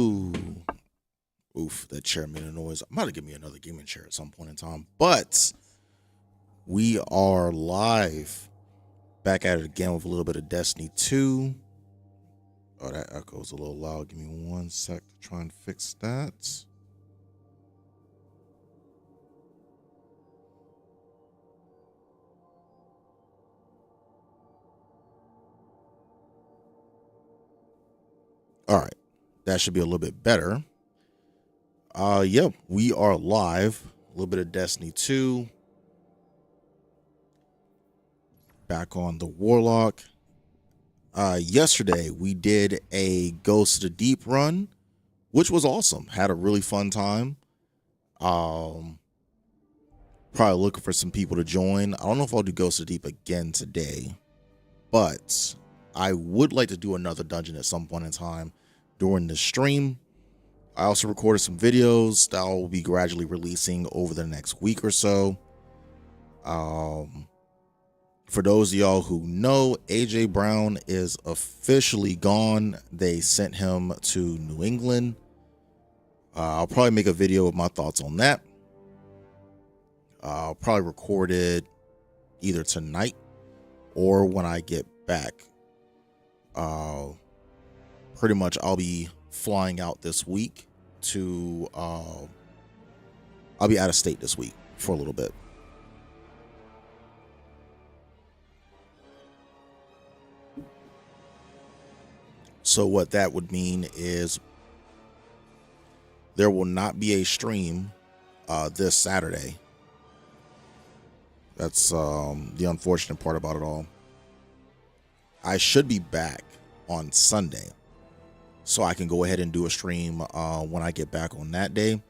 Ooh. Oof, that chair made a noise. I'm about to give me another gaming chair at some point in time. But we are live. Back at it again with a little bit of Destiny 2. Oh, that echoes a little loud. Give me 1 sec to try and fix that. All right. That should be a little bit better. Yep, we are live. A little bit of Destiny 2. Back on the Warlock. Yesterday we did a Ghost of the Deep run, which was awesome. Had a really fun time. Probably looking for some people to join. I don't know if I'll do Ghost of the Deep again today, but I would like to do another dungeon at some point in time during the stream. I also recorded some videos that I'll be gradually releasing over the next week or so. For those of y'all who know, AJ Brown is officially gone. They sent him to New England. I'll probably make a video with my thoughts on that. I'll probably record it either tonight or when I get back. Pretty much I'll be flying out this week to I'll be out of state this week for a little bit. So what that would mean is there will not be a stream this Saturday. That's the unfortunate part about it all. I should be back on Sunday, so I can go ahead and do a stream when I get back on that day.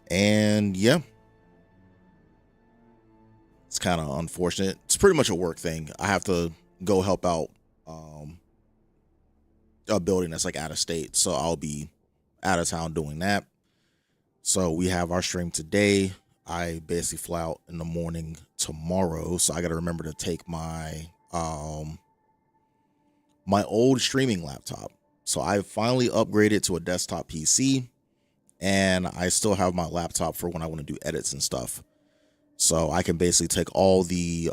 And yeah, it's kind of unfortunate. It's pretty much a work thing. I have to go help out a building that's like out of state, so I'll be out of town doing that. So we have our stream today. I basically fly out in the morning tomorrow, so I got to remember to take my my old streaming laptop. So I finally upgraded to a desktop PC, and I still have my laptop for when I want to do edits and stuff. So I can basically take all the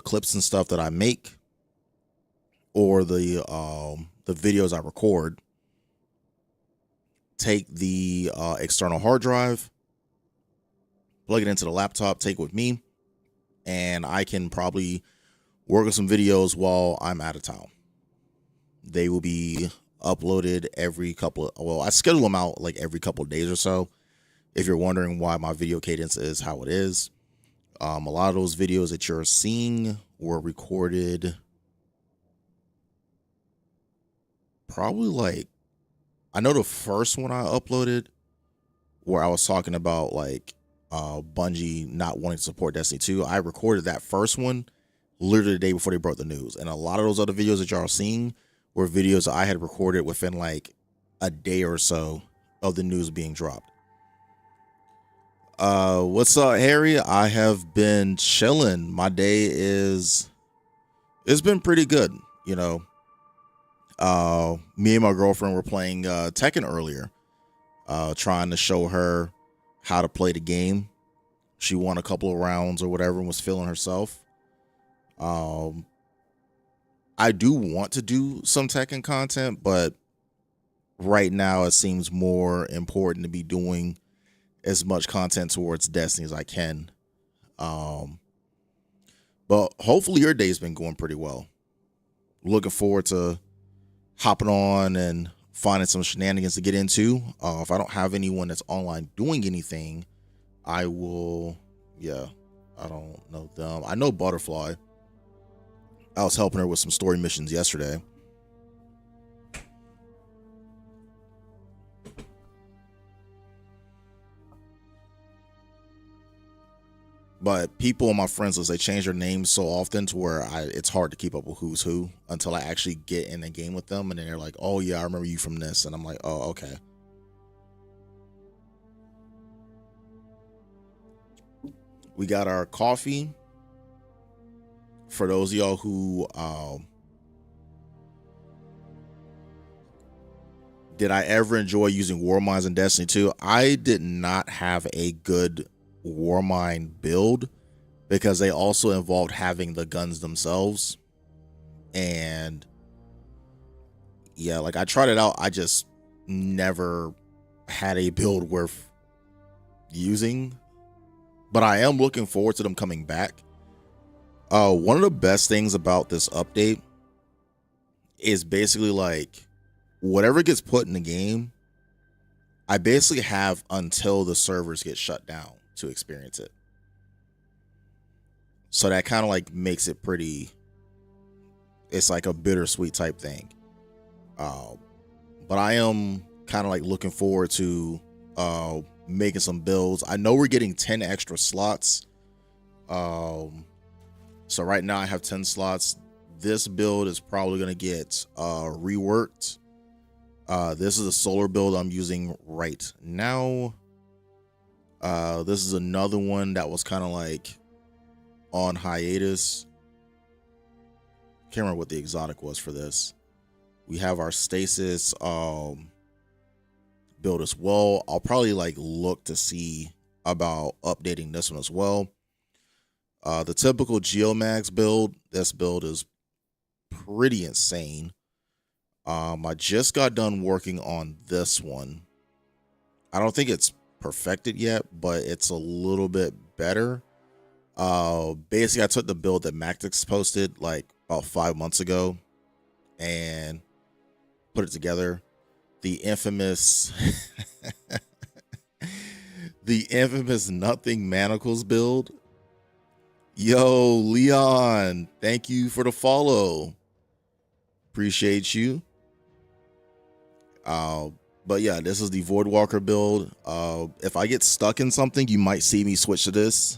clips and stuff that I make, or the videos I record, take the external hard drive, plug it into the laptop, take it with me, and I can probably work on some videos while I'm out of town. They will be uploaded every I schedule them out like every couple of days or so. If you're wondering why my video cadence is how it is, a lot of those videos that you're seeing were recorded probably like, I know the first one I uploaded where I was talking about like Bungie not wanting to support Destiny 2. I recorded that first one literally the day before they broke the news. And a lot of those other videos that y'all are seeing were videos that I had recorded within like a day or so of the news being dropped. What's up, Harry? I have been chilling. My day it's been pretty good, you know. Me and my girlfriend were playing Tekken earlier, trying to show her how to play the game. She won a couple of rounds or whatever and was feeling herself. I do want to do some Tekken content, but right now it seems more important to be doing as much content towards Destiny as I can. But hopefully your day's been going pretty well. Looking forward to hopping on and finding some shenanigans to get into. If I don't have anyone that's online doing anything, I will, I don't know them. I know Butterfly. I was helping her with some story missions yesterday. But people on my friends list, they change their names so often to where it's hard to keep up with who's who until I actually get in a game with them. And then they're like, oh yeah, I remember you from this. And I'm like, oh, okay. We got our coffee. For those of y'all who Did I ever enjoy using war mines in Destiny 2? I did not have a good war mine build because they also involved having the guns themselves. And yeah, like I tried it out. I just never had a build worth using, but I am looking forward to them coming back. One of the best things about this update is basically like whatever gets put in the game, I basically have until the servers get shut down to experience it. So that kind of like makes it pretty, it's like a bittersweet type thing. But I am kind of like looking forward to making some builds. I know we're getting 10 extra slots. So right now I have 10 slots. This build is probably going to get reworked. This is a solar build I'm using right now. This is another one that was kind of like on hiatus. Can't remember what the exotic was for this. We have our stasis build as well. I'll probably like look to see about updating this one as well. The typical Geomags build, this build is pretty insane. I just got done working on this one. I don't think it's perfected yet, but it's a little bit better. Basically I took the build that Mactix posted like about 5 months ago and put it together. The infamous the infamous nothing manacles build. Yo, Leon, thank you for the follow. Appreciate you. But yeah, this is the Voidwalker build. If I get stuck in something, you might see me switch to this.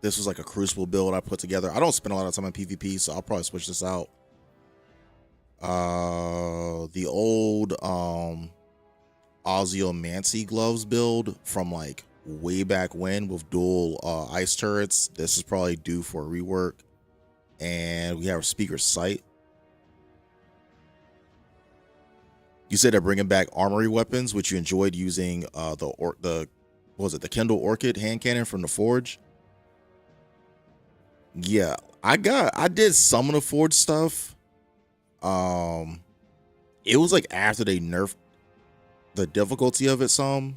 This was like a Crucible build I put together. I don't spend a lot of time on PvP, so I'll probably switch this out. The old Ozymancy gloves build from like way back when with dual ice turrets. This is probably due for a rework. And we have a speaker sight. You said they're bringing back armory weapons, which you enjoyed using the what was it, the Kindle Orchid hand cannon from the Forge. Yeah, I did some of the Forge stuff. It was like after they nerfed the difficulty of it some.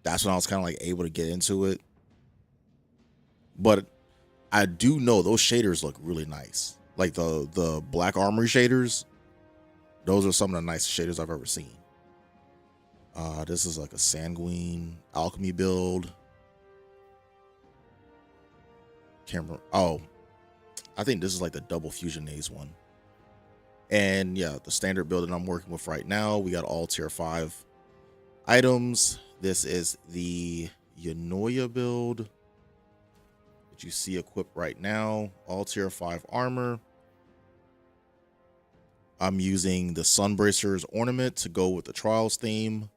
That's when I was kind of like able to get into it. But I do know those shaders look really nice. Like the black armory shaders. Those are some of the nicest shaders I've ever seen. This is like a Sanguine alchemy build. Camera. Oh, I think this is like the double fusion Ace one. And yeah, the standard build that I'm working with right now, we got all tier 5 items. This is the Yonoya build that you see equipped right now, all tier 5 armor. I'm using the Sunbracers ornament to go with the Trials theme.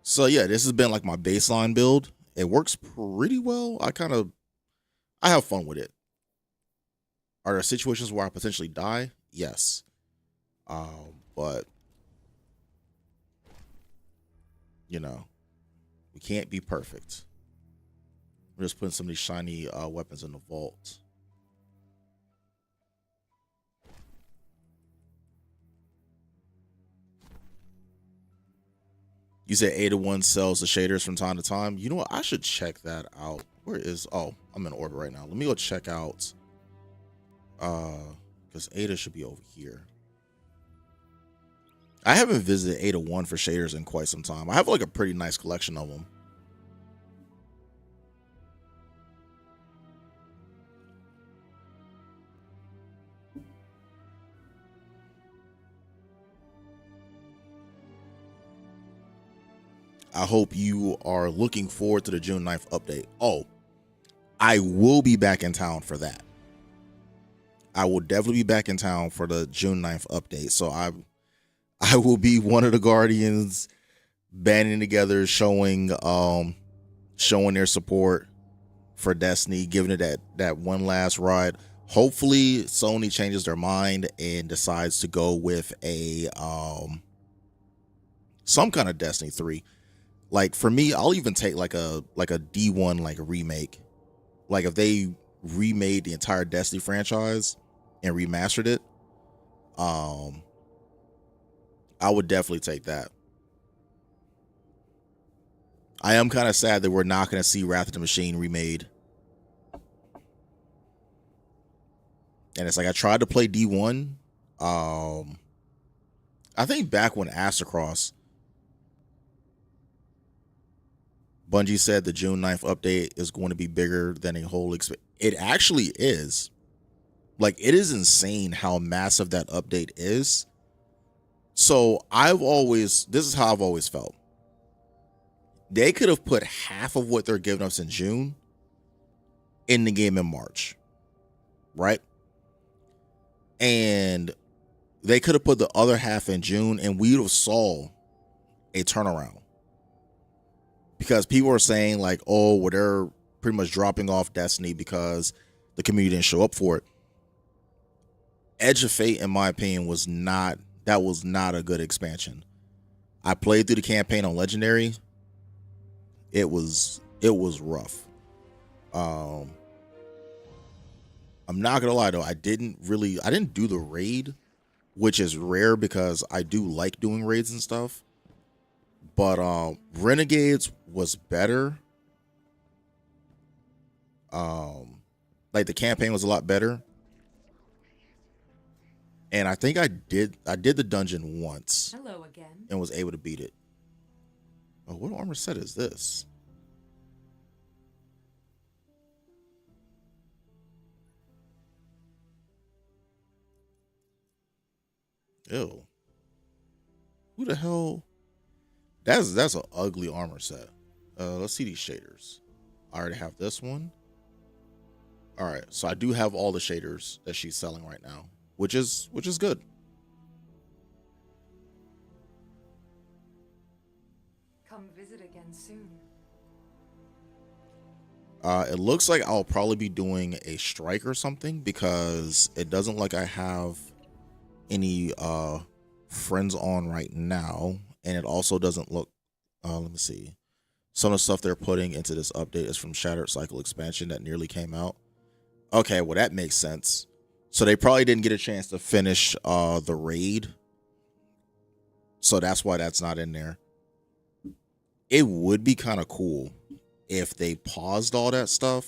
So yeah, this has been like my baseline build. It works pretty well. I have fun with it. Are there situations where I potentially die? Yes. But you know, we can't be perfect. We're just putting some of these shiny weapons in the vault. You said Ada1 sells the shaders from time to time. You know what? I should check that out. Where is, oh, I'm in orbit right now. Let me go check out, because Ada should be over here. I haven't visited Ada1 for shaders in quite some time. I have like a pretty nice collection of them. I hope you are looking forward to the June 9th update. Oh, I will be back in town for that. I will definitely be back in town for the June 9th update. So I will be one of the Guardians banding together, showing their support for Destiny, giving it that one last ride. Hopefully Sony changes their mind and decides to go with a some kind of Destiny 3. Like for me, I'll even take like a D1 like a remake. Like if they remade the entire Destiny franchise and remastered it, I would definitely take that. I am kind of sad that we're not going to see Wrath of the Machine remade. And it's like I tried to play D1. I think back when Astacross, Bungie said the June 9th update is going to be bigger than a whole it actually is. Like, it is insane how massive that update is. So this is how I've always felt. They could have put half of what they're giving us in June in the game in March, right? And they could have put the other half in June and we would have saw a turnaround. Because people are saying like, oh, well, they're pretty much dropping off Destiny because the community didn't show up for it. Edge of Fate, in my opinion, was not a good expansion. I played through the campaign on Legendary. It was rough. I'm not gonna lie though, I didn't do the raid, which is rare because I do like doing raids and stuff. But Renegades was better. Like the campaign was a lot better. And I think I did the dungeon once. Hello again. And was able to beat it. Oh, what armor set is this? Ew. Who the hell? That's an ugly armor set. Let's see these shaders. I already have this one. All right, so I do have all the shaders that she's selling right now, which is good. Come visit again soon. It looks like I'll probably be doing a strike or something because it doesn't look like I have any friends on right now, and it also doesn't look. Let me see. Some of the stuff they're putting into this update is from Shattered Cycle expansion that nearly came out. Okay, well that makes sense. So they probably didn't get a chance to finish the raid, so that's why that's not in there. It would be kind of cool if they paused all that stuff,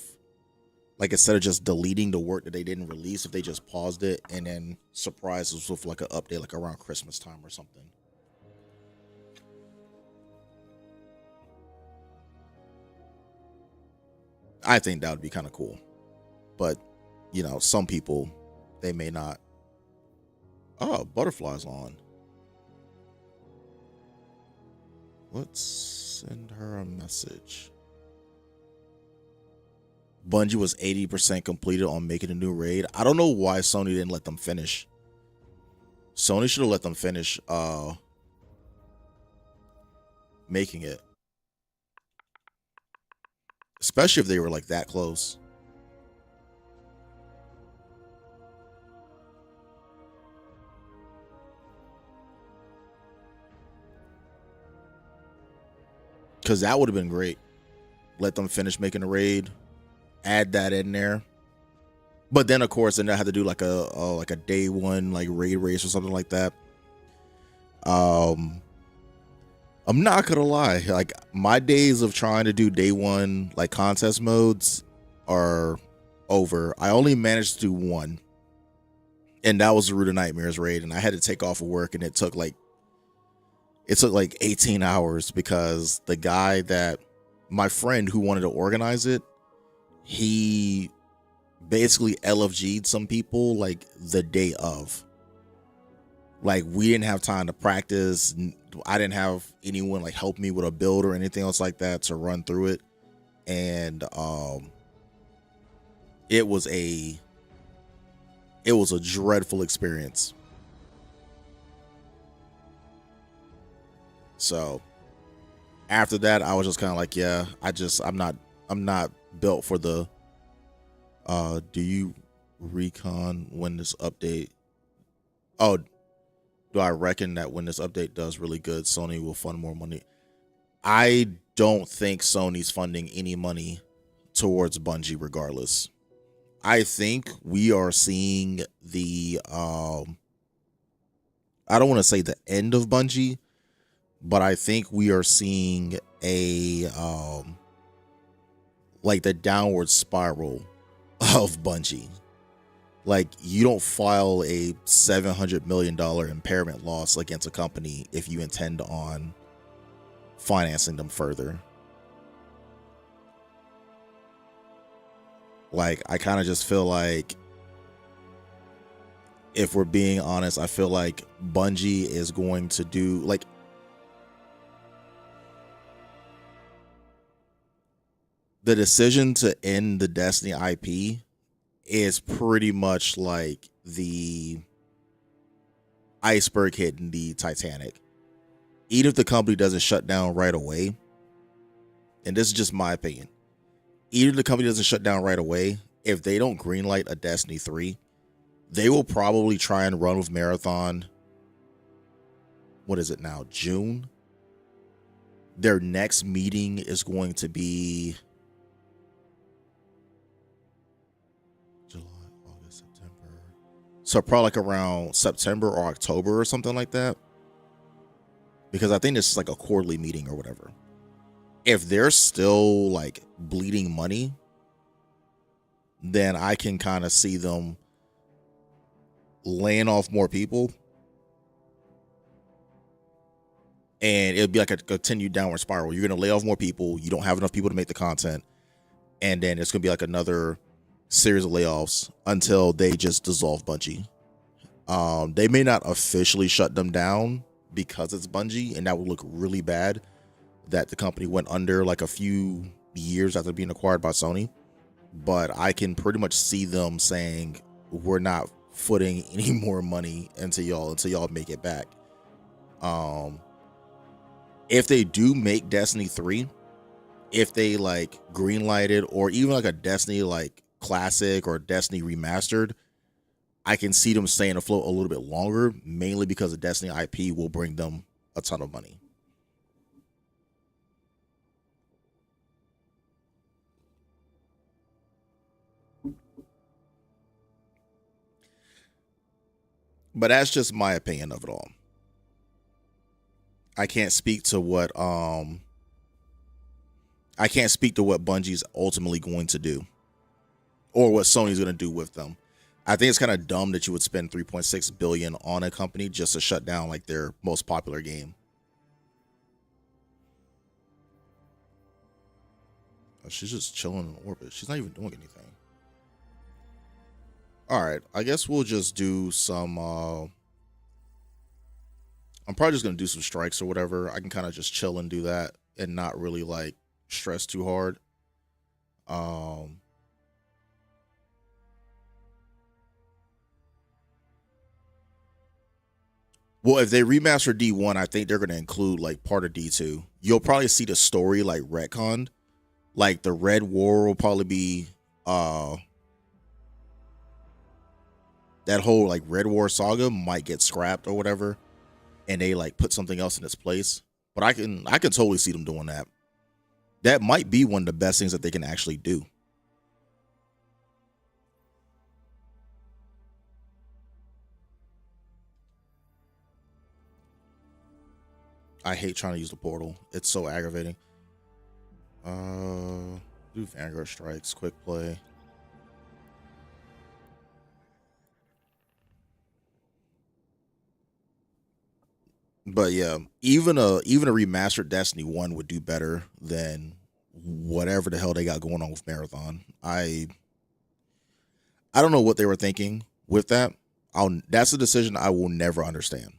like instead of just deleting the work that they didn't release, if they just paused it and then surprised us with like an update like around Christmas time or something. I think that would be kind of cool. But, you know, some people, they may not. Oh, butterflies on. Let's send her a message. Bungie was 80% completed on making a new raid. I don't know why Sony didn't let them finish. Sony should have let them finish making it. Especially if they were like that close. Because that would have been great. Let them finish making a raid. Add that in there. But then, of course, then I had to do like a day one like raid race or something like that. I'm not gonna lie. Like my days of trying to do day one like contest modes are over. I only managed to do one, and that was the Root of Nightmares raid, and I had to take off of work, and it took like 18 hours because the guy that my friend who wanted to organize it, he basically LFG'd some people like the day of. Like we didn't have time to practice. I didn't have anyone like help me with a build or anything else like that to run through it. And it was a dreadful experience. So after that, I was just kind of like, yeah, I'm not built for the do you Recon when this update. Oh, do I reckon that when this update does really good, Sony will fund more money? I don't think Sony's funding any money towards Bungie regardless. I think we are seeing the I don't want to say the end of Bungie, but I think we are seeing a like the downward spiral of Bungie. Like, you don't file a $700 million impairment loss against a company if you intend on financing them further. Like, I kind of just feel like, if we're being honest, I feel like Bungie is going to do, like, the decision to end the Destiny IP is pretty much like the iceberg hitting the Titanic. Even if the company doesn't shut down right away, and this is just my opinion, even if the company doesn't shut down right away, if they don't greenlight a Destiny 3, they will probably try and run with Marathon. What is it now? June? Their next meeting is going to be July, August, September. So probably like around September or October or something like that. Because I think this is like a quarterly meeting or whatever. If they're still like bleeding money, then I can kind of see them laying off more people. And it'll be like a continued downward spiral. You're going to lay off more people. You don't have enough people to make the content. And then it's going to be like another series of layoffs until they just dissolve Bungie. They may not officially shut them down because it's Bungie, and that would look really bad that the company went under like a few years after being acquired by Sony. But I can pretty much see them saying, we're not footing any more money into y'all until y'all make it back. If they do make Destiny 3, if they like greenlight it, or even like a Destiny like classic or Destiny remastered, I can see them staying afloat a little bit longer, mainly because the Destiny IP will bring them a ton of money. But that's just my opinion of it all. I can't speak to what Bungie's ultimately going to do, or what Sony's going to do with them. I think it's kind of dumb that you would spend $3.6 billion on a company just to shut down like their most popular game. Oh, she's just chilling in orbit. She's not even doing anything. All right, I guess we'll just do some. I'm probably just gonna do some strikes or whatever. I can kind of just chill and do that and not really like stress too hard. Um, well, if they remaster D1, I think they're gonna include like part of D2. You'll probably see the story like retconned. Like the Red War will probably be that whole like Red War saga might get scrapped or whatever, and they like put something else in its place. But I can totally see them doing that. That might be one of the best things that they can actually do. I hate trying to use the portal. It's so aggravating. Do Vanguard strikes, quick play. But yeah, even a remastered Destiny 1 would do better than whatever the hell they got going on with Marathon. I don't know what they were thinking with that. That's a decision I will never understand.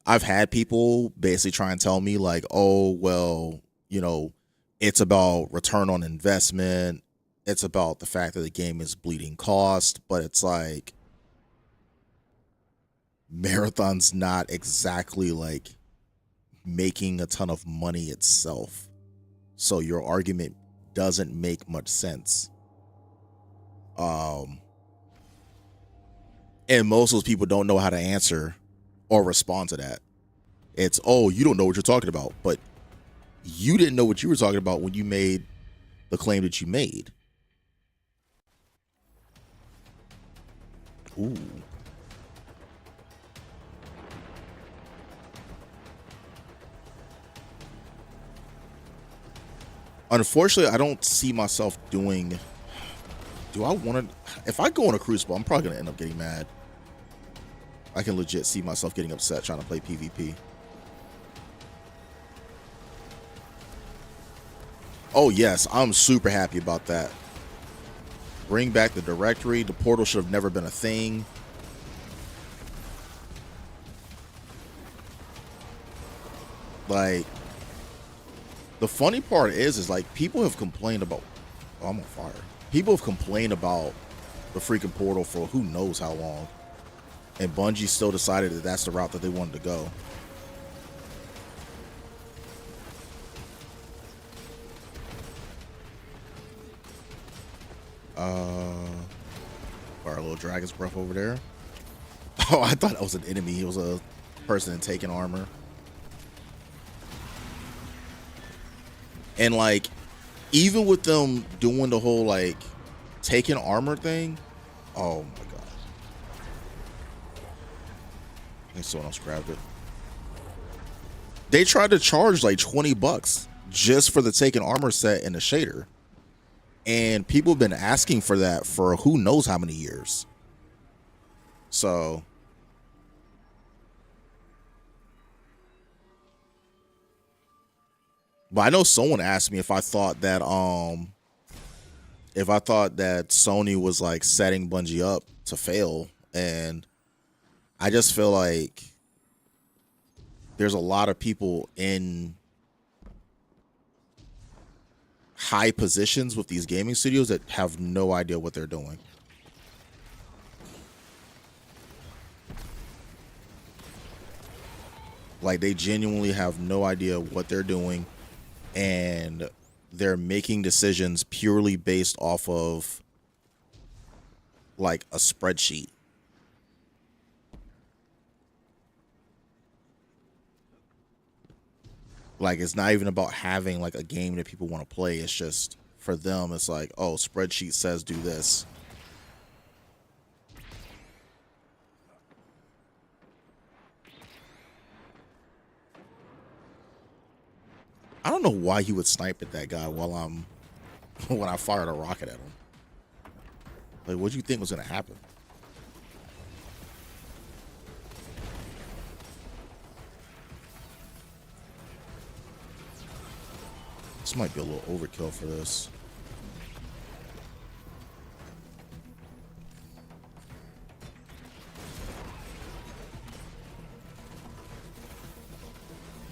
I've had people basically try and tell me like, oh, well, it's about return on investment. It's about the fact that the game is bleeding cost, but it's like Marathon's not exactly like making a ton of money itself. So your argument doesn't make much sense. And most of those people don't know how to answer or respond to that. It's, oh, you don't know what you're talking about, but you didn't know what you were talking about when you made the claim that you made. Ooh. Unfortunately, I don't see myself doing. Do I want to? If I go on a crucible, I'm probably gonna end up getting mad. I can legit see myself getting upset trying to play PvP. Oh yes, I'm super happy about that. Bring back the directory. The portal should have never been a thing. Like, the funny part is like people have complained about. Oh, I'm on fire. People have complained about the freaking portal for who knows how long, and Bungie still decided that that's the route that they wanted to go. Our little dragon's breath over there. Oh, I thought that was an enemy. He was a person in taking armor. And like, even with them doing the whole like taking armor thing, oh my god. I think someone else grabbed it. They tried to charge like $20 just for the taken armor set and the shader. And people have been asking for that for who knows how many years. So but I know someone asked me if I thought that Sony was like setting Bungie up to fail, and I just feel like there's a lot of people in high positions with these gaming studios that have no idea what they're doing. Like, they genuinely have no idea what they're doing, and they're making decisions purely based off of like a spreadsheet. Like, it's not even about having like a game that people want to play. It's just, for them, it's like, oh, spreadsheet says do this. I don't know why he would snipe at that guy while when I fired a rocket at him. Like, what do you think was gonna happen? This might be a little overkill for this.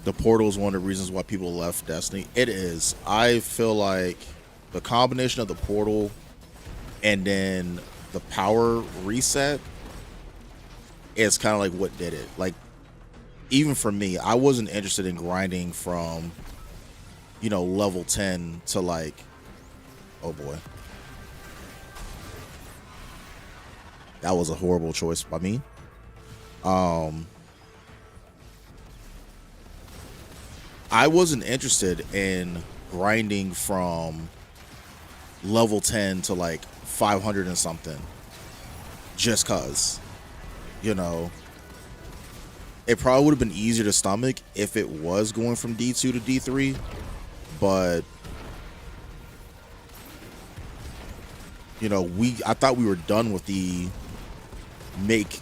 The portal is one of the reasons why people left Destiny. It is. I feel like the combination of the portal and then the power reset is kind of like what did it. Like, even for me, I wasn't interested in grinding from, you know, level 10 to like, oh boy. That was a horrible choice by me. I wasn't interested in grinding from level 10 to like 500 and something just cause, you know, it probably would have been easier to stomach if it was going from D2 to D3, but you know, I thought we were done with the make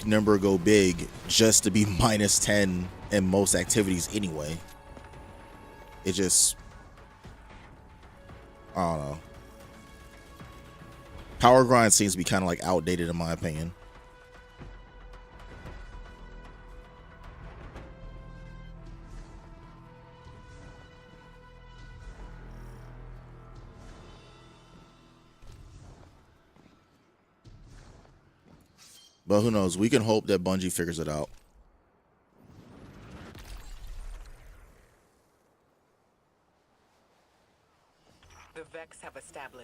number go big just to be minus 10 in most activities anyway. It just, I don't know. Power grind seems to be kind of like outdated in my opinion. But who knows? We can hope that Bungie figures it out.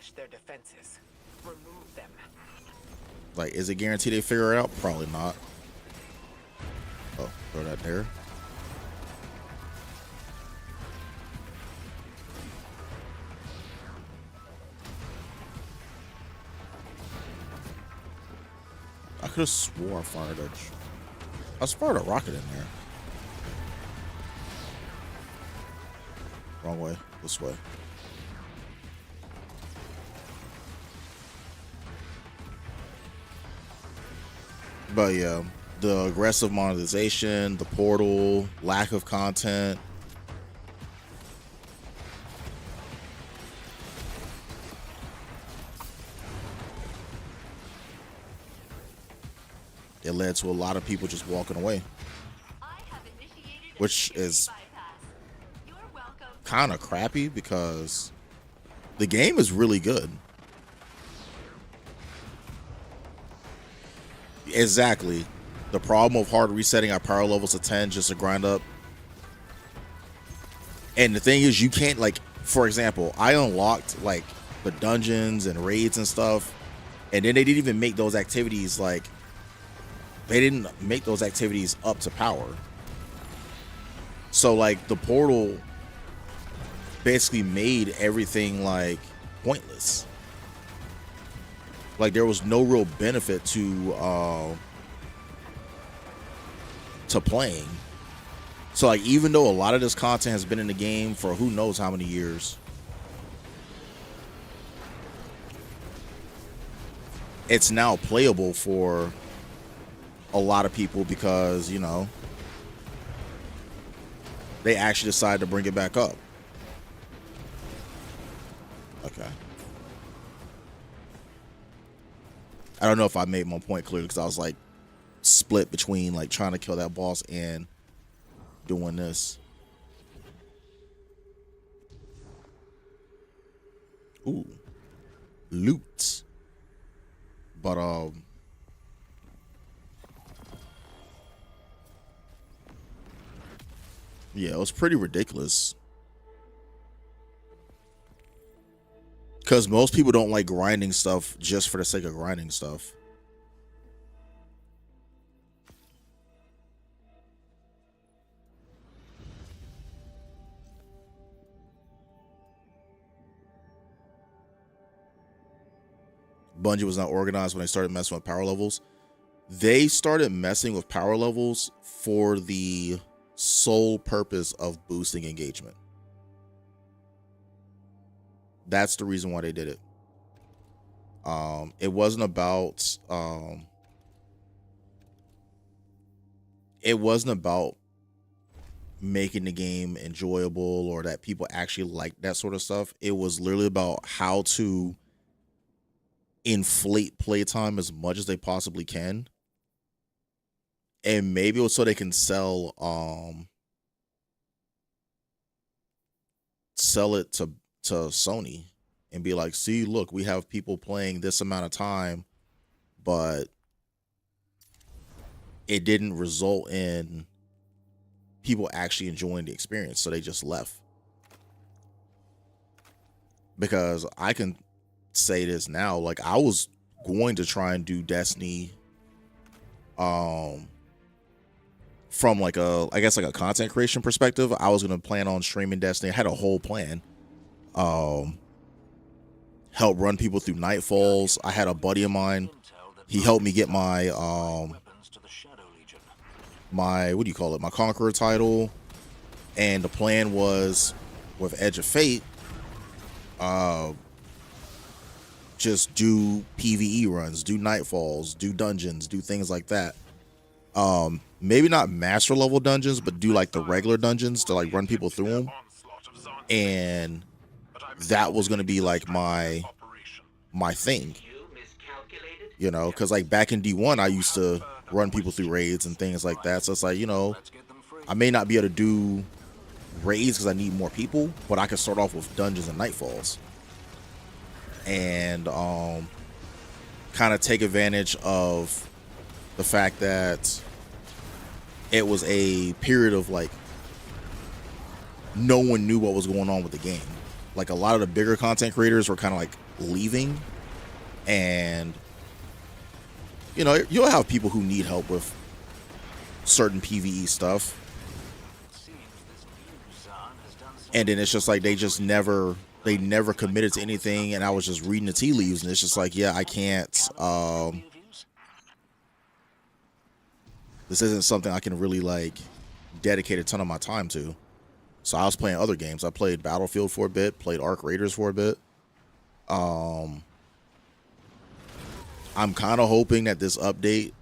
demolish their defenses. Remove them. Like, is it guaranteed they figure it out? Probably not. Oh, throw that there. I could have swore I fired I fired a rocket in there. Wrong way. This way. But yeah, the aggressive monetization, the portal, lack of content. It led to a lot of people just walking away, which is kind of crappy because the game is really good. Exactly. The problem of hard resetting our power levels to 10 just to grind up. And the thing is, you can't, like, for example, I unlocked like the dungeons and raids and stuff, and then they didn't even make those activities, like, they didn't make those activities up to power. So like the portal basically made everything like pointless. Like there was no real benefit to playing. So like even though a lot of this content has been in the game for who knows how many years, it's now playable for a lot of people because, you know, they actually decided to bring it back up. Okay. I don't know if I made my point clear because I was like split between like trying to kill that boss and doing this. Ooh. Loot. But yeah, it was pretty ridiculous. Because most people don't like grinding stuff just for the sake of grinding stuff. Bungie was not organized when they started messing with power levels. They started messing with power levels for the sole purpose of boosting engagement. That's the reason why they did it. It wasn't about making the game enjoyable or that people actually like that sort of stuff. It was literally about how to inflate playtime as much as they possibly can. And maybe it was so they can sell it to Sony and be like, see, look, we have people playing this amount of time, but it didn't result in people actually enjoying the experience, so they just left. Because I can say this now, like I was going to try and do Destiny from like a, I guess like a content creation perspective. I was going to plan on streaming Destiny. I had a whole plan. Help run people through Nightfalls. I had a buddy of mine. He helped me get my my, what do you call it? My Conqueror title. And the plan was with Edge of Fate, just do PvE runs, do Nightfalls, do dungeons, do things like that. Maybe not master level dungeons, but do like the regular dungeons to like run people through them. And that was going to be like my thing, you know, because like back in D1 I used to run people through raids and things like that. So it's like, you know, I may not be able to do raids because I need more people, but I can start off with dungeons and Nightfalls and kind of take advantage of the fact that it was a period of like no one knew what was going on with the game. Like a lot of the bigger content creators were kind of like leaving, and you know, you'll have people who need help with certain PvE stuff, and then it's just like they never committed to anything, and I was just reading the tea leaves, and it's just like, yeah, I can't, this isn't something I can really like dedicate a ton of my time to. So I was playing other games. I played Battlefield for a bit, played Arc Raiders for a bit. I'm kind of hoping that this update,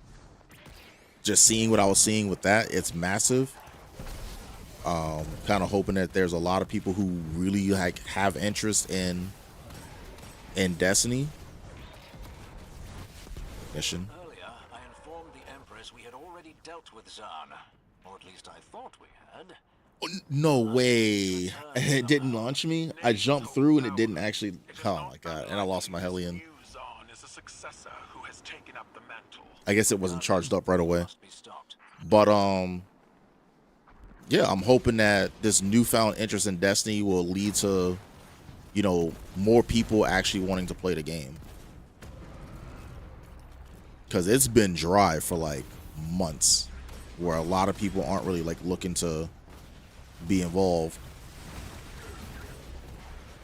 just seeing what I was seeing with that, it's massive. Kind of hoping that there's a lot of people who really like have interest in Destiny. Mission. Earlier, I informed the Empress we had already dealt with Zahn, or at least I thought we had. No way. It didn't launch me. I jumped through and it didn't actually. Oh my god. And I lost my Hellion. I guess it wasn't charged up right away. But yeah, I'm hoping that this newfound interest in Destiny will lead to, you know, more people actually wanting to play the game. Because it's been dry for like months, where a lot of people aren't really like looking to be involved.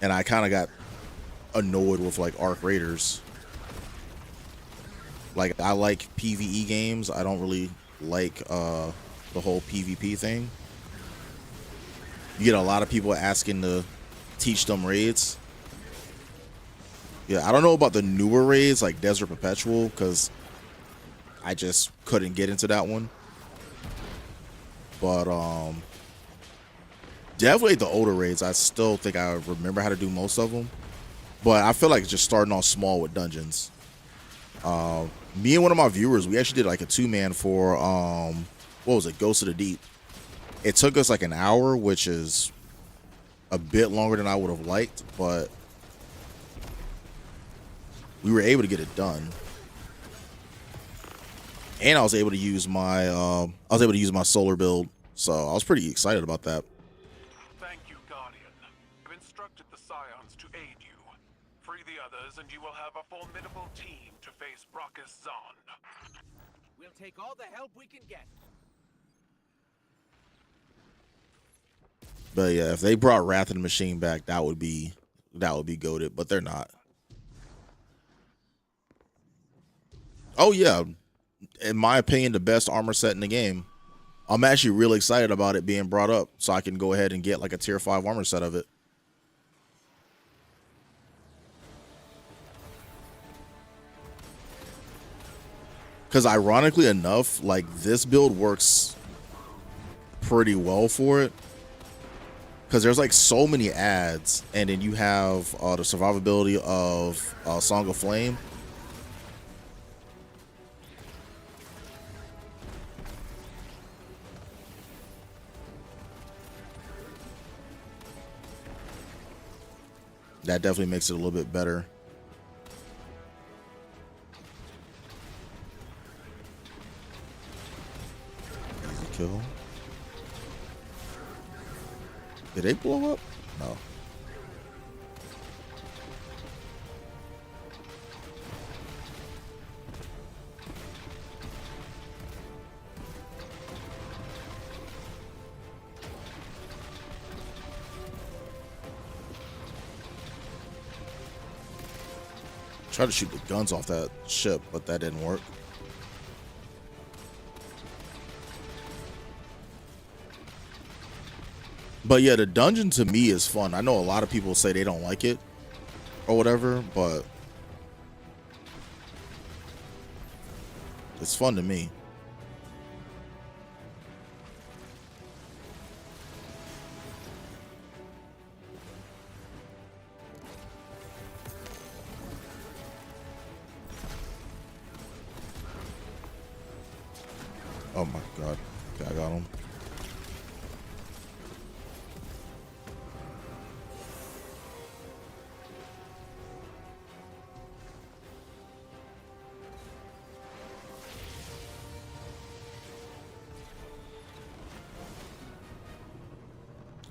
And I kind of got annoyed with like Arc Raiders. Like, I like PvE games. I don't really like the whole PvP thing. You get a lot of people asking to teach them raids. Yeah, I don't know about the newer raids like Desert Perpetual, because I just couldn't get into that one. But definitely the older raids, I still think I remember how to do most of them. But I feel like just starting off small with dungeons. Me and one of my viewers, we actually did like a 2-man for what was it, Ghost of the Deep. It took us like an hour, which is a bit longer than I would have liked, but we were able to get it done. And I was able to use my solar build, so I was pretty excited about that. Thank you, Guardian. I've instructed the Scions to aid you. Free the others, and you will have a formidable team to face Brockus Zahn. We'll take all the help we can get. But yeah, if they brought Wrath of the Machine back, that would be goated, but they're not. Oh yeah, in my opinion, the best armor set in the game. I'm actually really excited about it being brought up, so I can go ahead and get like a tier 5 armor set of it. Because ironically enough, like, this build works pretty well for it. Because there's like so many ads, and then you have the survivability of Song of Flame. That definitely makes it a little bit better. Easy kill. Did they blow up? No. Tried to shoot the guns off that ship, but that didn't work. But yeah, the dungeon to me is fun. I know a lot of people say they don't like it or whatever, but it's fun to me. Oh my god. Okay, I got him.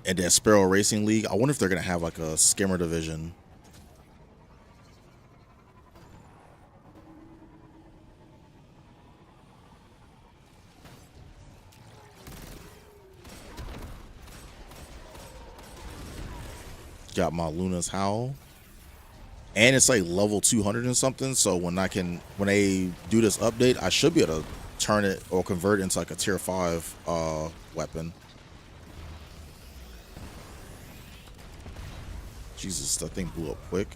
And then Sparrow Racing League, I wonder if they're gonna have like a skimmer division. Got my Luna's Howl. And it's like level 200 and something. So when they do this update, I should be able to turn it or convert it into like a tier 5 weapon. Jesus, that thing blew up quick.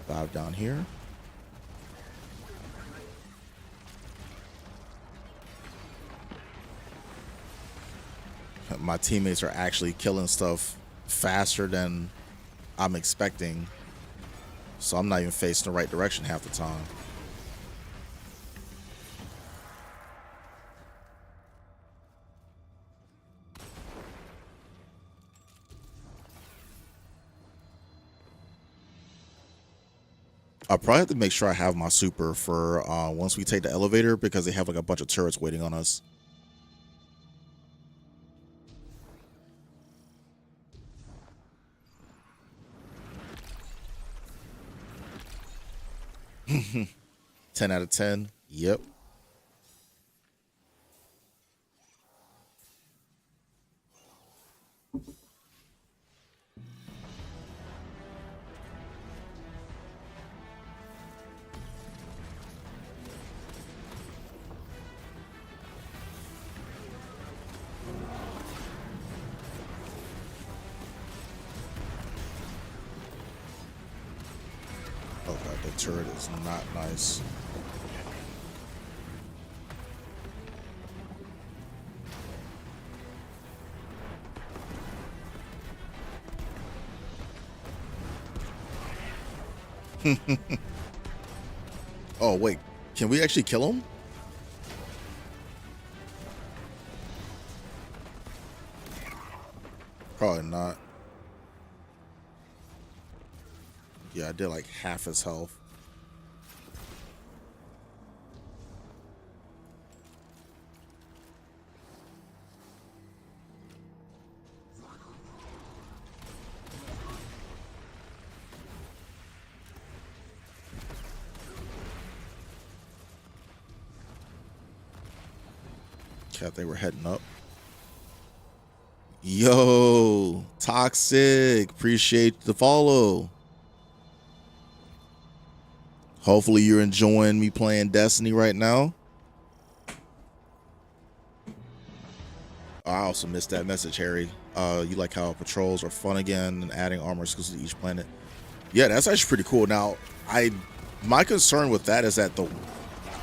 Dive down here. My teammates are actually killing stuff faster than I'm expecting. So I'm not even facing the right direction half the time. I probably have to make sure I have my super for once we take the elevator, because they have like a bunch of turrets waiting on us. Ten out of 10. Yep. Oh god, the turret is not nice. Oh wait, can we actually kill him? Probably not. Yeah, I did like half his health. Cat, they were heading up. Yo, Toxic, appreciate the follow. Hopefully you're enjoying me playing Destiny right now. I also missed that message, Harry. You like how patrols are fun again and adding armor exclusive to each planet. Yeah, that's actually pretty cool. Now, my concern with that is that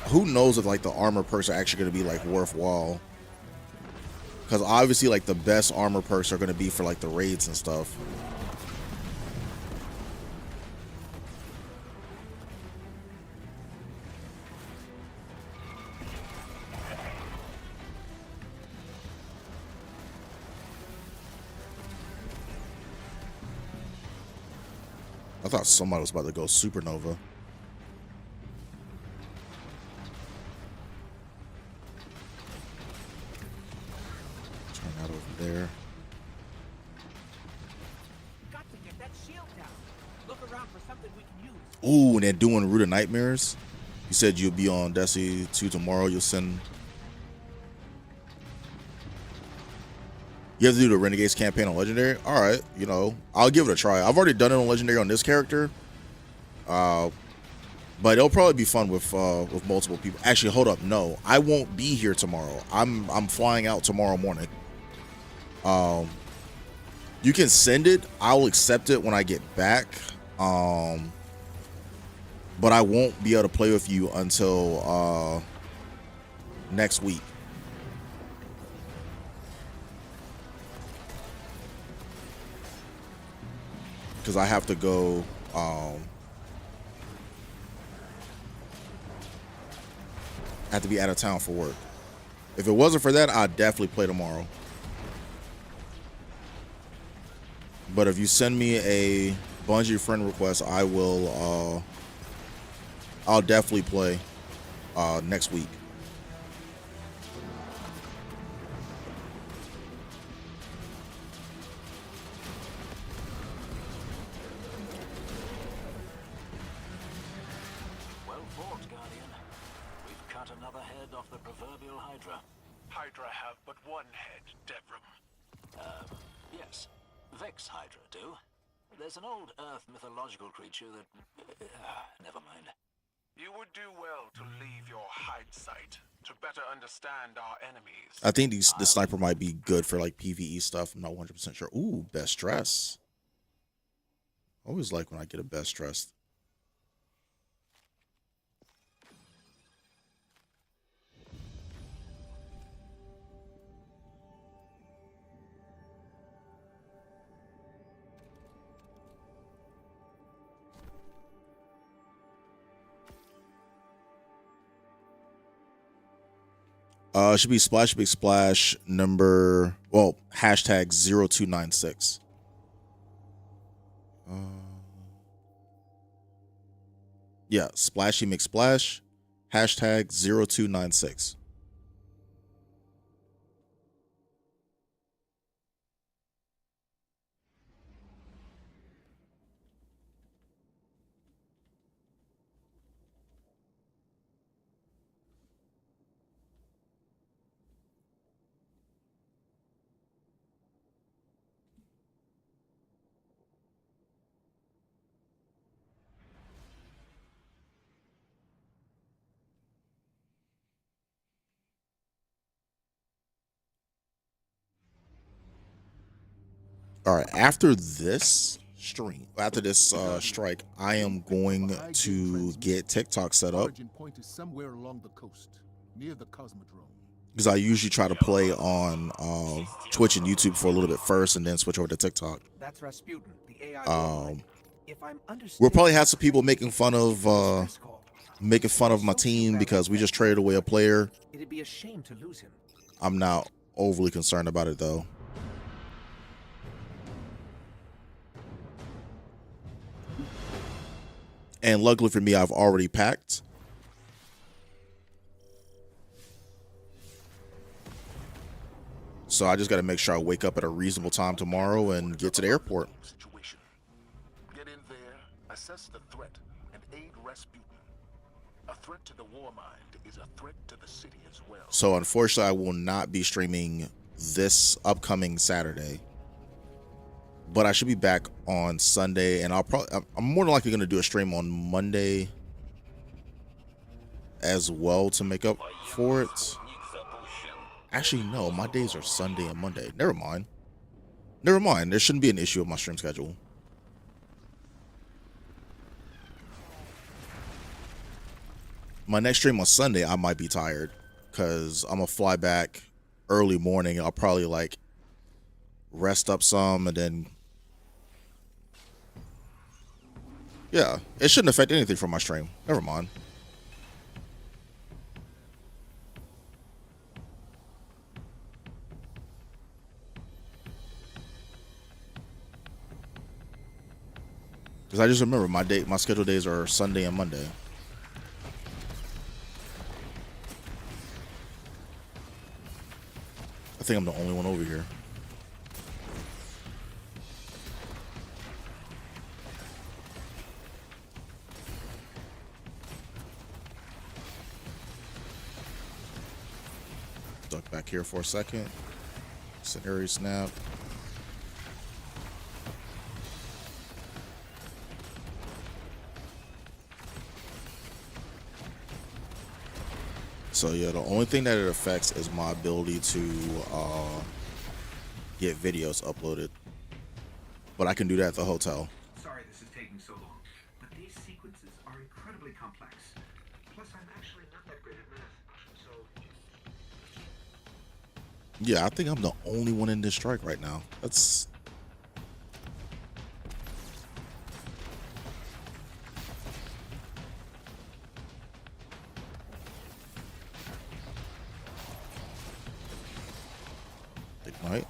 who knows if like the armor perks are actually going to be like worthwhile. Because obviously like the best armor perks are going to be for like the raids and stuff. I thought somebody was about to go supernova. Turn that over there. Got to get that shield down. Look around for something we can use. Ooh, and they're doing Root of Nightmares. You said you'll be on Destiny 2 tomorrow. You'll send. You have to do the Renegades campaign on Legendary? Alright, you know, I'll give it a try. I've already done it on Legendary on this character. But it'll probably be fun with multiple people. Actually, hold up, no. I won't be here tomorrow. I'm flying out tomorrow morning. You can send it. I'll accept it when I get back. But I won't be able to play with you until next week. Because I have to go have to be out of town for work. If it wasn't for that, I'd definitely play tomorrow. But if you send me a Bungie friend request, I will I'll definitely play next week. off the proverbial Hydra. Hydra have but one head, Devrim. Yes, Vex Hydra do. There's an old Earth mythological creature that... never mind. You would do well to leave your hide site to better understand our enemies. I think the sniper might be good for like PvE stuff. I'm not 100% sure. Ooh, best dress. Always like when I get a best dressed. Should be Splash Big Splash number, well, hashtag 0296. Yeah, Splashy McSplash, hashtag 0296. All right, after this stream, after this strike, I am going to get TikTok set up Origin point is somewhere along the coast, near the Cosmodrome. because I usually try to play on Twitch and YouTube for a little bit first and then switch over to TikTok. That's Rasputin, the AI. If I'm We'll probably have some people making fun of my team because we just traded away a player. It'd be a shame to lose him. I'm not overly concerned about it though. And luckily for me, I've already packed. So I just got to make sure I wake up at a reasonable time tomorrow and get to the airport. Situation. Get in there, assess the threat, and aid Rasputin. A threat to the war mind is a threat to the city as well. So unfortunately, I will not be streaming this upcoming Saturday. But I should be back on Sunday, and I'm more than likely going to do a stream on Monday as well to make up for it. Actually, no, my days are Sunday and Monday. Never mind. Never mind. There shouldn't be an issue with my stream schedule. My next stream on Sunday, I might be tired because I'm going to fly back early morning. I'll probably like rest up some and then... Yeah, it shouldn't affect anything from my stream. Never mind. Because I just remember my scheduled days are Sunday and Monday. I think I'm the only one over here. Duck back here for a second. Scenario snap. So yeah, the only thing that it affects is my ability to get videos uploaded. But I can do that at the hotel. Sorry this is taking so long, but these sequences are incredibly complex. Plus, I'm actually not that great at math, so... Yeah, I think I'm the only one in this strike right now. That's... Ignite.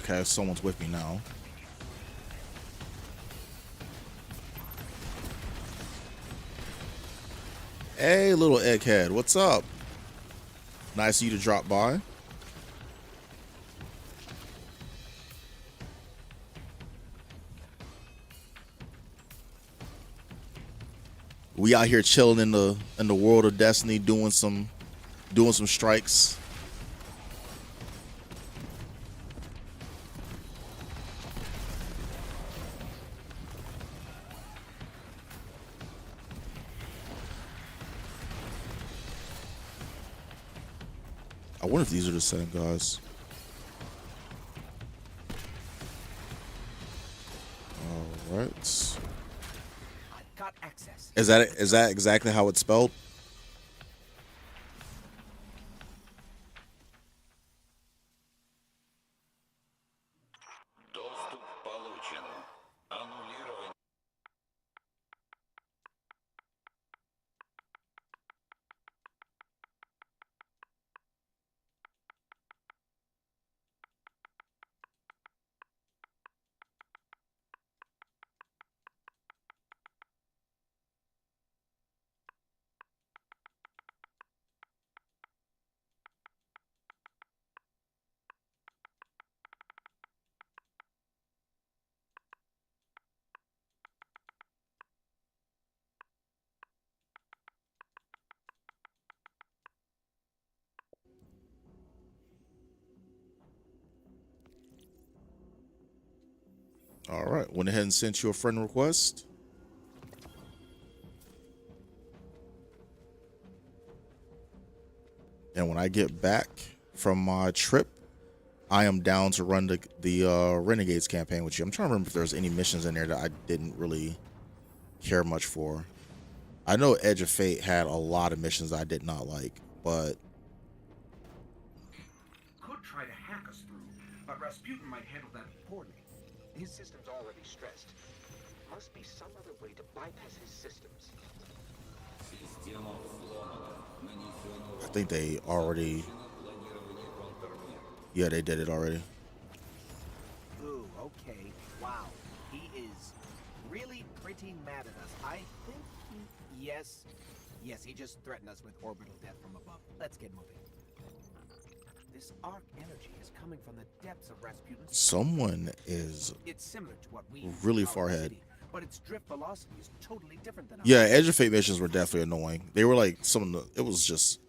Okay, someone's with me now. Hey, little egghead, what's up? Nice of you to drop by. We out here chilling in the world of Destiny, doing some strikes. I wonder if these are the same guys. All right. I've got access. Is that exactly how it's spelled? Доступ получен. Аннулирование. All right. Went ahead and sent you a friend request. And when I get back from my trip, I am down to run the Renegades campaign with you. I'm trying to remember if there's any missions in there that I didn't really care much for. I know Edge of Fate had a lot of missions I did not like, but Could try to hack us through, but Rasputin might handle that poorly. His system's already stressed. Must be some other way to bypass his systems. I think they already... Yeah, they did it already. Ooh, okay. Wow. He is really pretty mad at us. I think he... Yes. Yes, he just threatened us with orbital death from above. Let's get moving. This arc energy is coming from the depths of Rasputin's... Someone is It's similar to what we... really use in far our ahead. city, but its drift velocity is totally different than ours. Yeah, Edge of Fate missions were definitely annoying. They were like some of the... It was just...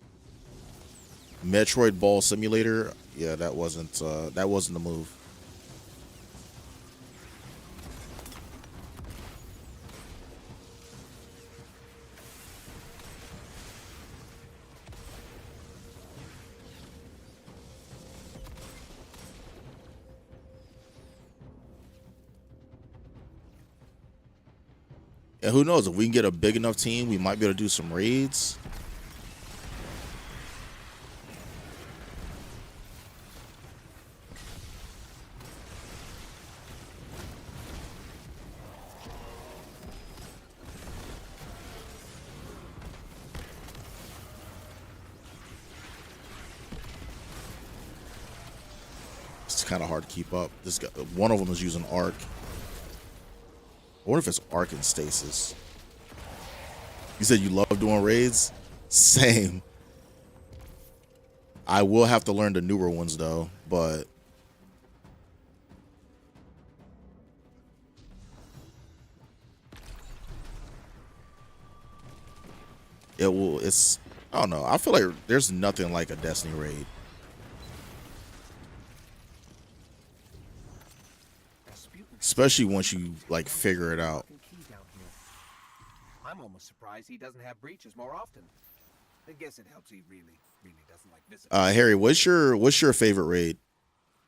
Metroid Ball Simulator. Yeah, that wasn't the move. And who knows, if we can get a big enough team, we might be able to do some raids. It's kind of hard to keep up. This guy, one of them is using arc. I wonder if it's arc and stasis. You said you love doing raids? Same. I will have to learn the newer ones though, but it's I don't know. I feel like there's nothing like a Destiny raid. Especially once you like figure it out. I'm almost surprised he doesn't have breaches more often. I guess it helps he really doesn't like visitors. Harry, what's your favorite raid?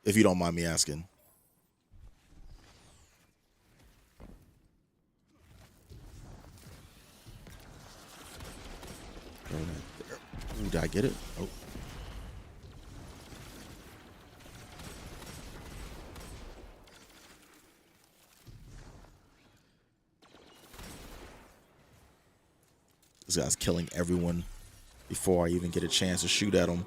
If you don't mind me asking. Ooh, did I get it? Oh. This guy's killing everyone before I even get a chance to shoot at him.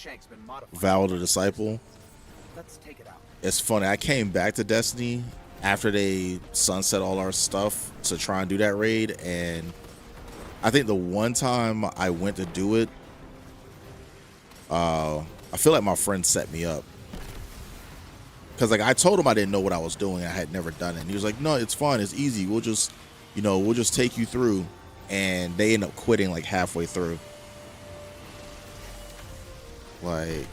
shank's been modified. Val the Disciple. Let's take it out. It's funny. I came back to Destiny after they sunset all our stuff to try and do that raid, and I think the one time I went to do it, I feel like my friend set me up. Cause like I told him I didn't know what I was doing. I had never done it. And he was like, "No, it's fine. It's easy. We'll just take you through." And they end up quitting like halfway through. Like,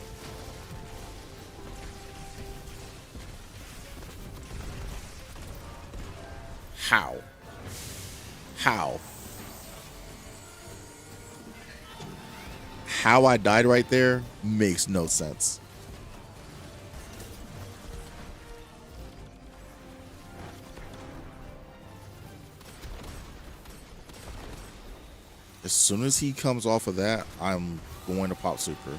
how? How I died right there makes no sense. As soon as he comes off of that, I'm going to pop super.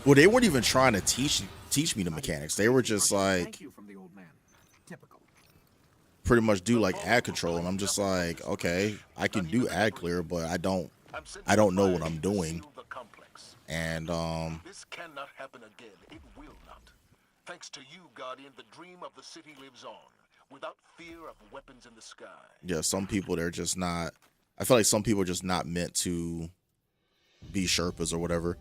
Well, they weren't even trying to teach me the mechanics. They were just like, Thank you from the old man. Typical. pretty much do like ad control, and I'm just like, okay, I can do ad clear, but I don't know what I'm doing. And This cannot happen again. It will not. Thanks to you, Guardian, the dream of the city lives on, without fear of weapons in the sky. yeah, some people, they're just not, I feel like some people are just not meant to be Sherpas or whatever.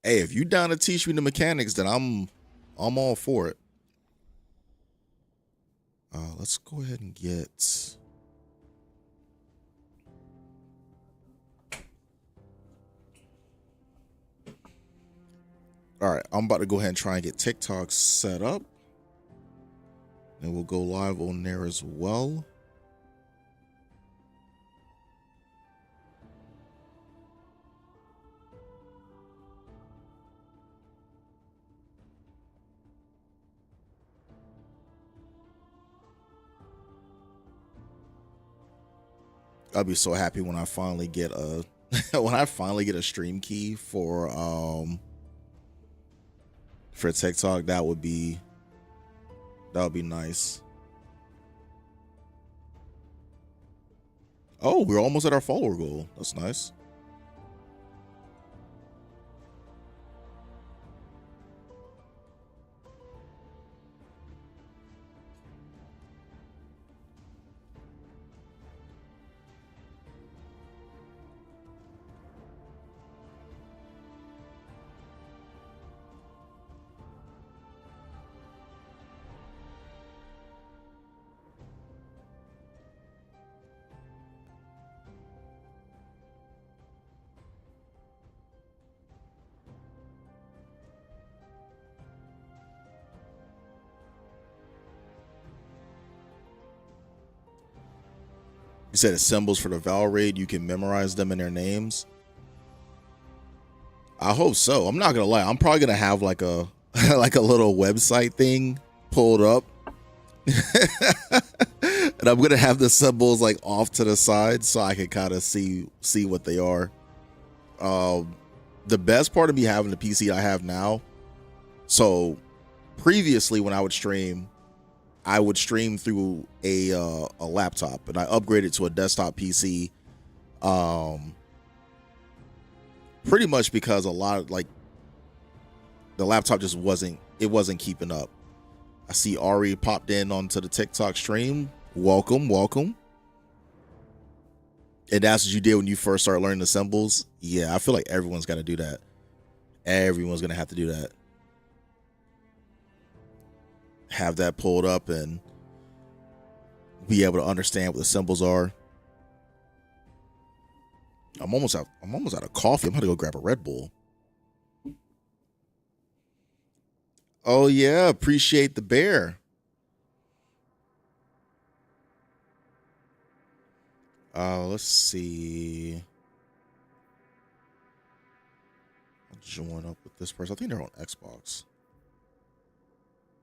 Hey, if you down to teach me the mechanics, then I'm all for it. Let's go ahead and get. All right, I'm about to go ahead and try and get TikTok set up, and we'll go live on there as well. I'll be so happy when I finally get a a stream key for TikTok. That would be nice. Oh, we're almost at our follower goal. That's nice. You said the symbols for the Val raid, you can memorize them and their names. I hope so. I'm not gonna lie. I'm probably gonna have like a like a little website thing pulled up. And I'm gonna have the symbols like off to the side so I can kind of see what they are. The best part of me having the PC I have now. So previously when I would stream through a laptop, and I upgraded to a desktop PC. Pretty much because a lot of like the laptop just wasn't keeping up. I see Ari popped in onto the TikTok stream. Welcome. And that's what you did when you first started learning the symbols. Yeah, I feel like everyone's got to do that. Everyone's gonna have to do that. Have that pulled up and be able to understand what the symbols are. I'm almost out of coffee. I'm gonna go grab a Red Bull. Oh yeah, appreciate the bear. Let's see. I'll join up with this person. I think they're on Xbox.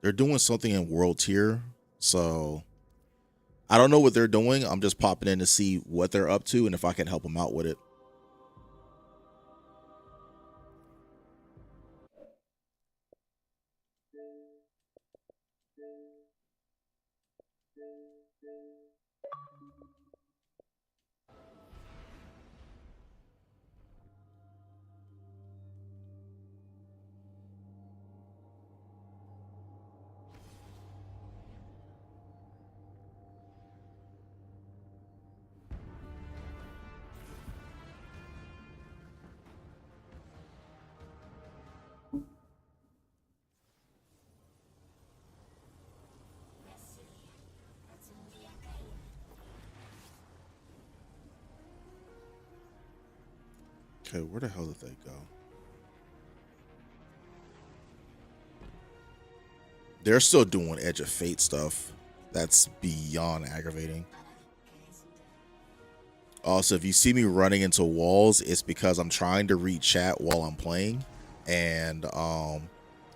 They're doing something in World Tier, so I don't know what they're doing. I'm just popping in to see what they're up to and if I can help them out with it. Okay, where the hell did they go? They're still doing Edge of Fate stuff. That's beyond aggravating. Also, if you see me running into walls, it's because I'm trying to read chat while I'm playing. And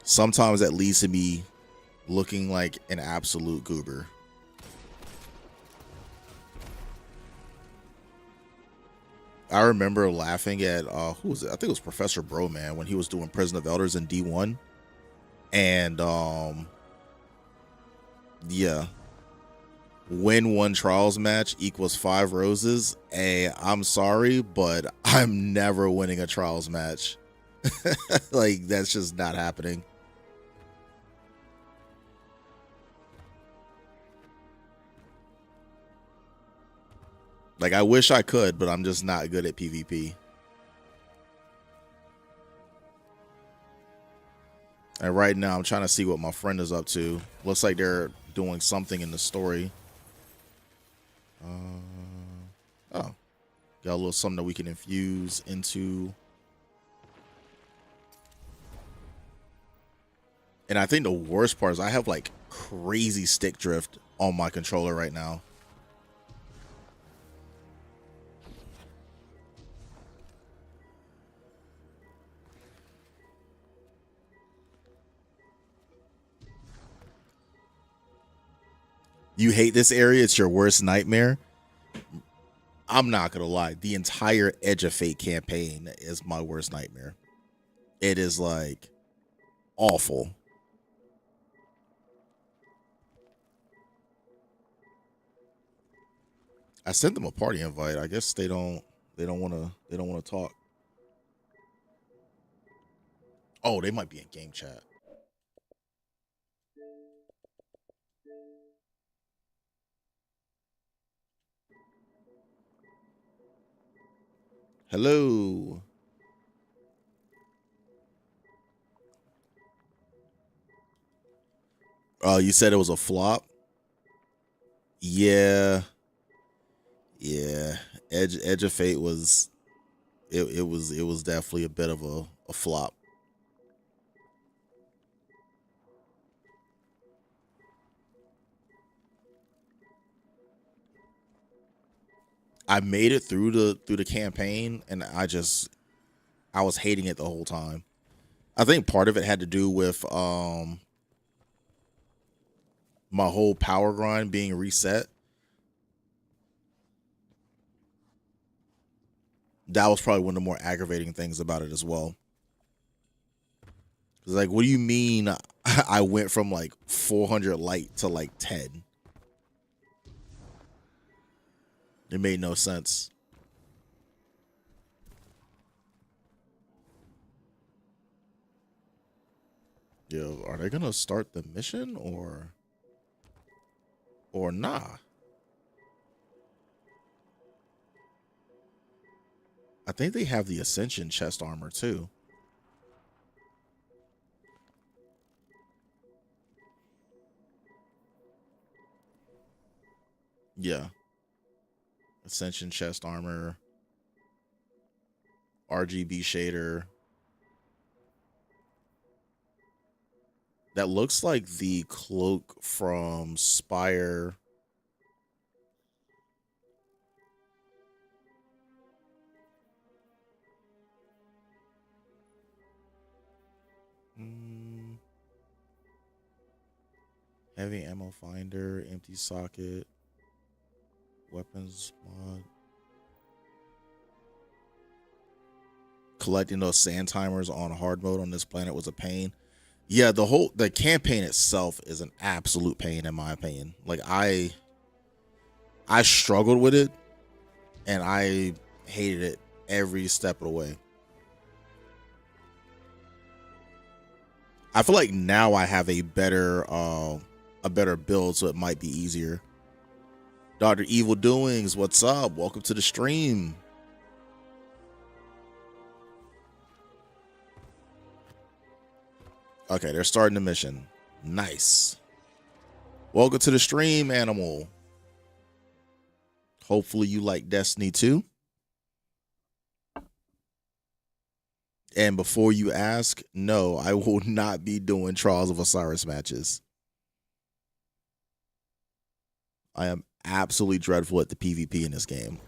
sometimes that leads to me looking like an absolute goober. I remember laughing at who was it? I think it was Professor Broman when he was doing Prison of Elders in D1. And yeah. Win one trials match equals 5 roses. Hey, I'm sorry, but I'm never winning a trials match. Like, that's just not happening. Like, I wish I could, but I'm just not good at PvP. And right now, I'm trying to see what my friend is up to. Looks like they're doing something in the story. Oh, got a little something that we can infuse into. And I think the worst part is I have like crazy stick drift on my controller right now. You hate this area? It's your worst nightmare? I'm not gonna lie. The entire Edge of Fate campaign is my worst nightmare. It is like awful. I sent them a party invite. I guess they don't wanna talk. Oh, they might be in game chat. Hello. You said it was a flop? Yeah. Yeah. Edge of Fate was it was definitely a bit of a flop. I made it through the campaign and I was hating it the whole time. I think part of it had to do with my whole power grind being reset. That was probably one of the more aggravating things about it as well. It's like, what do you mean I went from like 400 light to like 10? It made no sense. Yo, are they gonna start the mission or nah? I think they have the Ascension chest armor too. Yeah. Ascension chest armor, RGB shader. That looks like the cloak from Spire. Heavy ammo finder, empty socket, weapons mod. Collecting those sand timers on hard mode on this planet was a pain. Yeah, the campaign itself is an absolute pain in my opinion. Like I struggled with it and I hated it every step of the way. I feel like now I have a better build, so it might be easier. Dr. Evil Doings, what's up? Welcome to the stream. Okay, they're starting the mission. Nice. Welcome to the stream, Animal. Hopefully you like Destiny 2. And before you ask, no, I will not be doing Trials of Osiris matches. I am absolutely dreadful at the PvP in this game.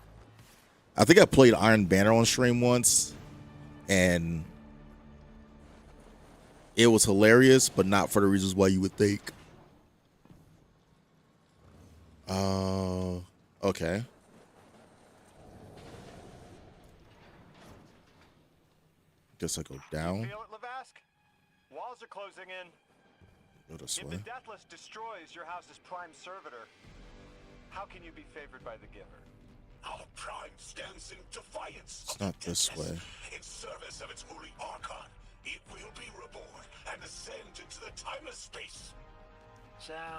I think I played Iron Banner on stream once, and it was hilarious, but not for the reasons why you would think. Okay. Guess I go down. Feel it, Lavask? Walls are closing in. Go this If way. the Deathless destroys your house's prime servitor, how can you be favored by the giver? Our prime stands in defiance. It's not this way. In service of its holy archon, it will be reborn and ascend into the timeless space.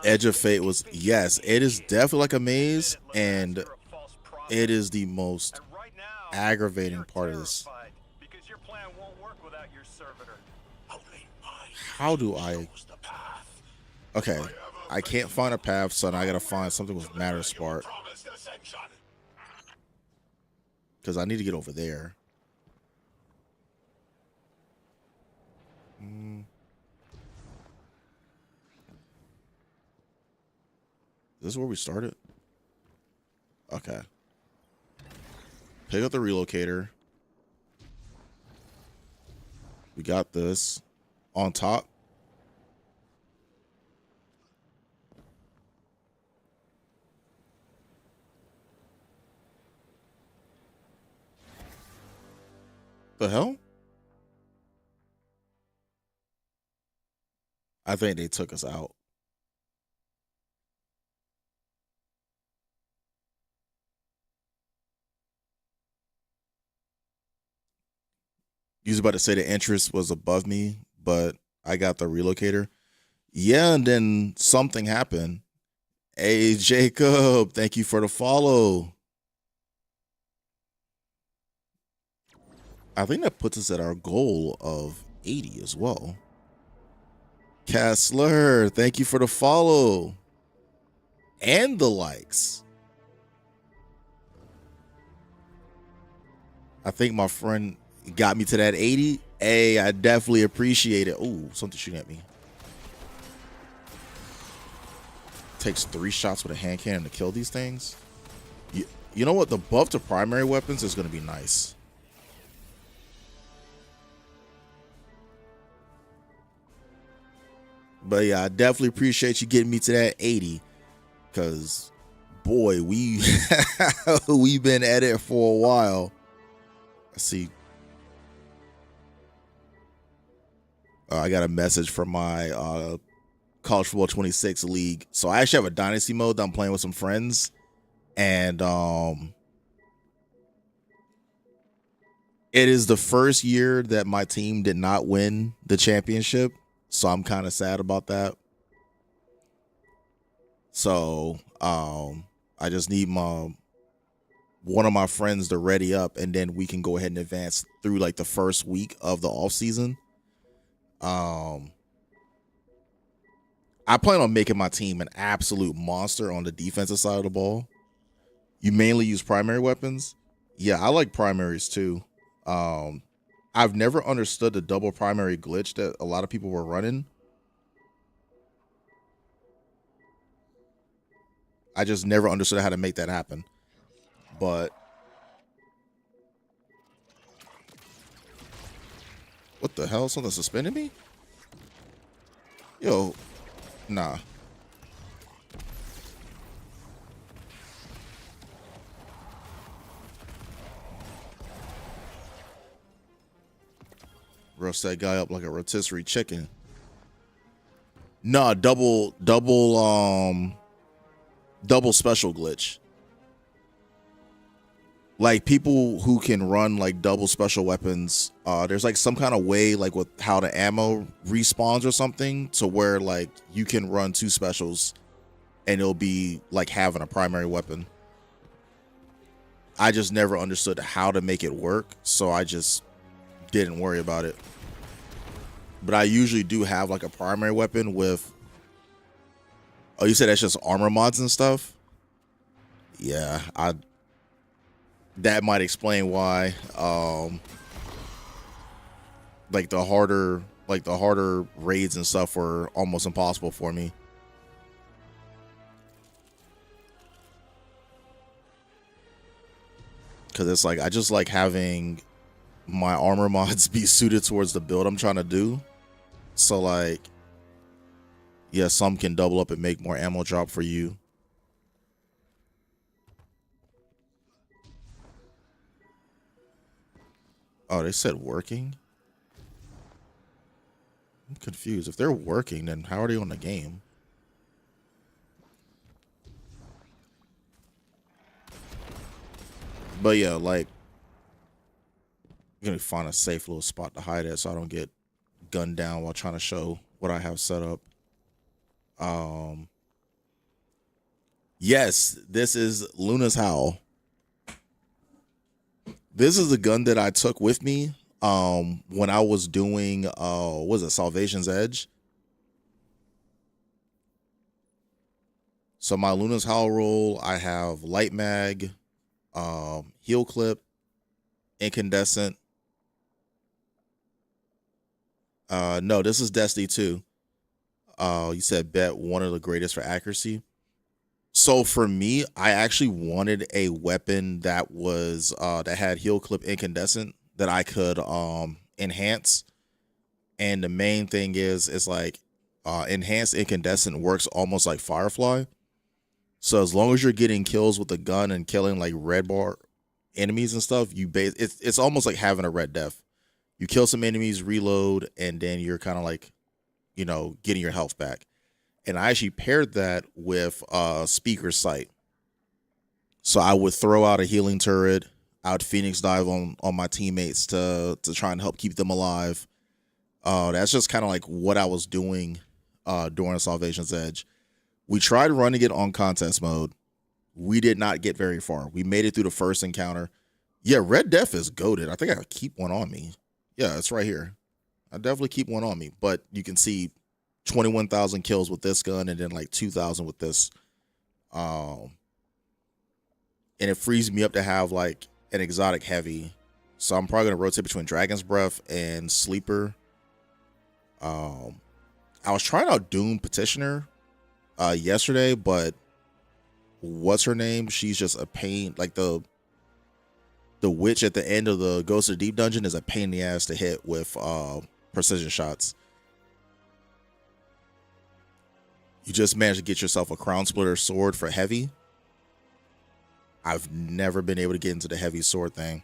Edge of Fate was, yes, it is definitely like a maze, and it is the most aggravating part of this. Because your plan won't work without your servitor. How do I? Okay, I can't find a path, so now I gotta find something with Matter Spark. Because I need to get over there. Is this where we started? Okay. Pick up the relocator. We got this. On top. The hell? I think they took us out. You was about to say the interest was above me, but I got the relocator. Yeah, and then something happened. Hey, Jacob, thank you for the follow. I think that puts us at our goal of 80 as well. Kessler, thank you for the follow. And the likes. I think my friend got me to that 80. Hey, I definitely appreciate it. Ooh, something shooting at me. Takes 3 shots with a hand cannon to kill these things. You know what? The buff to primary weapons is going to be nice. But yeah, I definitely appreciate you getting me to that 80. Because, boy, we've been at it for a while. Let's see. I got a message from my College Football 26 league. So I actually have a dynasty mode that I'm playing with some friends. And it is the first year that my team did not win the championship. So I'm kind of sad about that. So I just need one of my friends to ready up, and then we can go ahead and advance through like the first week of the off season. I plan on making my team an absolute monster on the defensive side of the ball. You mainly use primary weapons. Yeah, I like primaries too. I've never understood the double primary glitch that a lot of people were running. I just never understood how to make that happen. But what the hell? Something suspended me? Yo, nah. Roast that guy up like a rotisserie chicken. Nah, double special glitch. Like people who can run like double special weapons, there's like some kind of way like with how the ammo respawns or something to where like you can run 2 specials and it'll be like having a primary weapon. I just never understood how to make it work, so I just didn't worry about it. But I usually do have like a primary weapon with, oh, you said that's just armor mods and stuff? Yeah, that might explain why like the harder raids and stuff were almost impossible for me. Cause it's like I just like having my armor mods be suited towards the build I'm trying to do. So like, yeah, some can double up and make more ammo drop for you. Oh, they said working? I'm confused. If they're working, then how are they on the game? But yeah, like, I'm gonna find a safe little spot to hide at so I don't get gunned down while trying to show what I have set up. Yes, this is Luna's Howl. This is the gun that I took with me when I was doing what was it, Salvation's Edge. So my Luna's Howl roll, I have light mag, heal clip, incandescent. No, this is Destiny 2. You said bet one of the greatest for accuracy. So for me, I actually wanted a weapon that was that had heal clip incandescent that I could enhance. And the main thing is like enhanced incandescent works almost like Firefly. So as long as you're getting kills with the gun and killing like red bar enemies and stuff, it's almost like having a red death. You kill some enemies, reload, and then you're kind of like, you know, getting your health back. And I actually paired that with Speaker Sight. So I would throw out a healing turret, I would Phoenix dive on my teammates to try and help keep them alive. That's just kind of like what I was doing during Salvation's Edge. We tried running it on contest mode. We did not get very far. We made it through the first encounter. Yeah, Red Death is goated. I think I keep one on me. Yeah, it's right here. I definitely keep one on me. But you can see 21,000 kills with this gun and then like 2,000 with this. And it frees me up to have like an exotic heavy. So I'm probably going to rotate between Dragon's Breath and Sleeper. I was trying out Doom Petitioner yesterday, but what's her name? She's just a pain. Like the witch at the end of the Ghost of the Deep dungeon is a pain in the ass to hit with precision shots. You just managed to get yourself a Crown Splitter sword for heavy. I've never been able to get into the heavy sword thing.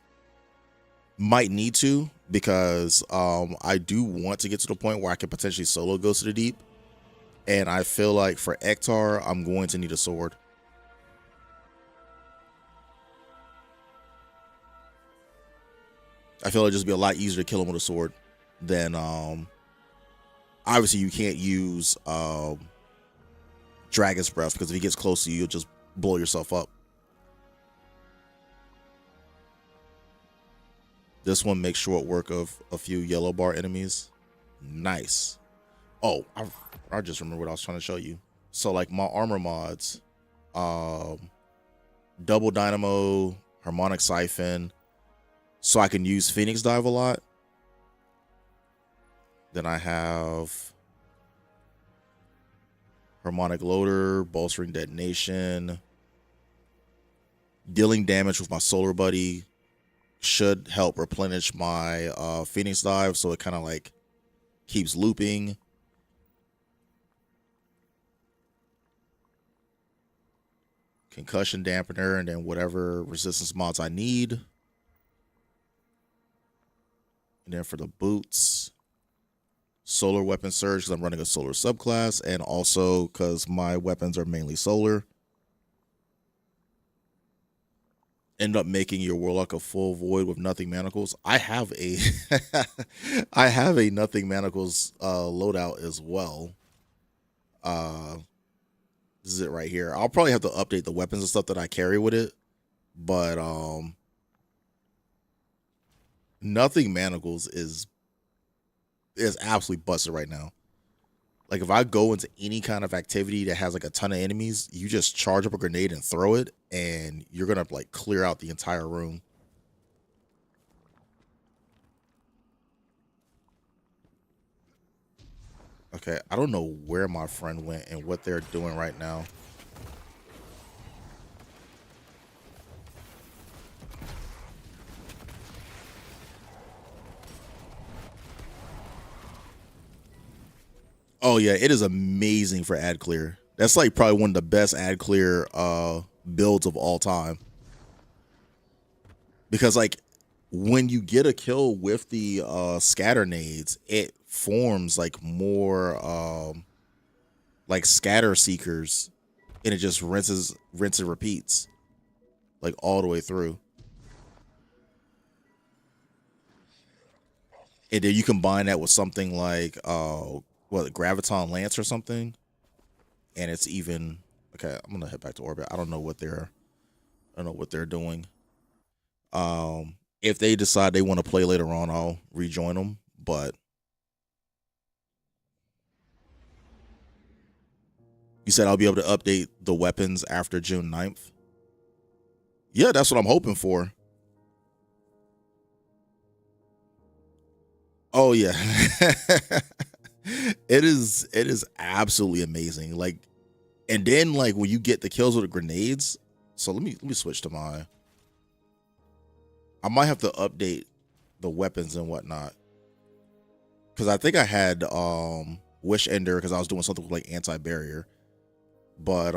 Might need to, because I do want to get to the point where I can potentially solo Ghost of the Deep. And I feel like for Ektar, I'm going to need a sword. I feel like it'd just be a lot easier to kill him with a sword than obviously you can't use Dragon's Breath, because if he gets close to you, you'll just blow yourself up. This one makes short work of a few yellow bar enemies. Nice. Oh, I just remember what I was trying to show you. So like my armor mods, double dynamo, harmonic siphon, so I can use Phoenix dive a lot. Then I have Harmonic loader, bolstering detonation, dealing damage with my solar buddy should help replenish my Phoenix dive, so it kind of like keeps looping. Concussion dampener, and then whatever resistance mods I need. And then for the boots, solar weapon surge, because I'm running a solar subclass, and also because my weapons are mainly solar. End up making your warlock a full void with nothing manacles. I have a I have a nothing manacles loadout as well. This is it right here. I'll probably have to update the weapons and stuff that I carry with it, but nothing manacles is absolutely busted right now. Like if I go into any kind of activity that has like a ton of enemies, you just charge up a grenade and throw it, and you're gonna like clear out the entire room. Okay, I don't know where my friend went and what they're doing right now. Oh yeah, it is amazing for ad clear. That's like probably one of the best ad clear builds of all time. Because like when you get a kill with the scatter nades, it forms like more like scatter seekers, and it just rinse and repeats like all the way through. And then you combine that with something like what, Graviton Lance or something, and it's even okay. I'm gonna head back to orbit. I don't know what they're doing. If they decide they want to play later on, I'll rejoin them. But you said I'll be able to update the weapons after June 9th. Yeah, that's what I'm hoping for. Oh yeah. It is absolutely amazing. Like, and then like when you get the kills with the grenades. So let me switch to my. I might have to update the weapons and whatnot, because I think I had Wish Ender because I was doing something with like anti-barrier, but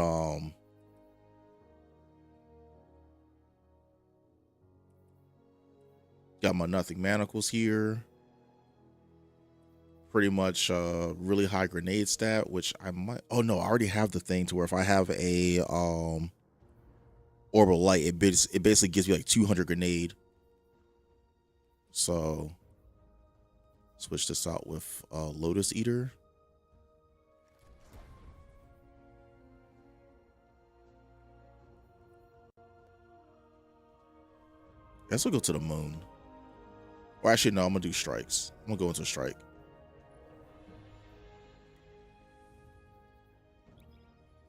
got my nothing manacles here. Pretty much really high grenade stat, which I might. Oh no, I already have the thing to where if I have a orbital light, it basically gives you like 200 grenade. So switch this out with Lotus Eater. Guess we'll go to the moon. Or actually, no, I'm gonna do strikes. I'm gonna go into strike.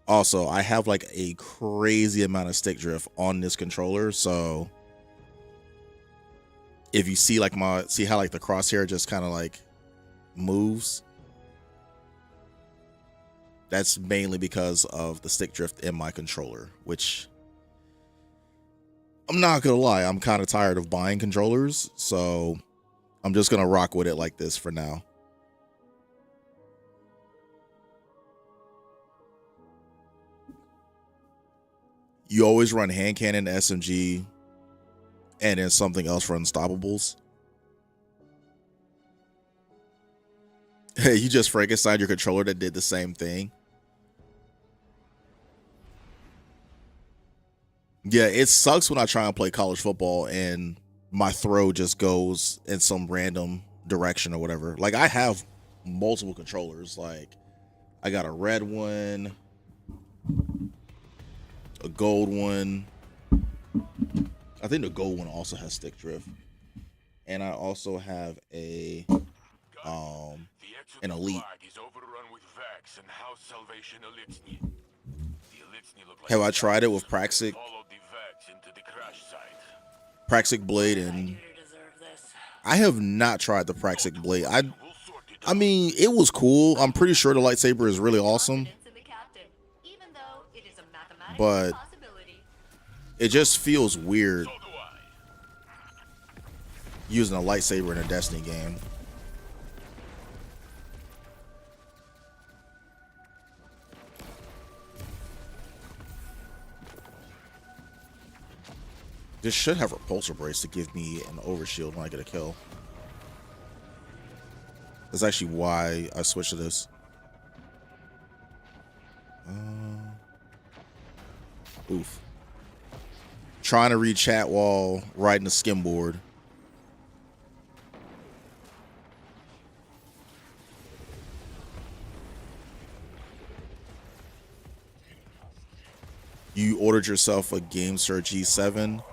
Also, I have like a crazy amount of stick drift on this controller, so if you see like see how like the crosshair just kind of like moves, that's mainly because of the stick drift in my controller, which I'm not gonna lie, I'm kind of tired of buying controllers, so I'm just gonna rock with it like this for now. You always run hand cannon, SMG, and then something else for unstoppables. You just Frankenstein your controller that did the same thing. Yeah, it sucks when I try and play college football and my throw just goes in some random direction or whatever. Like I have multiple controllers. Like I got a red one, a gold one. I think the gold one also has stick drift. And I also have a an elite. Have I tried it with Praxic? Praxic Blade, and I have not tried the Praxic Blade. I mean, it was cool. I'm pretty sure the lightsaber is really awesome. but it just feels weird using a lightsaber in a Destiny game. This should have repulsor brace to give me an overshield when I get a kill. That's actually why I switched to this. Oof. Trying to read chat while riding the skimboard. You ordered yourself a GameSir G7.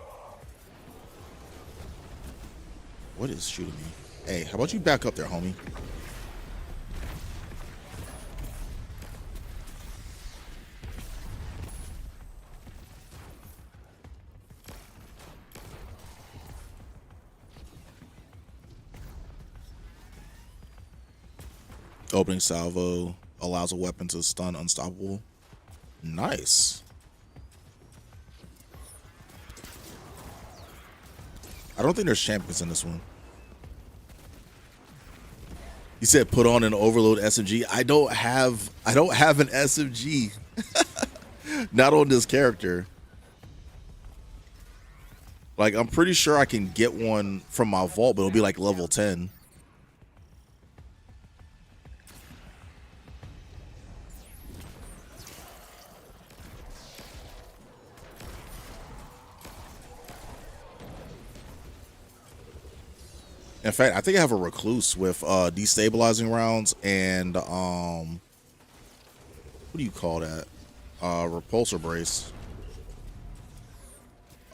What is shooting me? Hey, how about you back up there, homie? Opening salvo allows a weapon to stun unstoppable. Nice. I don't think there's champions in this one. You said put on an overload SMG. I don't have an SMG. Not on this character. Like, I'm pretty sure I can get one from my vault, but it'll be like level 10. In fact, I think I have a recluse with destabilizing rounds and what do you call that? Repulsor brace.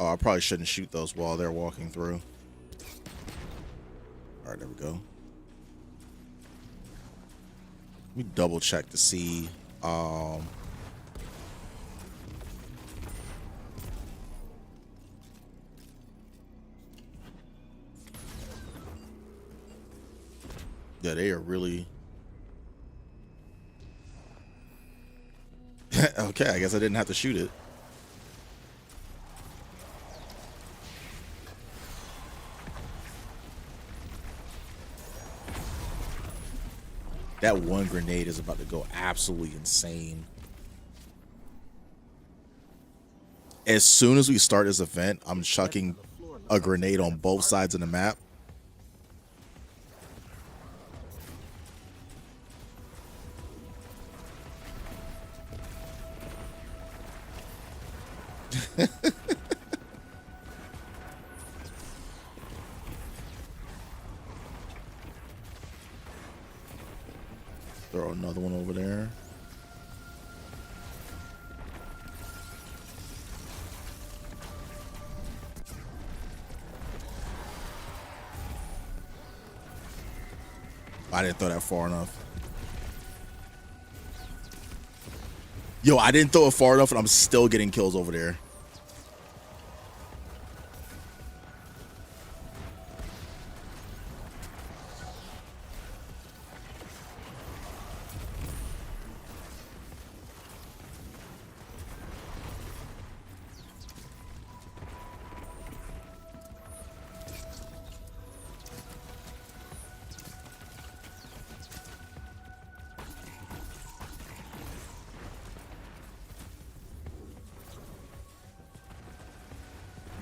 Oh, I probably shouldn't shoot those while they're walking through. All right, there we go. Let me double check to see. Yeah, they are really... Okay, I guess I didn't have to shoot it. That one grenade is about to go absolutely insane. As soon as we start this event, I'm chucking a grenade on both sides of the map. Throw another one over there. I didn't throw that far enough. Yo, I didn't throw it far enough and I'm still getting kills over there.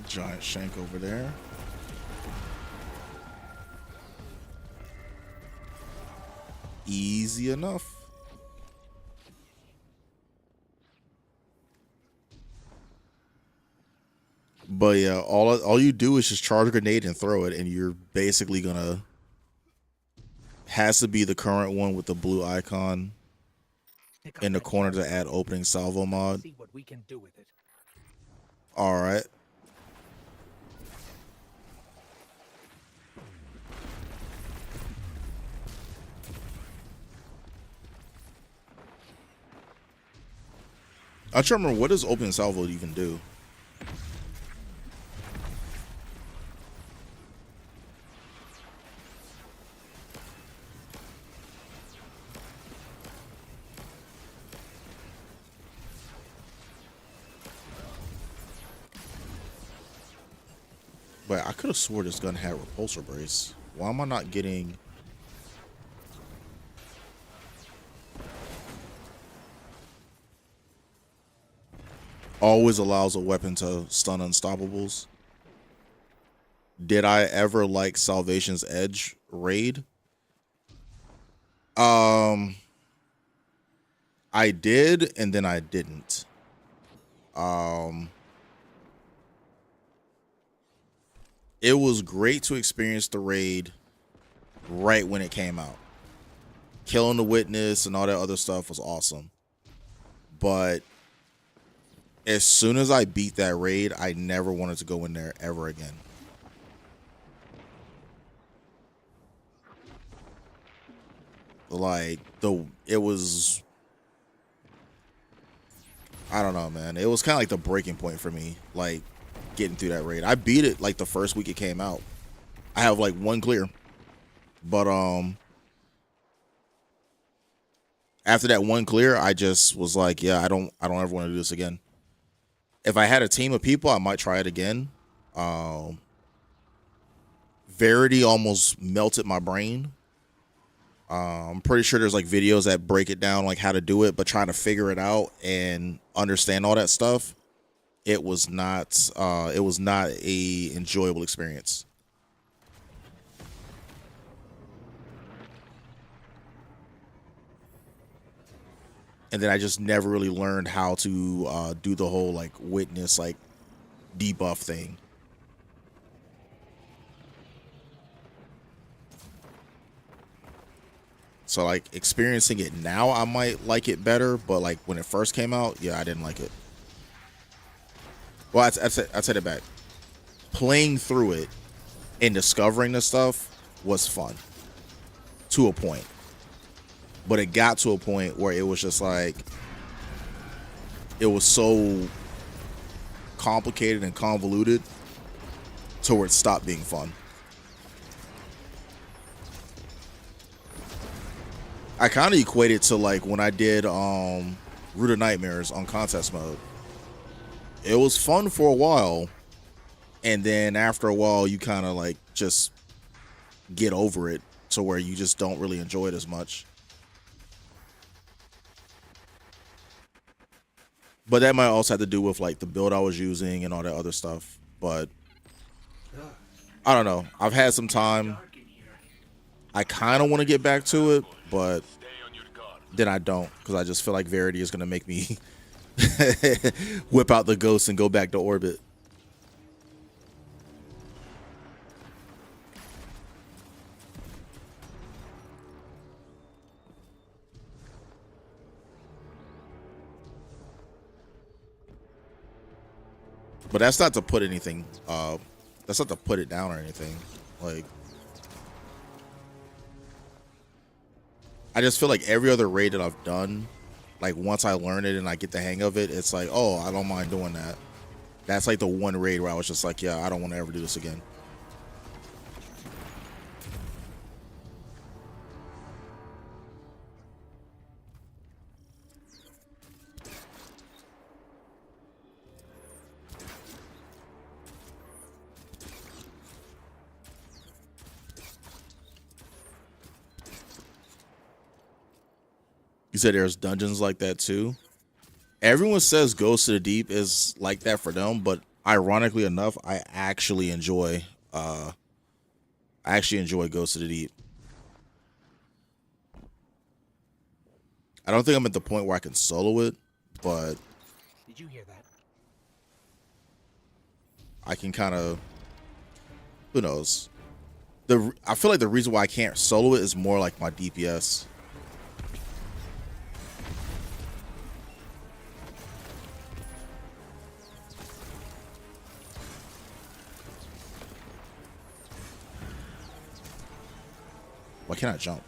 Giant shank over there. Easy enough. But yeah, all you do is just charge a grenade and throw it, and you're basically gonna... Has to be the current one with the blue icon in the corner to add opening salvo mod. See what we can do with it. All right. I try to remember, what does open salvo even do? But I could have swore this gun had repulsor brace. Why am I not getting... Always allows a weapon to stun unstoppables. Did I ever like Salvation's Edge raid? I did, and then I didn't. It was great to experience the raid right when it came out. Killing the witness and all that other stuff was awesome. But as soon as I beat that raid, I never wanted to go in there ever again. Like, it was, I don't know, man. It was kind of like the breaking point for me, like, getting through that raid. I beat it, like, the first week it came out. I have, like, one clear. But, after that one clear, I just was like, yeah, I don't ever want to do this again. If I had a team of people, I might try it again. Verity almost melted my brain. I'm pretty sure there's like videos that break it down, like how to do it, but trying to figure it out and understand all that stuff, it was not a enjoyable experience. And then I just never really learned how to do the whole like witness, like debuff thing. So like experiencing it now, I might like it better, but like when it first came out, yeah, I didn't like it. Well, I said it back. Playing through it and discovering the stuff was fun to a point. But it got to a point where it was just like, it was so complicated and convoluted to where it stopped being fun. I kind of equate it to like when I did Root of Nightmares on contest mode. It was fun for a while, and then after a while you kind of like just get over it to where you just don't really enjoy it as much. But that might also have to do with like the build I was using and all that other stuff. But I don't know. I've had some time. I kind of want to get back to it, but then I don't, because I just feel like Verity is going to make me whip out the ghost and go back to orbit. But that's not to put anything, that's not to put it down or anything. Like, I just feel like every other raid that I've done, like once I learn it and I get the hang of it, it's like, oh, I don't mind doing that. That's like the one raid where I was just like, yeah, I don't want to ever do this again. You said there's dungeons like that too. Everyone says Ghost of the Deep is like that for them, but ironically enough, I actually enjoy Ghost of the Deep. I don't think I'm at the point where I can solo it, but Did you hear that? I can kind of, who knows? I feel like the reason why I can't solo it is more like my DPS. Why can't I jump?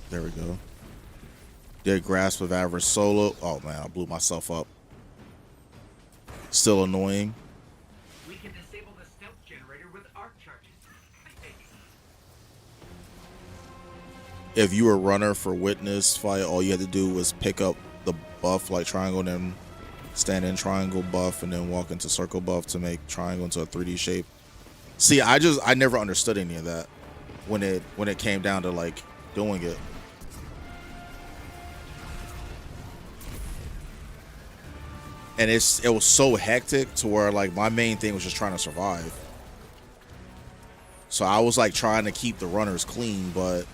There we go. Dead Grasp of Avarice solo. Oh man, I blew myself up. Still annoying. We can disable the stealth generator with arc charges. if you were a runner for Witness fight, all you had to do was pick up the buff like triangle and then stand in triangle buff and then walk into circle buff to make triangle into a 3D shape. See, I never understood any of that when it came down to like doing it. And it was so hectic to where like my main thing was just trying to survive. So I was like trying to keep the runners clean, but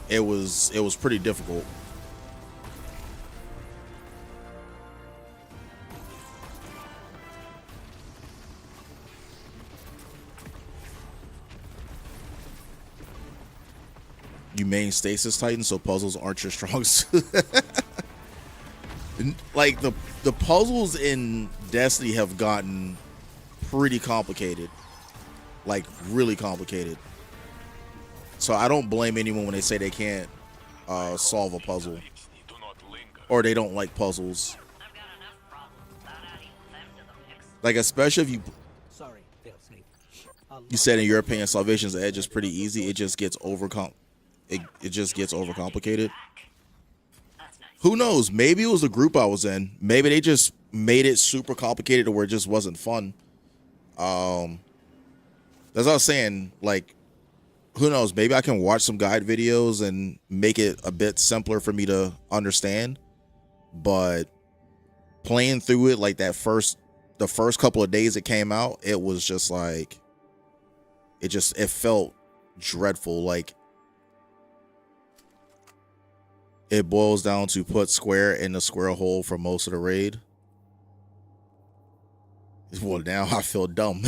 it was pretty difficult. You main stasis titan, so puzzles aren't your strongest. Like the puzzles in Destiny have gotten pretty complicated, like really complicated. So I don't blame anyone when they say they can't solve a puzzle or they don't like puzzles. Like especially if you said in your opinion Salvation's Edge is pretty easy, it just gets overcomplicated. Who knows? Maybe it was the group I was in. Maybe they just made it super complicated to where it just wasn't fun. That's what I was saying. Like, who knows? Maybe I can watch some guide videos and make it a bit simpler for me to understand. But playing through it like the first couple of days it came out, it was just like it felt dreadful. Like it boils down to put square in the square hole for most of the raid. Well, now I feel dumb.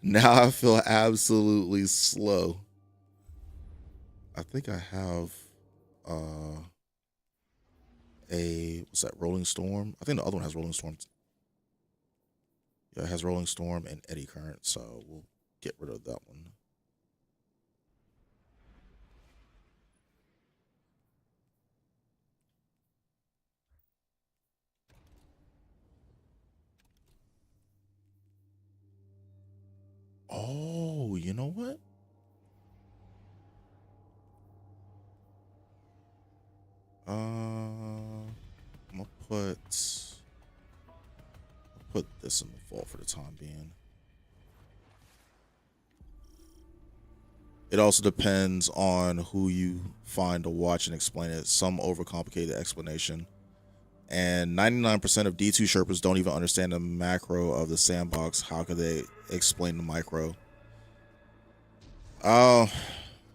Now I feel absolutely slow. I think I have what's that, Rolling Storm? I think the other one has Rolling Storm. Yeah, it has Rolling Storm and Eddy Current, so we'll get rid of that one. Oh, you know what? I'm gonna put this in the vault for the time being. It also depends on who you find to watch and explain it. Some overcomplicate the explanation. And 99% of D2 Sherpas don't even understand the macro of the sandbox. How could they explain the micro?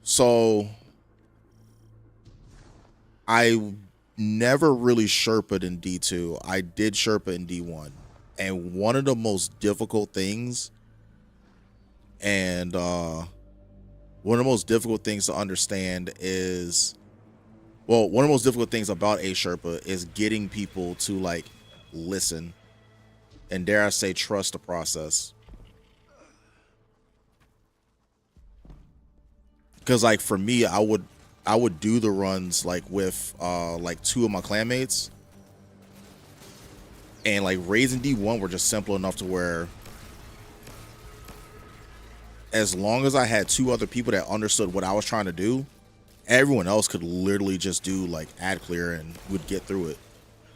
So I never really Sherpa'd in D2. I did Sherpa in D1. And one of the most difficult things to understand is, well, one of the most difficult things about a Sherpa is getting people to like listen and, dare I say, trust the process. Because like for me, I would do the runs like with like two of my clanmates, and like raids in D1 were just simple enough to where as long as I had two other people that understood what I was trying to do, everyone else could literally just do like ad clear and would get through it.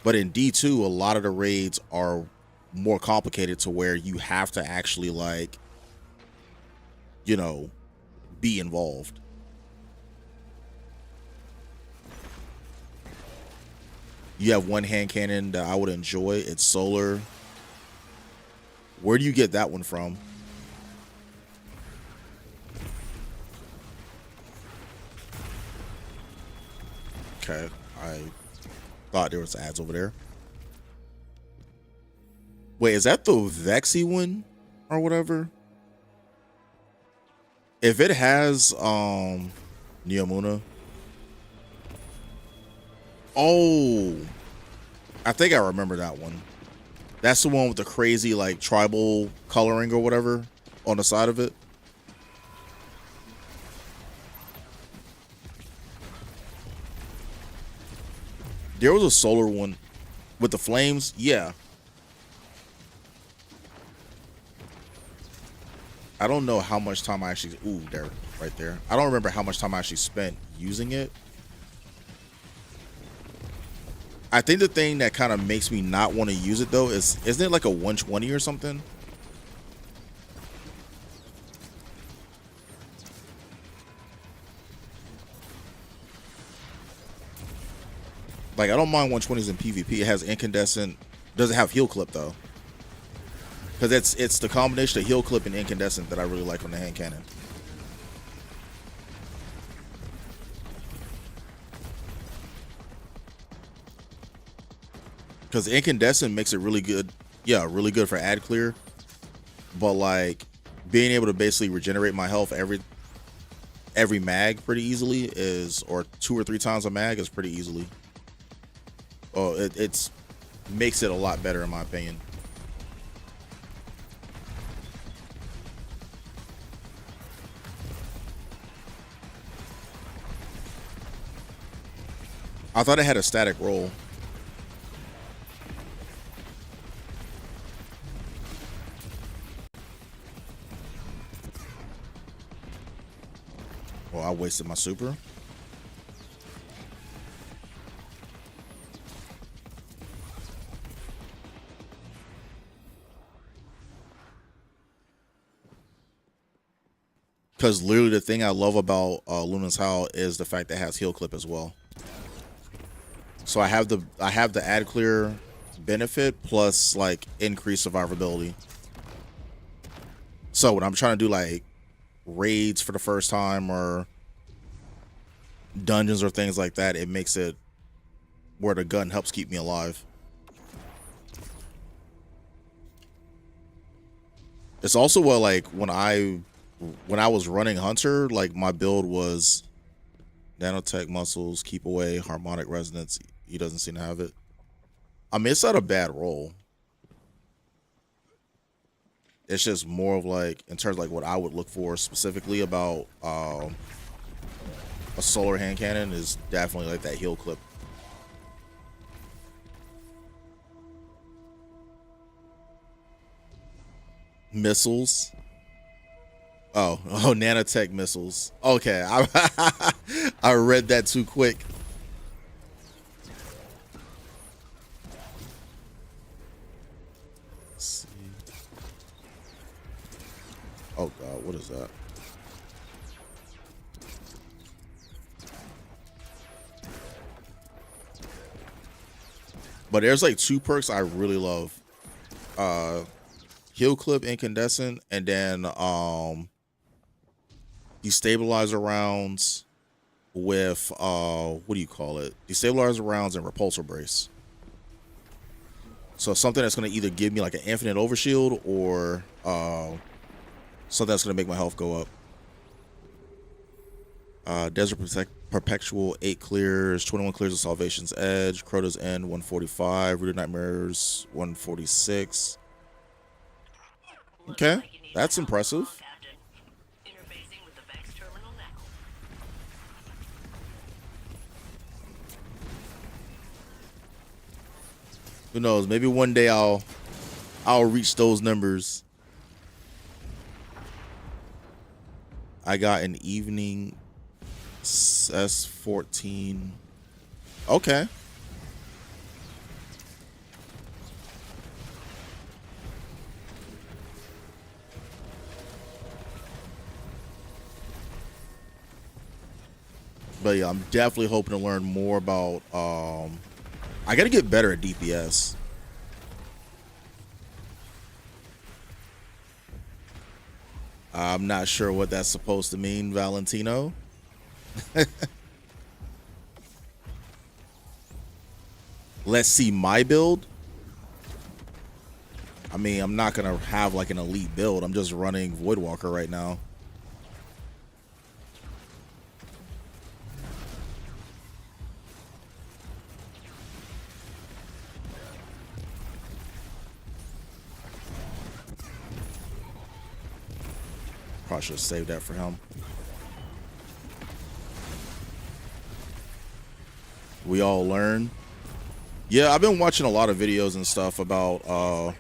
But in D2, a lot of the raids are more complicated to where you have to actually like, you know, be involved. You have one hand cannon that I would enjoy. It's solar. Where do you get that one from? Okay, I thought there was ads over there. Wait, is that the Vexy one or whatever? If it has Neomuna. Oh, I think I remember that one. That's the one with the crazy like tribal coloring or whatever on the side of it. There was a solar one with the flames. Yeah. I don't know how much time I actually, ooh, there, right there. I don't remember how much time I actually spent using it. I think the thing that kind of makes me not want to use it though is, isn't it like a 120 or something? Like, I don't mind 120s in PvP. It has incandescent. Doesn't have heal clip though, because it's the combination of heal clip and incandescent that I really like on the hand cannon. Because incandescent makes it really good. Yeah, really good for ad clear. But like being able to basically regenerate my health every mag pretty easily is, or 2 or 3 times a mag is pretty easily. Oh, it's makes it a lot better in my opinion. I thought it had a static roll. Well, I wasted my super. Because literally the thing I love about Luna's Howl is the fact that it has heal clip as well. So I have the ad clear benefit plus like increased survivability. So when I'm trying to do like raids for the first time or dungeons or things like that, it makes it where the gun helps keep me alive. It's also well, like when I was running Hunter, like my build was nanotech muscles, keep away, harmonic resonance. He doesn't seem to have it. I mean, it's not a bad roll. It's just more of like, in terms of like what I would look for specifically about a solar hand cannon is definitely like that heal clip. Missiles. Oh, nanotech missiles. Okay, I read that too quick. Let's see. Oh God, what is that? But there's like 2 perks I really love. Heal clip, incandescent, and then destabilizer rounds with what do you call it? Destabilizer rounds and repulsor brace. So something that's going to either give me like an infinite overshield or something that's going to make my health go up. Desert Perpetual 8 clears, 21 clears of Salvation's Edge, Crota's End 145, Rooted Nightmares 146. Okay, that's impressive. Who knows? Maybe one day I'll reach those numbers. I got an evening S14. Okay. But yeah, I'm definitely hoping to learn more about I gotta get better at DPS. I'm not sure what that's supposed to mean, Valentino. Let's see my build. I mean, I'm not gonna have like an elite build. I'm just running Voidwalker right now. Probably should have saved that for him. We all learn. Yeah, I've been watching a lot of videos and stuff about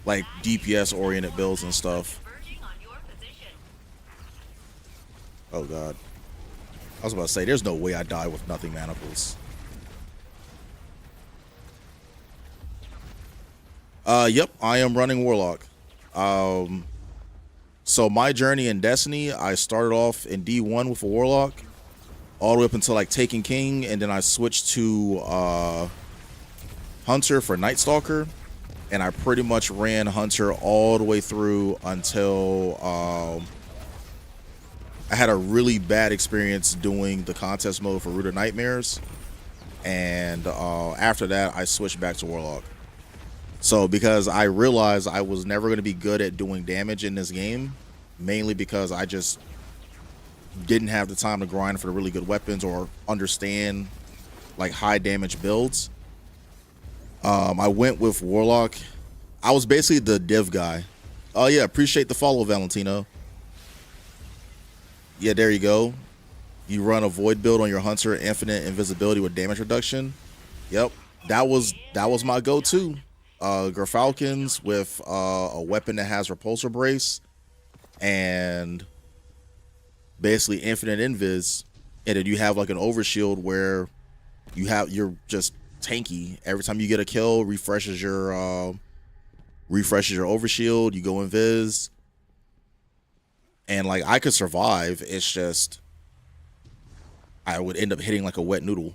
like DPS oriented builds and stuff. Oh god. I was about to say, there's no way I die with nothing manacles. Yep, I am running Warlock. So my journey in Destiny, I started off in D1 with a Warlock, all the way up until like Taken King, and then I switched to Hunter for Night Stalker, and I pretty much ran Hunter all the way through until I had a really bad experience doing the contest mode for Root of Nightmares, and after that I switched back to Warlock. So because I realized I was never going to be good at doing damage in this game, mainly because I just didn't have the time to grind for the really good weapons or understand like high damage builds. I went with Warlock. I was basically the div guy. Oh yeah, appreciate the follow, Valentino. Yeah, there you go. You run a void build on your Hunter, infinite invisibility with damage reduction. Yep, that was my go-to. Gerfalcons with a weapon that has repulsor brace and basically infinite invis, and then you have like an overshield where you're just tanky. Every time you get a kill, refreshes your overshield. You go invis, and like I could survive. It's just I would end up hitting like a wet noodle.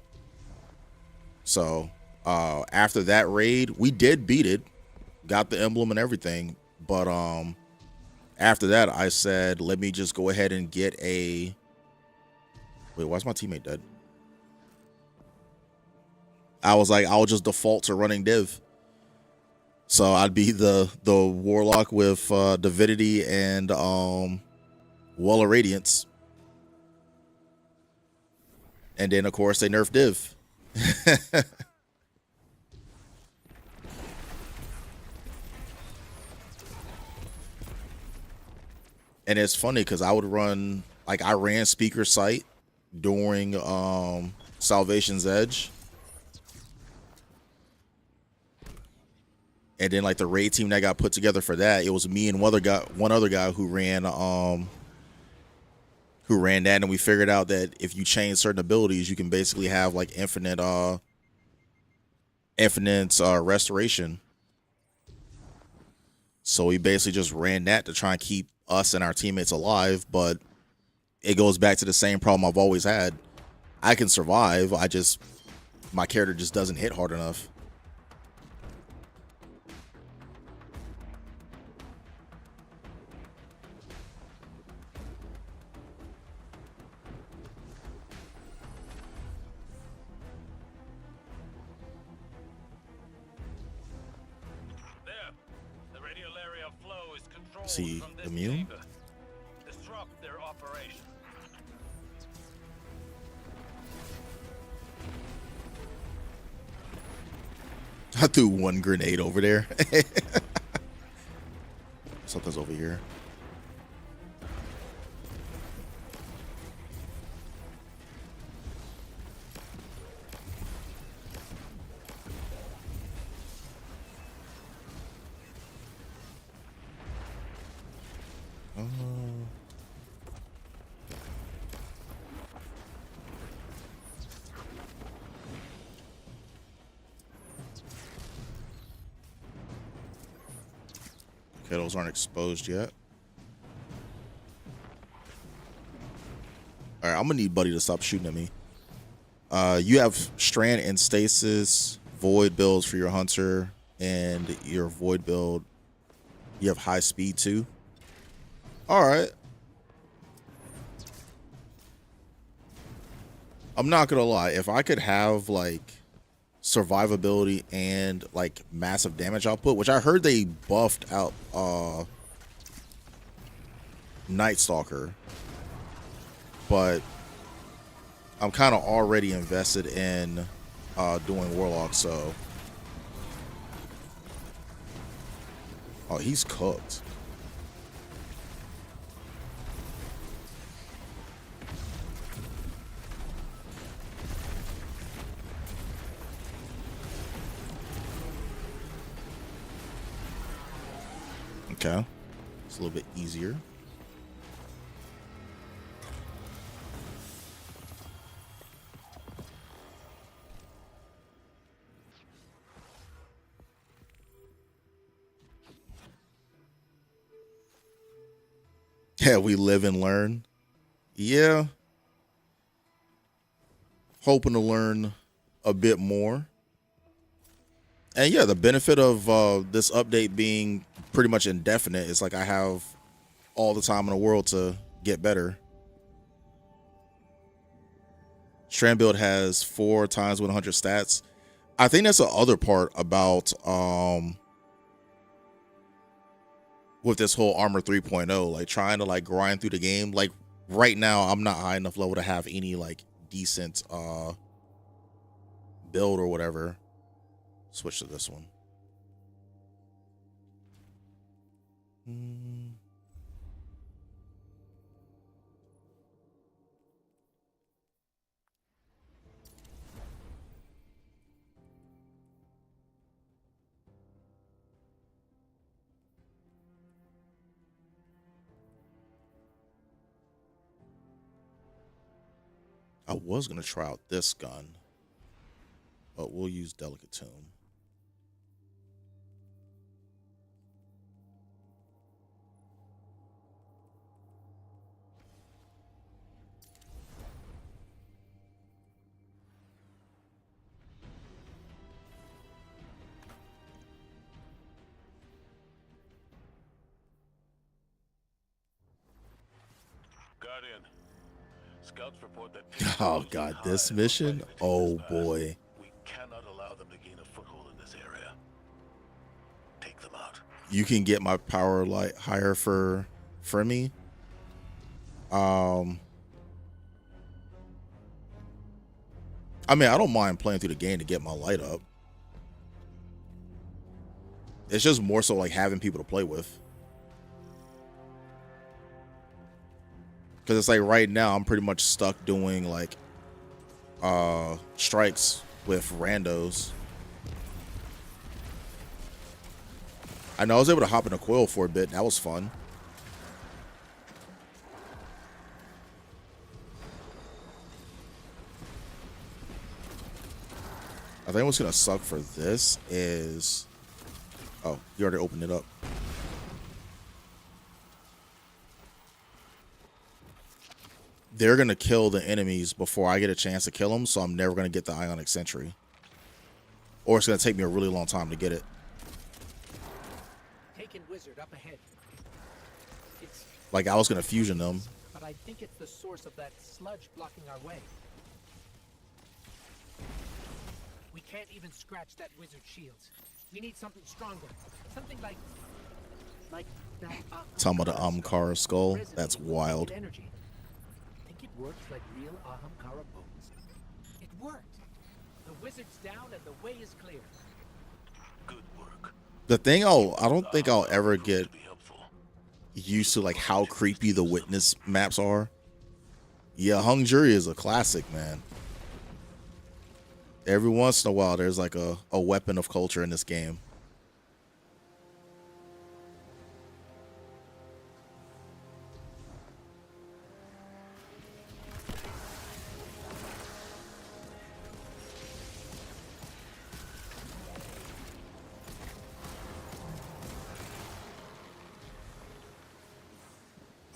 So after that raid, we did beat it, got the emblem and everything, but after that I said, let me just go ahead and get a wait, why's my teammate dead? I was like, I'll just default to running div. So I'd be the Warlock with Divinity and Wall of Radiance. And then of course they nerfed div. And it's funny because I would run, like I ran Speaker Sight during Salvation's Edge. And then like the raid team that got put together for that, it was me and one other guy who ran that, and we figured out that if you change certain abilities, you can basically have like infinite restoration. So we basically just ran that to try and keep us and our teammates alive, but it goes back to the same problem I've always had. I can survive, my character just doesn't hit hard enough. Is he immune? Disrupt their operation. I threw one grenade over there. Something's over here. Okay, those aren't exposed yet. All right, I'm gonna need Buddy to stop shooting at me. You have Strand and Stasis, Void builds for your Hunter, and your Void build, you have high speed too. All right. I'm not gonna lie, if I could have like survivability and like massive damage output, which I heard they buffed out Night Stalker, but I'm kind of already invested in doing Warlock, so oh, he's cooked. Okay. It's a little bit easier. Yeah, we live and learn. Yeah. Hoping to learn a bit more. And yeah, the benefit of this update being pretty much indefinite is like I have all the time in the world to get better. Strand build has 4 times 100 stats. I think that's the other part about with this whole Armor 3.0, like trying to like grind through the game. Like right now, I'm not high enough level to have any like decent build or whatever. Switch to this one. I was gonna try out this gun, but we'll use Delicate Tomb. Guardian, scouts report that Oh god, this mission? Oh boy. we cannot allow them to gain a foothold in this area. Take them out. You can get my power light higher for me. I mean, I don't mind playing through the game to get my light up. It's just more so like having people to play with. Because it's like right now I'm pretty much stuck doing like strikes with randos. I know I was able to hop in a coil for a bit. That was fun. I think what's gonna suck for this is, oh, you already opened it up. They're gonna kill the enemies before I get a chance to kill them, so I'm never gonna get the Ionic Sentry, or it's gonna take me a really long time to get it. Taken wizard up ahead. It's Like I was gonna fusion them. but I think it's the source of that sludge blocking our way. We can't even scratch that wizard shields. We need something stronger. Something like that. Talking about the Amkara skull. Resin That's with wild. energy. Think it works like real Ahamkara bones. It worked. The wizard's down and the way is clear. Good work. The thing I don't think I'll ever get used to like how creepy the witness maps are. Yeah, Hung Jury is a classic, man. Every once in a while, there's like a weapon of culture in this game.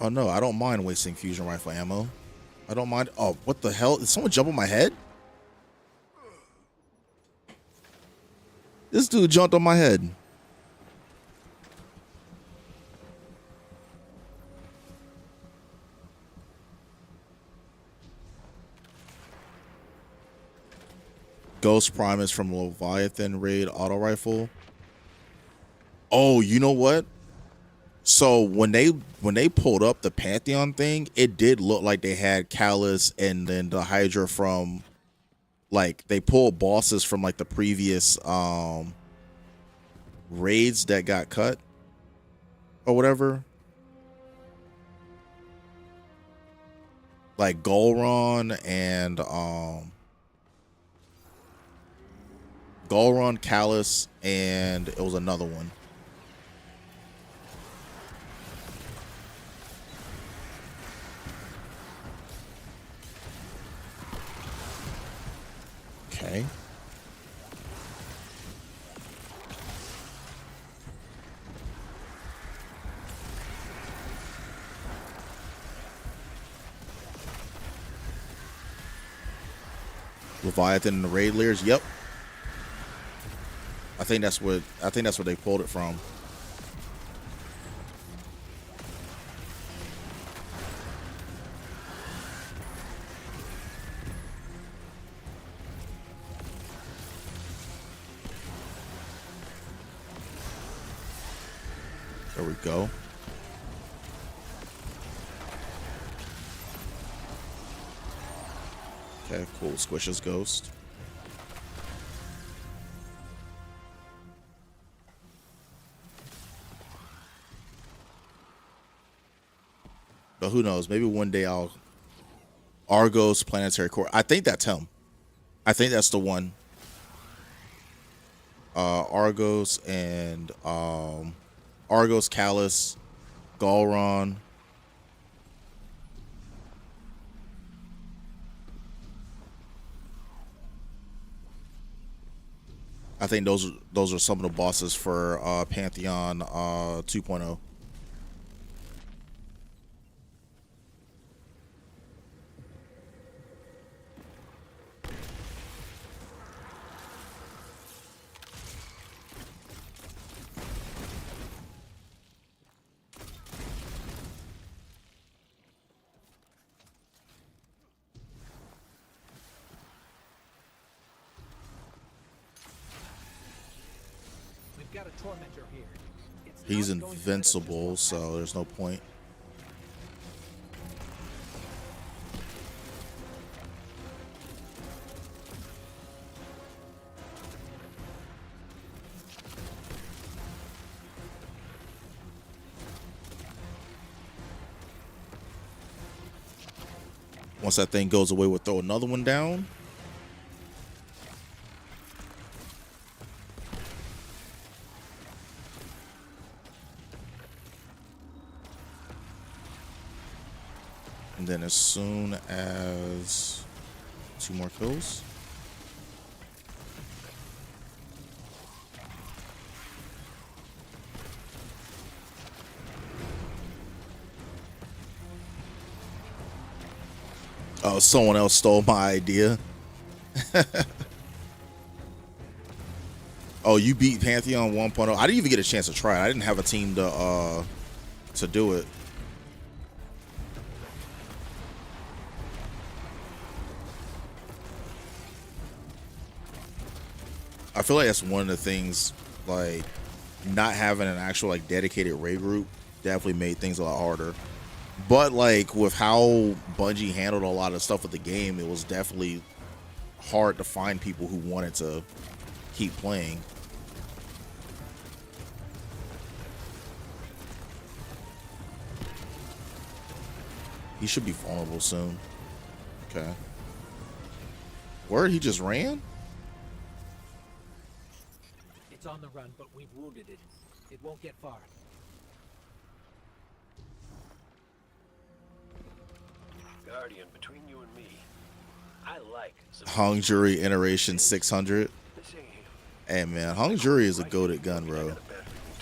Oh no, I don't mind wasting fusion rifle ammo. I don't mind. Oh, what the hell? Did someone jump on my head? This dude jumped on my head. Ghost Primus from Leviathan Raid auto rifle. Oh, you know what? So when they pulled up the Pantheon thing, it did look like they had Callus and then the Hydra from, like, they pulled bosses from like the previous raids that got cut or whatever. Like Golron and Golron, Callus, and it was another one. Okay. Leviathan and the raid layers. Yep. I think that's what they pulled it from. There we go. Okay, cool. Squish his ghost. But who knows? Maybe one day I'll Argos Planetary Core. I think that's him. I think that's the one. Argos and Argos, Callus, Galron. I think those are some of the bosses for Pantheon 2.0. Got a tormentor here. He's invincible, so there's no point. Once that thing goes away, we'll throw another one down. And then as soon as 2 more kills. Oh, someone else stole my idea. Oh, you beat Pantheon 1.0. I didn't even get a chance to try it. I didn't have a team to do it. I feel like that's one of the things, like not having an actual like dedicated raid group definitely made things a lot harder. But like with how Bungie handled a lot of stuff with the game, it was definitely hard to find people who wanted to keep playing. He should be vulnerable soon. Okay. Word, he just ran? It's on the run, but we've wounded it. It won't get far. Guardian, between you and me, I like Hung Jury Iteration 600. this ain't him. Hey man, Hung Jury is a goated gun, bro. I got a bad feeling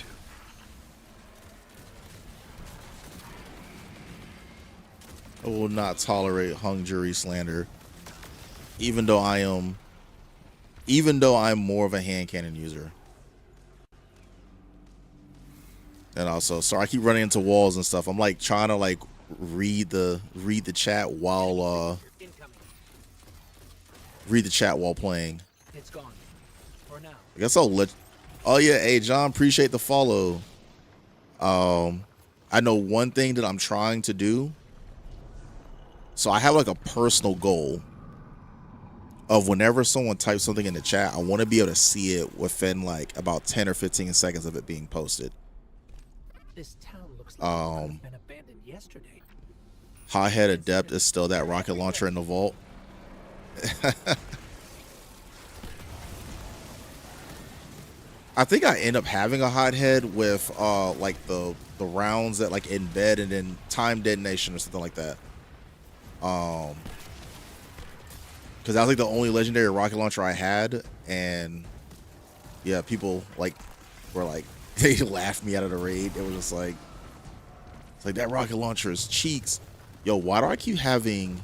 too. I will not tolerate Hung Jury slander. Even though I'm more of a hand cannon user. And also, sorry, I keep running into walls and stuff. I'm like trying to like read the chat while playing. It's gone. For now. I guess I'll let. Oh yeah, hey John, appreciate the follow. I know one thing that I'm trying to do. So I have like a personal goal of whenever someone types something in the chat, I want to be able to see it within like about 10 or 15 seconds of it being posted. This town looks like it could have been abandoned yesterday. Hothead Adept is still that rocket launcher in the vault. I think I end up having a hothead with like the rounds that like embed and then time detonation or something like that. Because because that was like the only legendary rocket launcher I had, and yeah, people like were like they laughed me out of the raid. It was just like it's like that rocket launcher is cheeks. Yo, why do I keep having?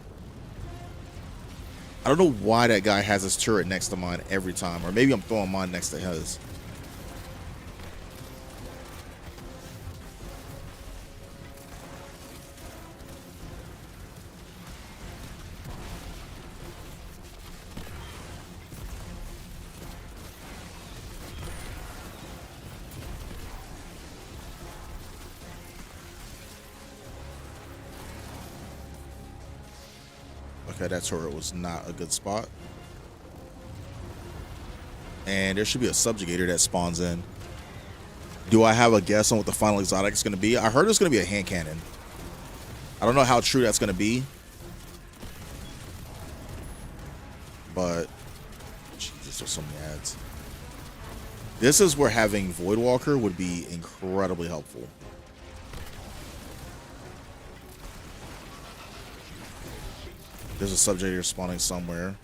I don't know why that guy has his turret next to mine every time, or maybe I'm throwing mine next to his. Okay, that turret was not a good spot. And there should be a subjugator that spawns in. Do I have a guess on what the final exotic is going to be? I heard it's going to be a hand cannon. I don't know how true that's going to be. But, Jesus, there's so many ads. This is where having Voidwalker would be incredibly helpful. There's a subjugator spawning somewhere.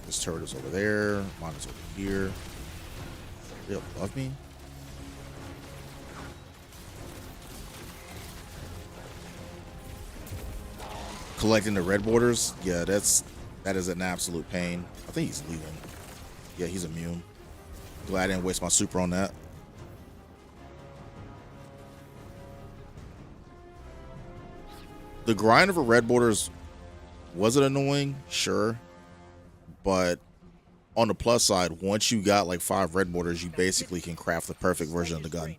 This turret is over there. Mine is over here. Are they above me? Collecting the red borders. Yeah, that is an absolute pain. I think he's leaving. Yeah, he's immune. Glad I didn't waste my super on that. The grind for red borders, was it annoying? Sure. But on the plus side, once you got like 5 red borders, you basically can craft the perfect version of the gun.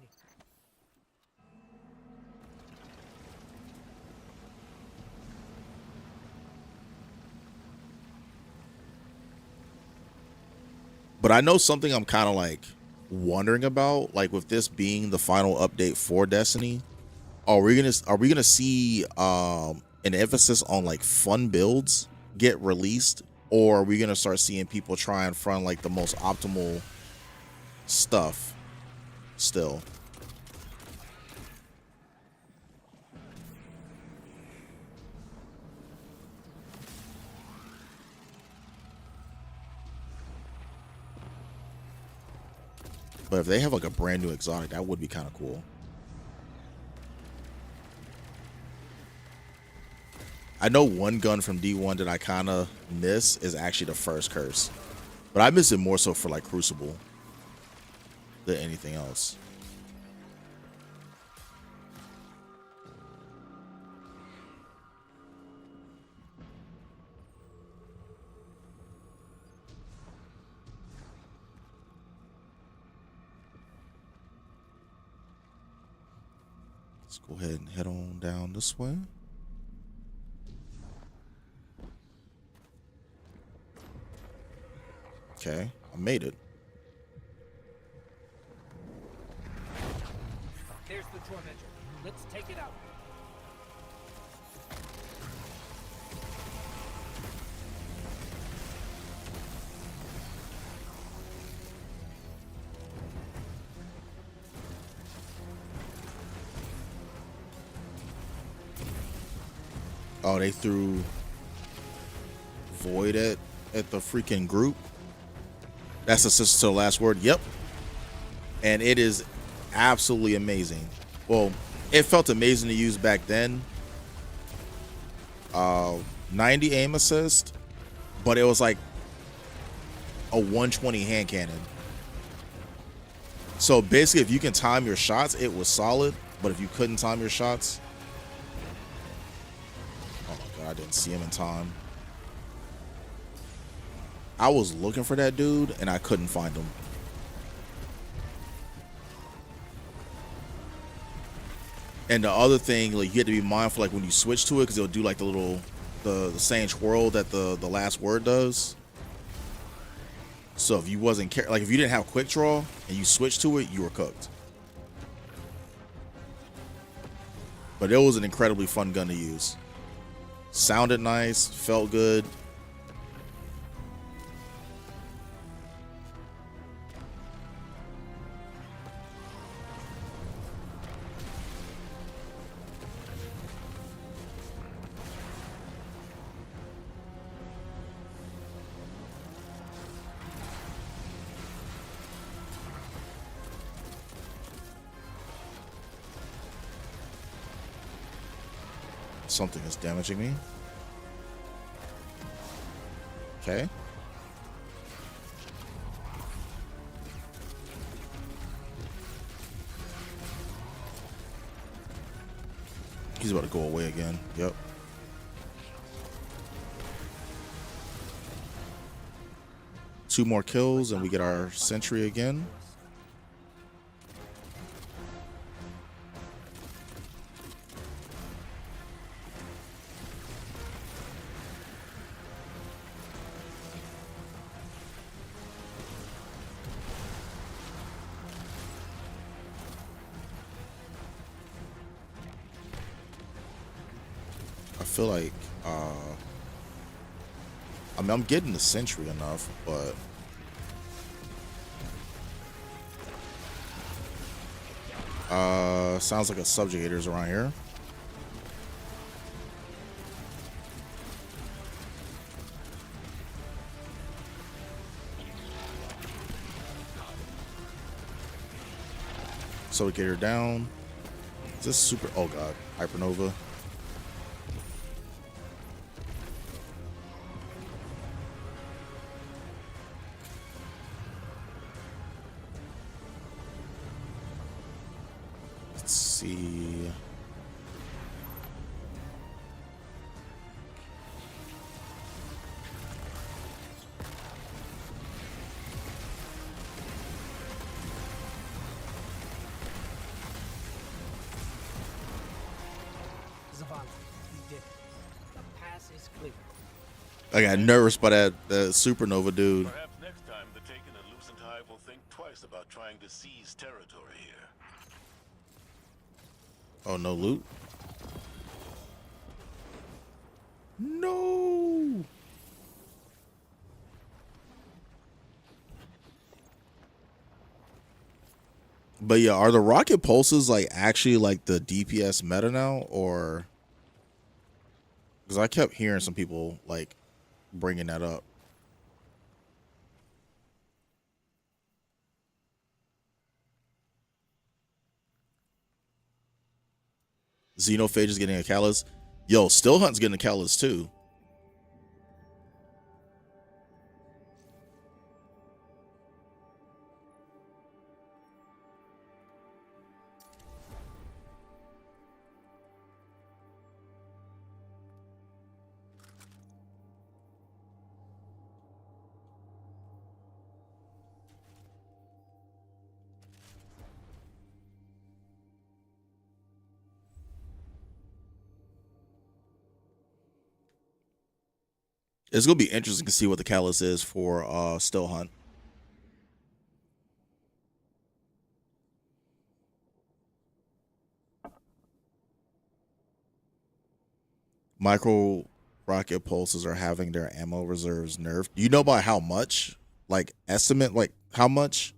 But I know something I'm kind of like wondering about, like with this being the final update for Destiny. Are we gonna see an emphasis on like fun builds get released, or are we gonna start seeing people try and find like the most optimal stuff still? But if they have like a brand new exotic, that would be kind of cool. I know one gun from D1 that I kind of miss is actually the first curse. But I miss it more so for like Crucible than anything else. Let's go ahead and head on down this way. Okay, I made it. There's the tormentor. Let's take it out. Oh, they threw Void at the freaking group. That's the sister to the last word. Yep. And it is absolutely amazing. Well, it felt amazing to use back then. 90 aim assist, but it was like a 120 hand cannon. So basically, if you can time your shots, it was solid. But if you couldn't time your shots, oh my God, I didn't see him in time. I was looking for that dude and I couldn't find him. And the other thing, like, you have to be mindful, like when you switch to it, because it'll do like the little the same twirl that the last word does. So if you wasn't like if you didn't have quick draw and you switched to it, you were cooked. But it was an incredibly fun gun to use. Sounded nice, felt good. Something is damaging me. Okay. He's about to go away again. Yep. Two more kills and we get our sentry again. I feel like I mean, I'm getting the sentry enough, but sounds like a subjugator's around here. Subjugator down. Is this super? Oh god, hypernova. Let's see. Zavala, you did it. The pass is clear. I got nervous by that supernova dude. Perhaps next time the Taken and Lucent Hive will think twice about trying to seize territory here. Oh, no loot. No. But yeah, are the rocket pulses like actually like the DPS meta now, or because I kept hearing some people like bringing that up. Xenophage is getting a callus. Yo, Still Hunt's getting a callus too. It's gonna be interesting to see what the callus is for Still Hunt. Micro rocket pulses are having their ammo reserves nerfed. Do you know by how much? Like estimate, like how much?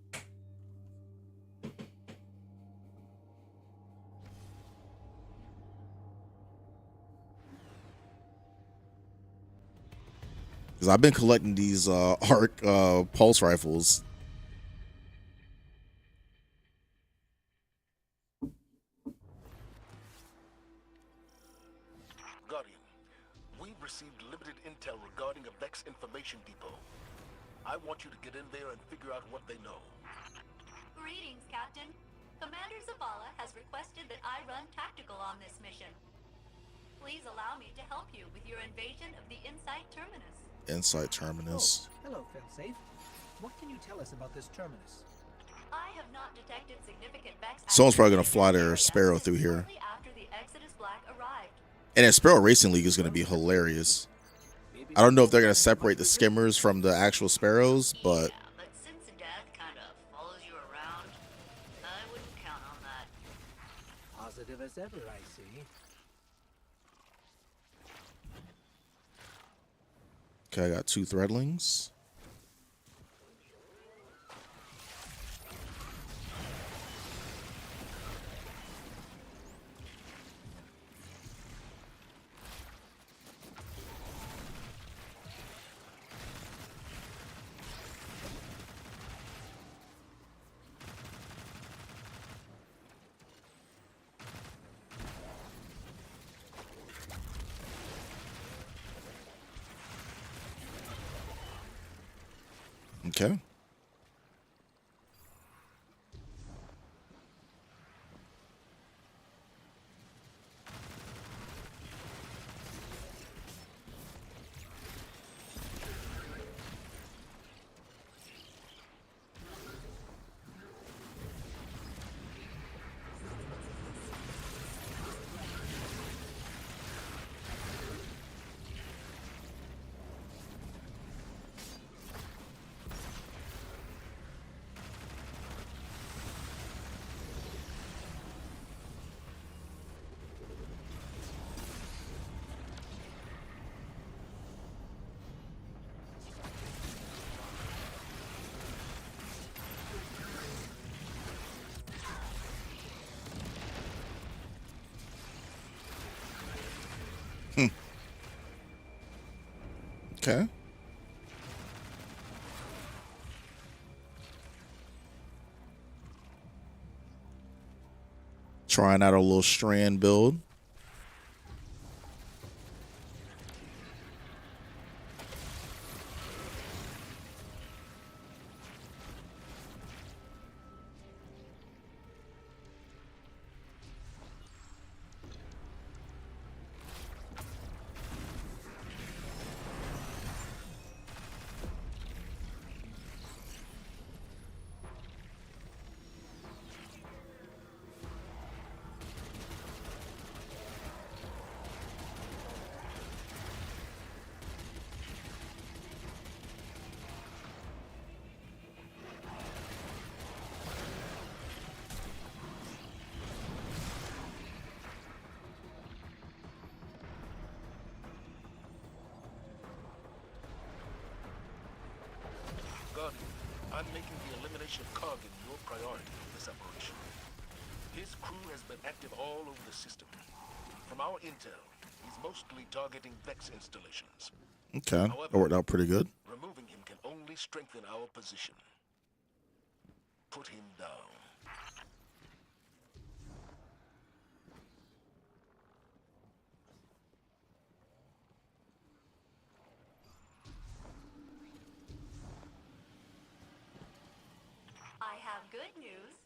Because I've been collecting these arc pulse rifles. Guardian, we've received limited intel regarding a Vex information depot. I want you to get in there and figure out what they know. Greetings, Captain. Commander Zavala has requested that I run tactical on this mission. Please allow me to help you with your invasion of the Insight Terminus. Insight Terminus. Oh, hello, Failsafe. What can you tell us about this terminus? I have not detected significant Vex. Someone's probably gonna fly their Sparrow through here. Shortly after the Exodus Black arrived. And then Sparrow Racing League is gonna be hilarious. I don't know if they're gonna separate the skimmers from the actual sparrows, but Yeah, but since death kind of follows you around, I wouldn't count on that. Positive as ever, I see. okay, I got 2 threadlings. Okay. Okay. Trying out a little strand build. Guardian, I'm making the elimination of Kargan your priority in this operation. His crew has been active all over the system. From our intel, he's mostly targeting Vex installations. Okay. However, That worked out pretty good. removing him can only strengthen our position. Put him down. I have good news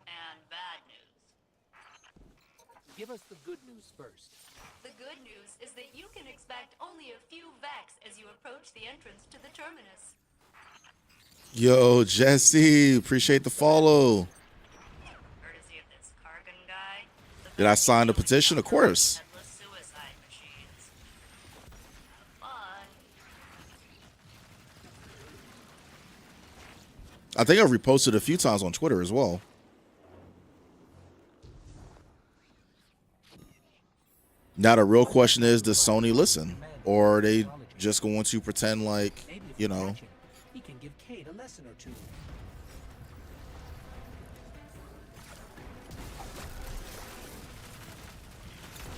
and bad news. Give us the good news first. The good news is that you can expect only a few Vex as you approach the entrance to the terminus. Yo, Jesse, appreciate the follow. Courtesy of this Kargan guy. Did I sign the petition? Of course. Headless suicide machines. Have fun. I think I've reposted a few times on Twitter as well. Now the real question is, does Sony listen? Or are they just going to pretend like, Maybe if you we know, catch him, he can give Cade a lesson or two.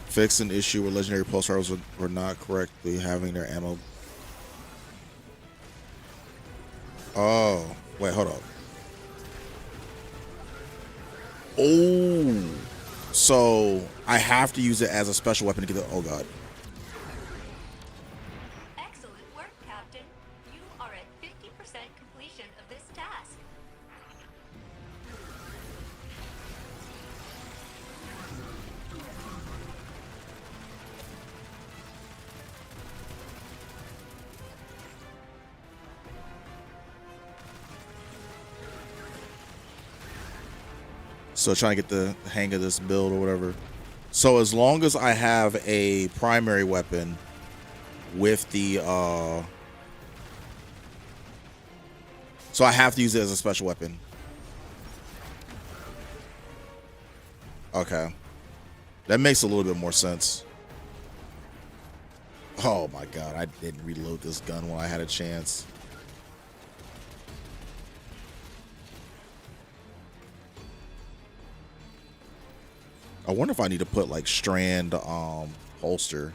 fix an issue where legendary pulsars were not correctly having their ammo? Oh, wait, hold up. Oh, so I have to use it as a special weapon to get the, oh god. Excellent work, Captain. You are at 50% completion of this task. So trying to get the hang of this build or whatever. So as long as I have a primary weapon with the so I have to use it as a special weapon. Okay. That makes a little bit more sense. Oh my god, I didn't reload this gun when I had a chance. I wonder if I need to put like strand holster.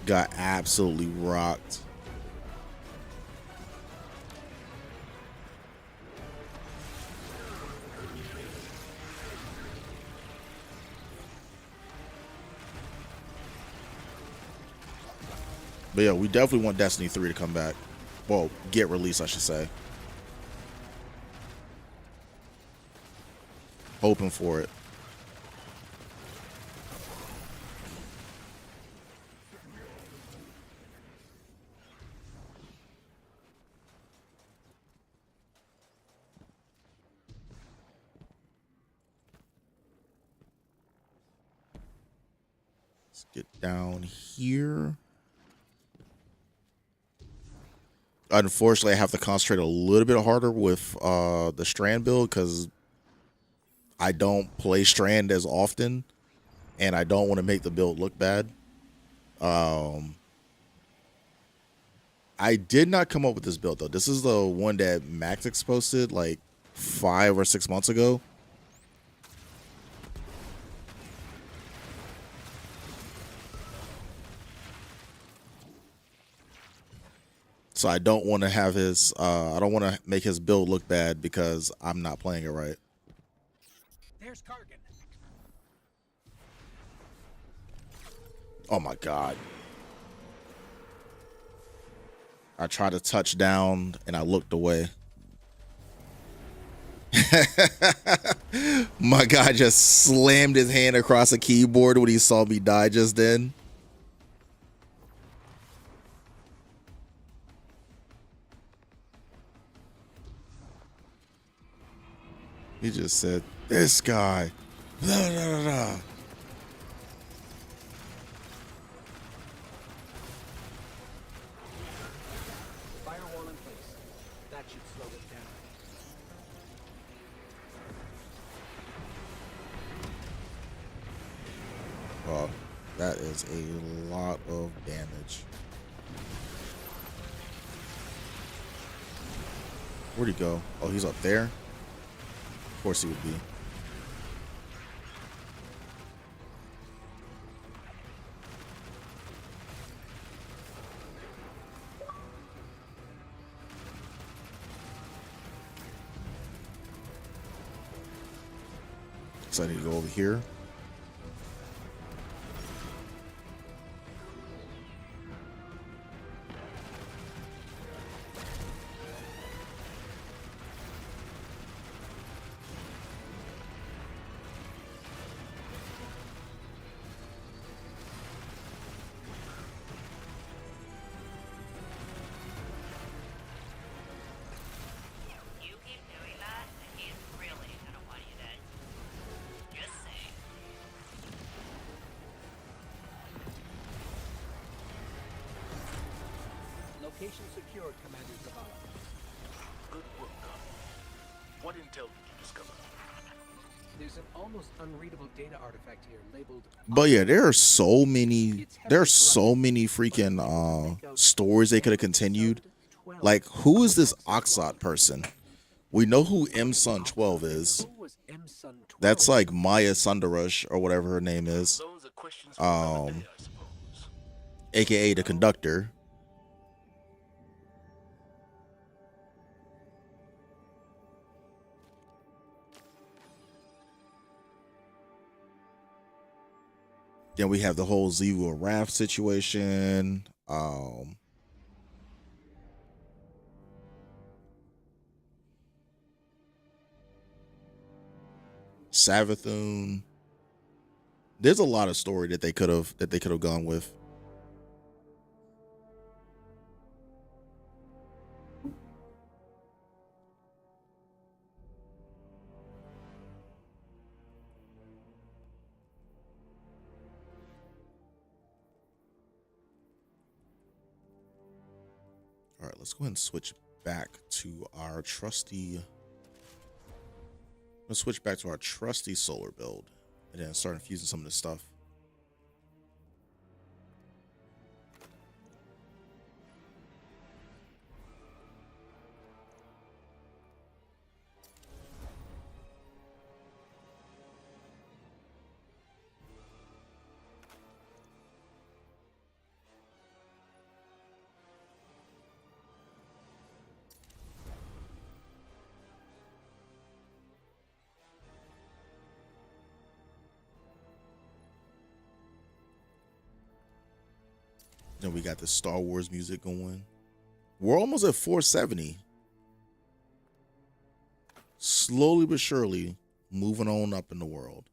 Got absolutely rocked. But yeah, we definitely want Destiny 3 to come back. Well, get released, I should say. Hoping for it. Let's get down here. Unfortunately, I have to concentrate a little bit harder with the Strand build because I don't play Strand as often, and I don't want to make the build look bad. I did not come up with this build though. This is the one that Maxix posted like 5 or 6 months ago. So I don't want to have his I don't want to make his build look bad because I'm not playing it right. There's Kargan. Oh my god. I tried to touch down and I looked away. My guy just slammed his hand across the keyboard when he saw me die just then. He just said, "This guy." Blah, blah, blah, blah. Firewall in place. That should slow it down. Well, that is a lot of damage. Where'd he go? Oh, he's up there? Of course he would be. So I need to go over here. You keep doing that, and he's really gonna want you dead. Just saying. Location secured, Commander Zavala. Good work, Doc. What intel did you discover? There's an almost unreadable data artifact here labeled. But yeah, there are so many freaking stories they could have continued. Like, who is this Oxot person? We know who M Sun 12 is. Who was M Sun 12? That's like Maya Sundarush or whatever her name is. Those are questions for another day, I suppose. AKA the conductor. Then we have the whole Zivu Raft situation. Savathun. There's a lot of story that they could have gone with. All right, let's go ahead and switch back to our trusty. Let's switch back to our trusty solar build and then start infusing some of this stuff. Then we got the Star Wars music going. We're almost at 470. Slowly but surely moving on up in the world.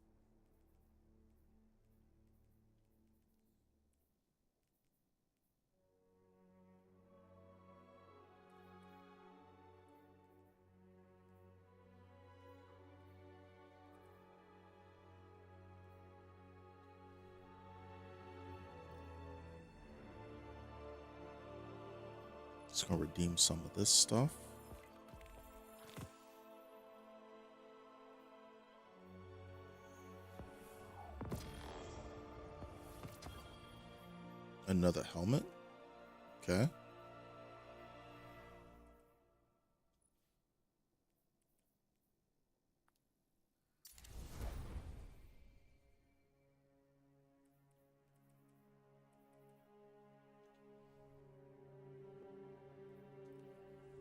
Just gonna redeem some of this stuff. Another helmet. Okay.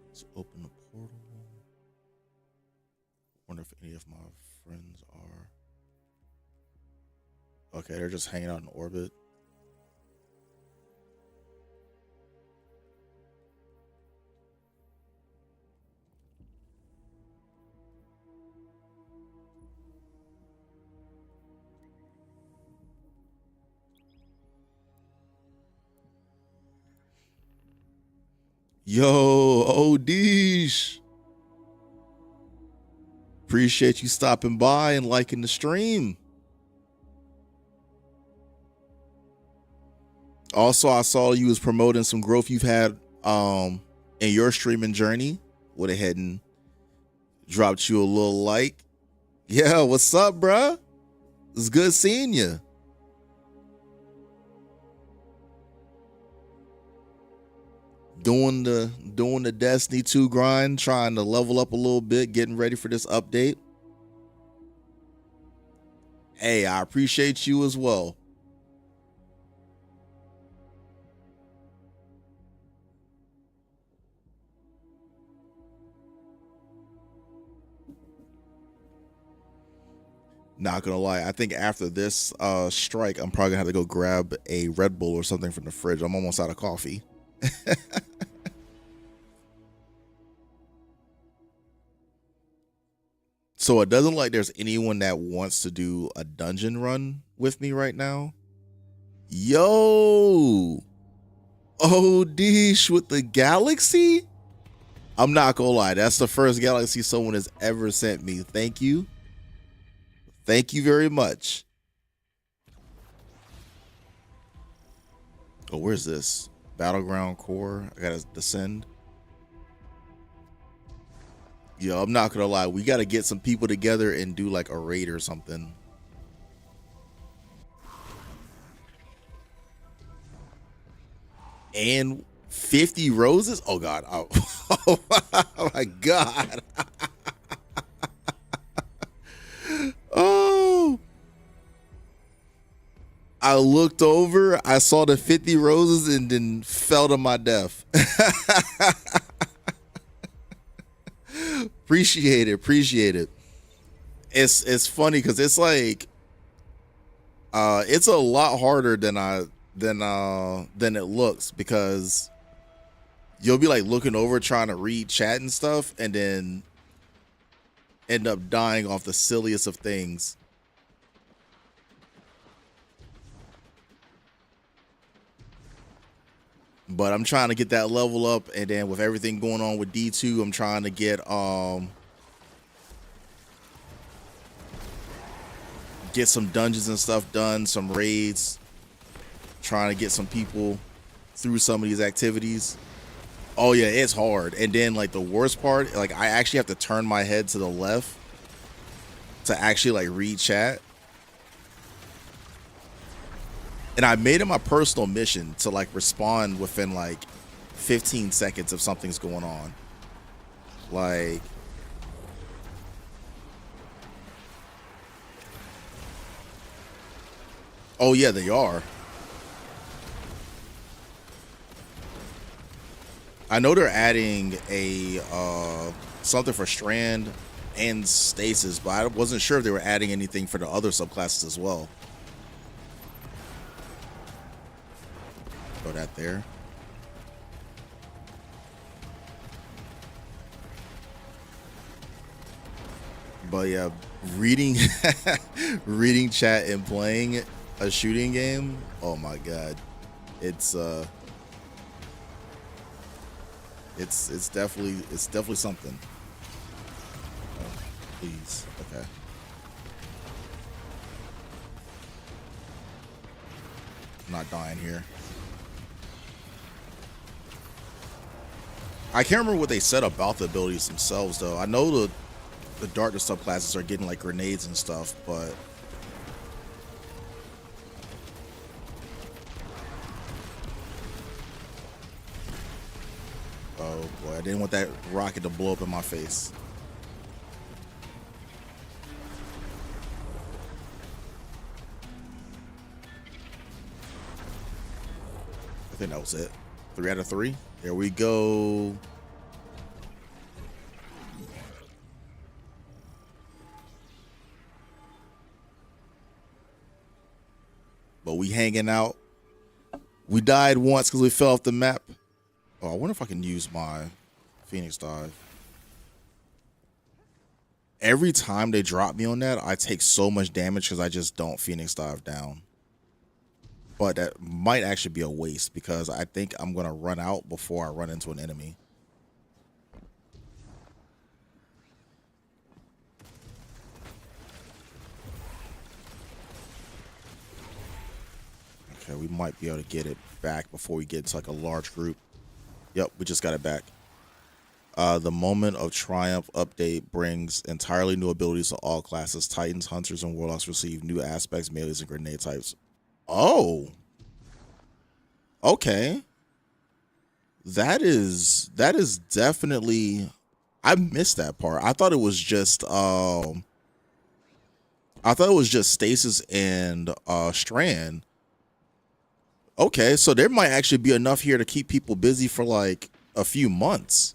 Let's open the portal. Wonder if any of my friends are. Okay, they're just hanging out in orbit. Yo, Odish. Appreciate you stopping by and liking the stream. Also, I saw you was promoting some growth you've had in your streaming journey. Went ahead and dropped you a little like. Yeah, what's up, bruh? It's good seeing you. Doing the Destiny 2 grind, trying to level up a little bit, getting ready for this update. Hey, I appreciate you as well. Not gonna lie, I think after this strike, I'm probably gonna have to go grab a Red Bull or something from the fridge. I'm almost out of coffee. So it doesn't like there's anyone that wants to do a dungeon run with me right now. Yo, Odish with the galaxy. I'm not gonna lie, that's the first galaxy someone has ever sent me. Thank you. Thank you very much. Oh, where's this? Battleground core. I gotta descend. Yo, I'm not gonna lie. We gotta get some people together and do like a raid or something. And 50 roses? Oh God. Oh, oh my God. Oh. I looked over, I saw the 50 roses and then fell to my death. Appreciate it. It's funny because it's like it's a lot harder than it looks, because you'll be like looking over trying to read chat and stuff and then end up dying off the silliest of things. But I'm trying to get that level up, and then with everything going on with D2, I'm trying to get some dungeons and stuff done, some raids, trying to get some people through some of these activities. Oh yeah, it's hard. And then like the worst part, like I actually have to turn my head to the left to actually like read chat. And I made it my personal mission to like respond within like 15 seconds if something's going on. Like, oh yeah, they are. I know they're adding a something for Strand and Stasis, but I wasn't sure if they were adding anything for the other subclasses as well. throw that there. But yeah, reading reading chat and playing a shooting game, oh my god. It's definitely something. Oh, please. Okay. I'm not dying here. I can't remember what they said about the abilities themselves though. I know the darkness subclasses are getting like grenades and stuff, but oh boy, I didn't want that rocket to blow up in my face. I think that was it. 3 out of 3. There we go. But we hanging out. We died once because we fell off the map. Oh, I wonder if I can use my Phoenix dive. Every time they drop me on that, I take so much damage because I just don't Phoenix dive down. But that might actually be a waste because I think I'm going to run out before I run into an enemy. Okay, we might be able to get it back before we get into like a large group. Yep, we just got it back. The Moment of Triumph update brings entirely new abilities to all classes. Titans, Hunters, and Warlocks receive new aspects, melees, and grenade types. Oh. Okay. That is definitely, I missed that part. I thought it was just Stasis and Strand. Okay, so there might actually be enough here to keep people busy for like a few months.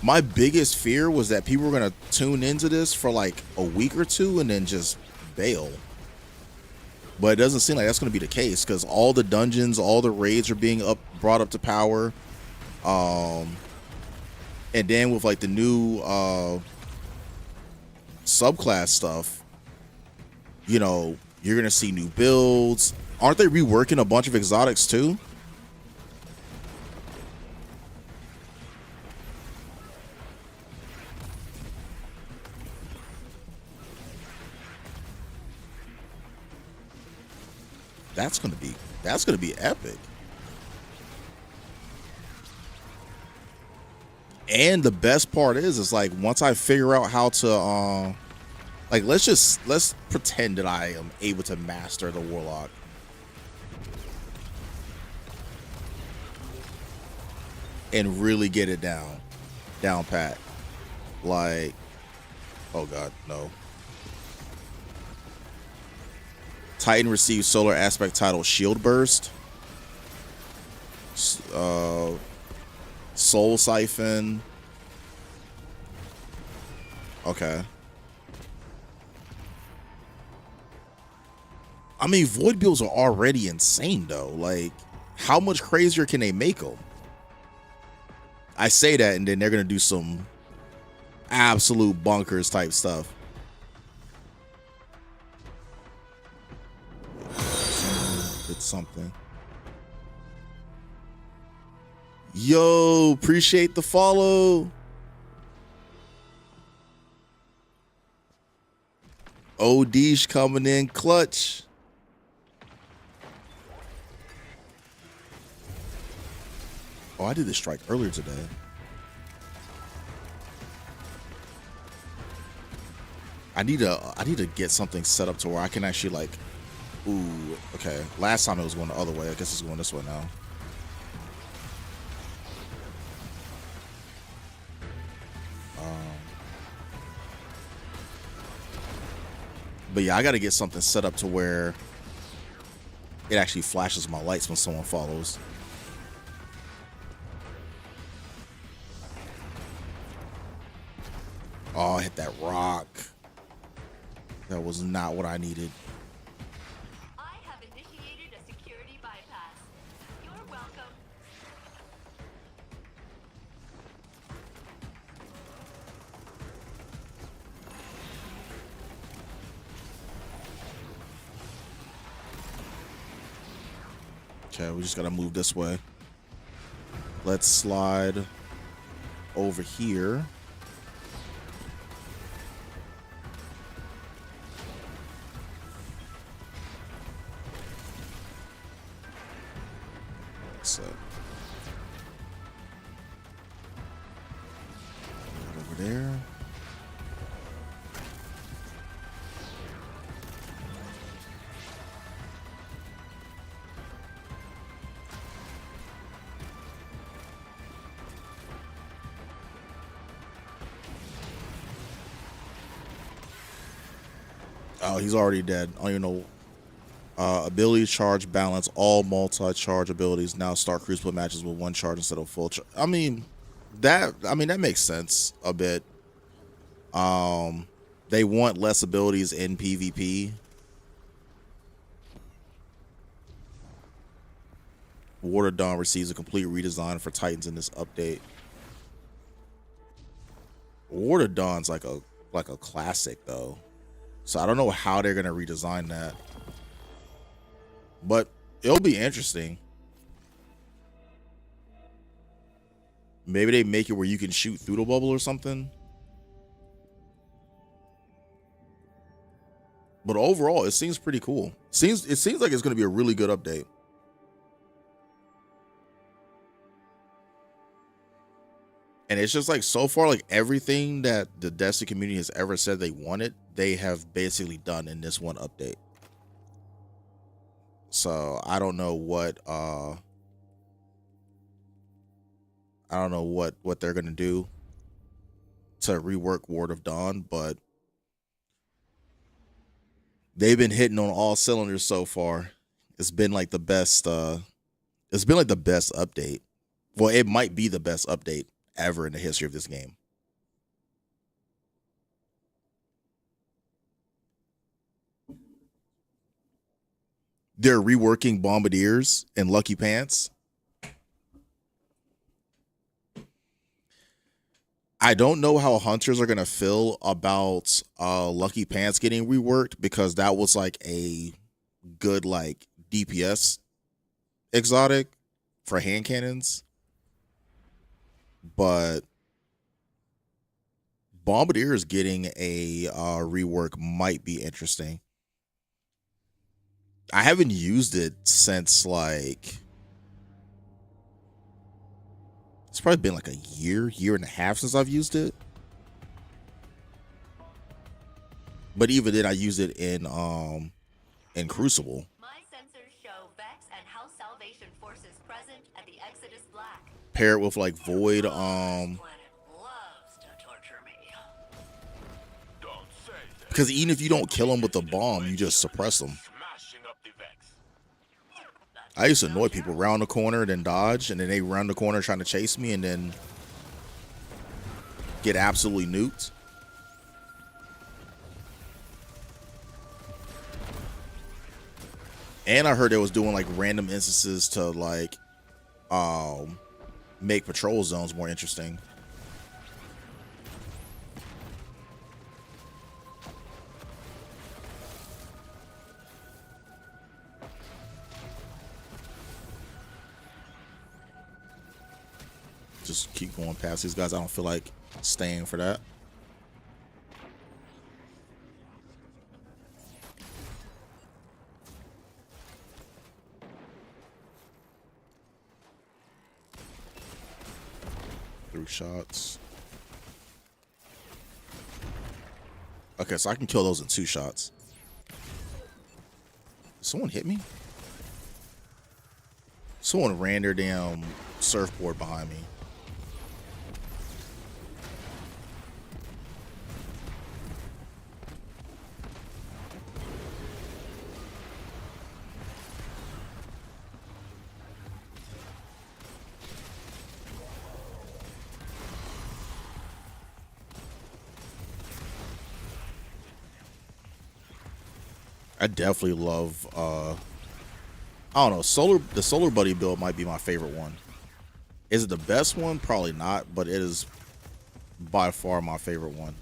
My biggest fear was that people were going to tune into this for like a week or two and then just bail. But it doesn't seem like that's going to be the case because all the dungeons, all the raids are being brought up to power. And then with like the new subclass stuff, you know, you're going to see new builds. Aren't they reworking a bunch of exotics too? That's gonna be epic. And the best part is like once I figure out how to like let's pretend that I am able to master the Warlock. And really get it down pat. Like, oh god, no. Titan receives solar aspect title Shield Burst. Soul Siphon. Okay. I mean, Void Bills are already insane, though. Like, how much crazier can they make them? I say that, and then they're going to do some absolute bunkers type stuff. It's something. Yo, appreciate the follow. Odish coming in clutch. Oh, I did this strike earlier today. I need to get something set up to where I can actually like, ooh, okay. Last time it was going the other way. I guess it's going this way now. But yeah, I got to get something set up to where it actually flashes my lights when someone follows. Oh, I hit that rock. That was not what I needed. I have initiated a security bypass. You're welcome. Okay, we just gotta move this way. Let's slide over here. So over there. Oh, he's already dead. I don't even know. Ability charge balance. All multi-charge abilities now start crucible matches with one charge instead of full charge. I mean, that makes sense a bit. They want less abilities in PvP. Water Dawn receives a complete redesign for Titans in this update. Water Dawn's like a classic though. So I don't know how they're gonna redesign that. But it'll be interesting. Maybe they make it where you can shoot through the bubble or something. But overall, it seems pretty cool. It seems like it's going to be a really good update. And it's just like so far, like everything that the Destiny community has ever said they wanted, they have basically done in this one update. So I don't know what they're gonna do to rework Ward of Dawn, but they've been hitting on all cylinders so far. It's been like the best update. Well, it might be the best update ever in the history of this game. They're reworking Bombardiers and Lucky Pants. I don't know how hunters are gonna feel about Lucky Pants getting reworked, because that was like a good like DPS exotic for hand cannons. But Bombardiers getting a rework might be interesting. I haven't used it since like, it's probably been like a year and a half since I've used it. But even then, I used it in Crucible. My sensors show Vex and House Salvation forces present at the Exodus Black. Pair it with like Void, This planet loves to torture me. Don't say that. because even if you don't kill them with the bomb, you just suppress them. Smashing up the Vex. I used to annoy people round the corner, then dodge, and then they round the corner trying to chase me, and then get absolutely nuked. And I heard they was doing like random instances to like make patrol zones more interesting. Just keep going past these guys. I don't feel like staying for that. Through shots. Okay, so I can kill those in 2 shots. Someone hit me? Someone ran their damn surfboard behind me. I definitely love I don't know, the Solar Buddy build might be my favorite one. Is it the best one? Probably not, but it is by far my favorite one.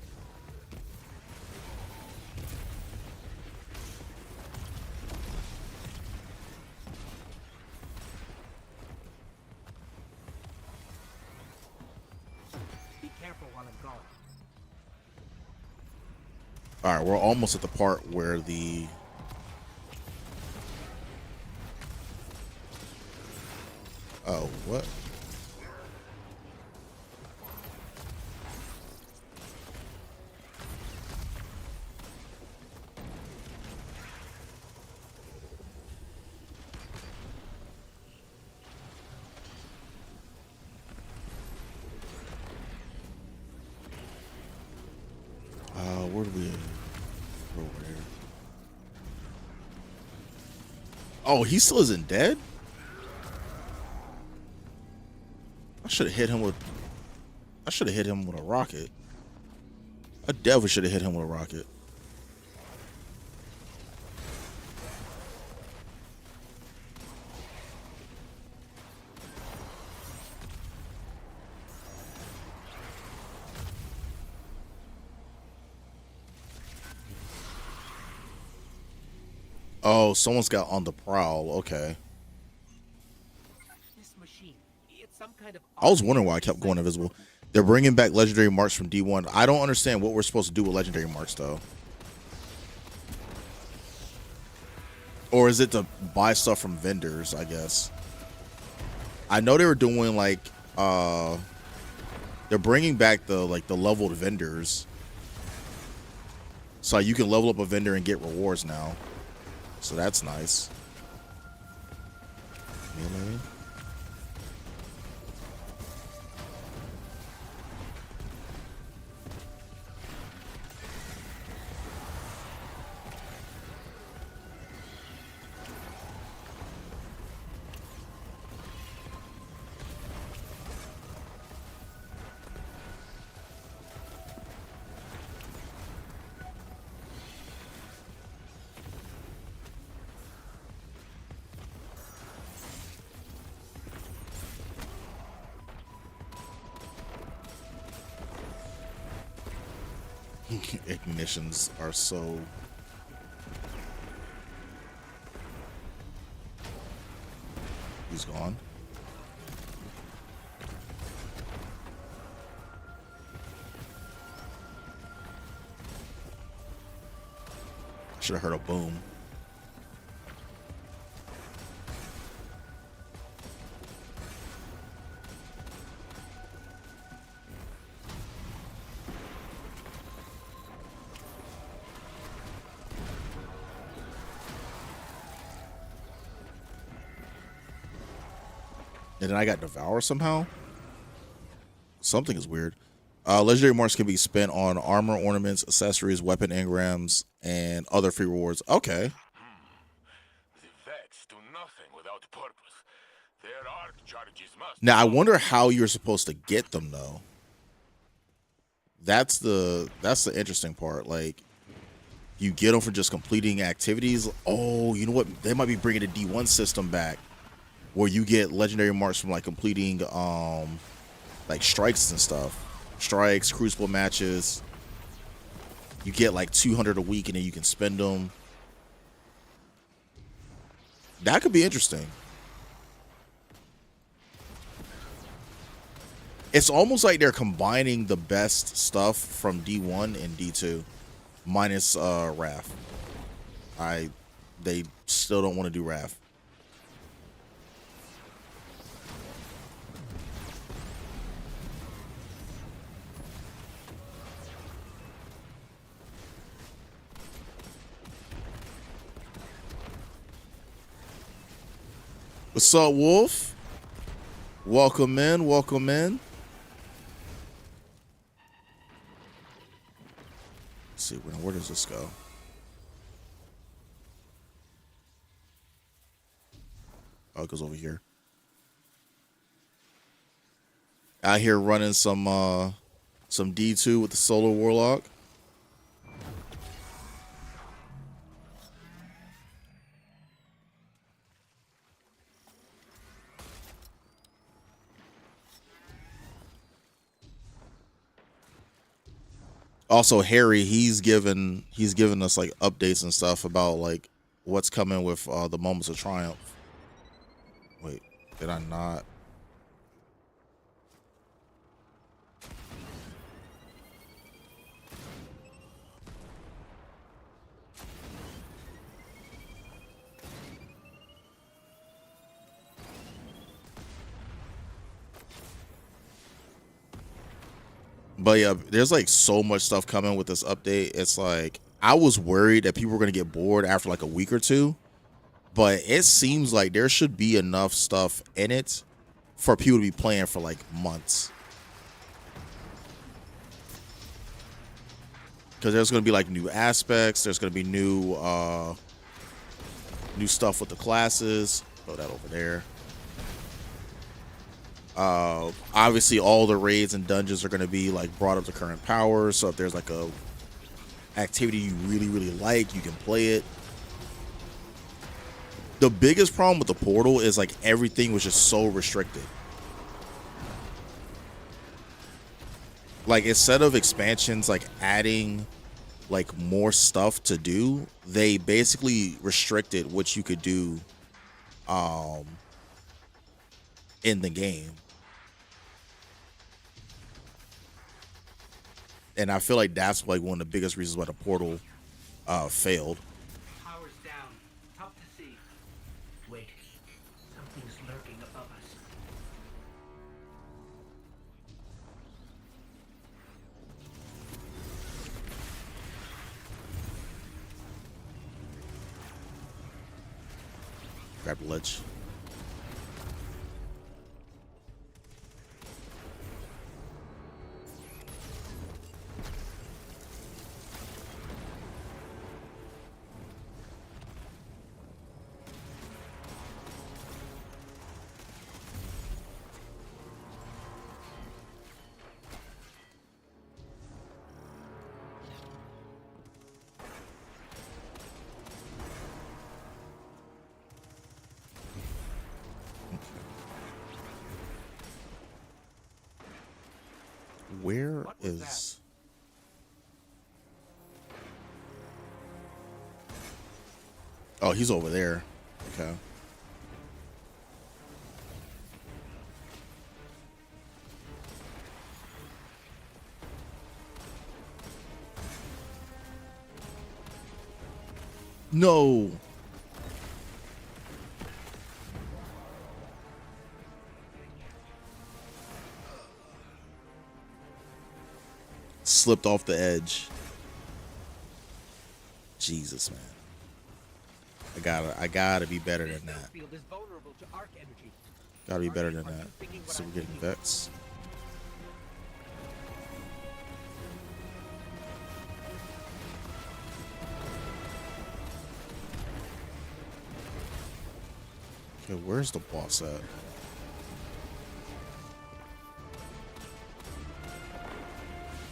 Be careful while I'm gone. All right, we're almost at the part where the oh, what? Where do we over here? Oh, he still isn't dead? I should have hit him with a rocket. I definitely should have hit him with a rocket. Oh, someone's got on the prowl. Okay. This machine, it's some kind of I was wondering why I kept going invisible. They're bringing back legendary marks from D1. I don't understand what we're supposed to do with legendary marks, though. Or is it to buy stuff from vendors, I guess? I know they were doing, like, they're bringing back the leveled vendors. So you can level up a vendor and get rewards now. So that's nice. Melee. Ignitions are so... He's gone. Should have heard a boom. And then I got devoured somehow. Something is weird. Legendary marks can be spent on armor, ornaments, accessories, weapon engrams, and other free rewards. Okay. The Vex do nothing without purpose. Their arc charges must. Now I wonder how you're supposed to get them though. That's the interesting part. Like, you get them for just completing activities. Oh, you know what? They might be bringing the D1 system back, where you get legendary marks from like completing like strikes and stuff. Strikes, crucible matches. You get like 200 a week and then you can spend them. That could be interesting. It's almost like they're combining the best stuff from D1 and D2 minus Wrath. They still don't want to do Wrath. What's up, Wolf? Welcome in, welcome in. Let's see, where does this go? Oh, it goes over here. Out here running some D2 with the Solar Warlock. Also, Harry, he's given us like updates and stuff about like what's coming with the Moments of Triumph. Wait, did I not? But yeah, there's like so much stuff coming with this update. It's like I was worried that people were gonna get bored after like a week or two, but it seems like there should be enough stuff in it for people to be playing for like months. Because there's gonna be like new aspects. There's gonna be new stuff with the classes. Throw that over there. Obviously all the raids and dungeons are going to be like brought up to current power, so if there's like a activity you really like, you can play it. The biggest problem with the portal is like everything was just so restricted. Like instead of expansions like adding like more stuff to do, they basically restricted what you could do in the game. And I feel like that's like one of the biggest reasons why the portal failed. Power's down. Tough to see. Wait. Something's lurking above us. Grab the ledge. Where is... Oh, he's over there. Okay. No. Slipped off the edge. Jesus, man. I gotta be better than that. Gotta be better than that. So we're getting Vex. Okay, where's the boss at?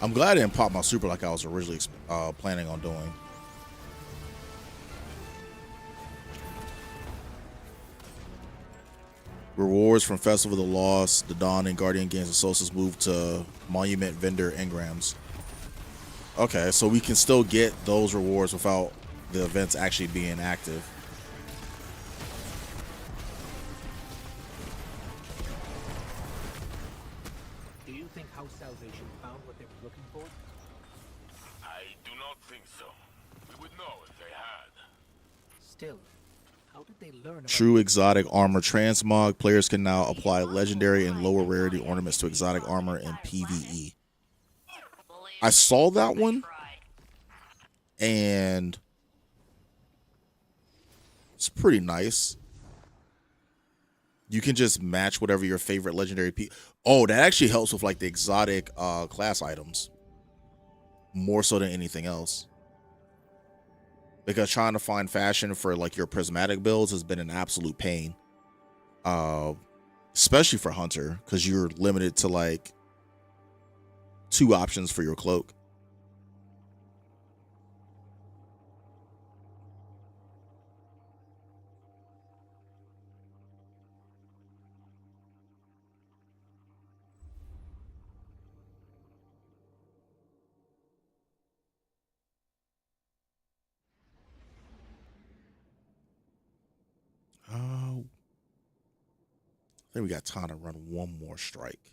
I'm glad I didn't pop my super like I was originally planning on doing. Rewards from Festival of the Lost, the Dawn and Guardian Games and Solstice move to Monument Vendor engrams. Okay, so we can still get those rewards without the events actually being active. Do you think House Salvation found what they were looking for? I do not think so. We would know if they had. Still, how did they learn about True exotic armor transmog. Players can now apply legendary and lower rarity ornaments to exotic armor in PvE. I saw that one, and it's pretty nice. You can just match whatever your favorite legendary Oh, that actually helps with like the exotic class items more so than anything else. Because trying to find fashion for like your prismatic builds has been an absolute pain. Especially for Hunter, because you're limited to like 2 options for your cloak. I think we got time to run one more strike.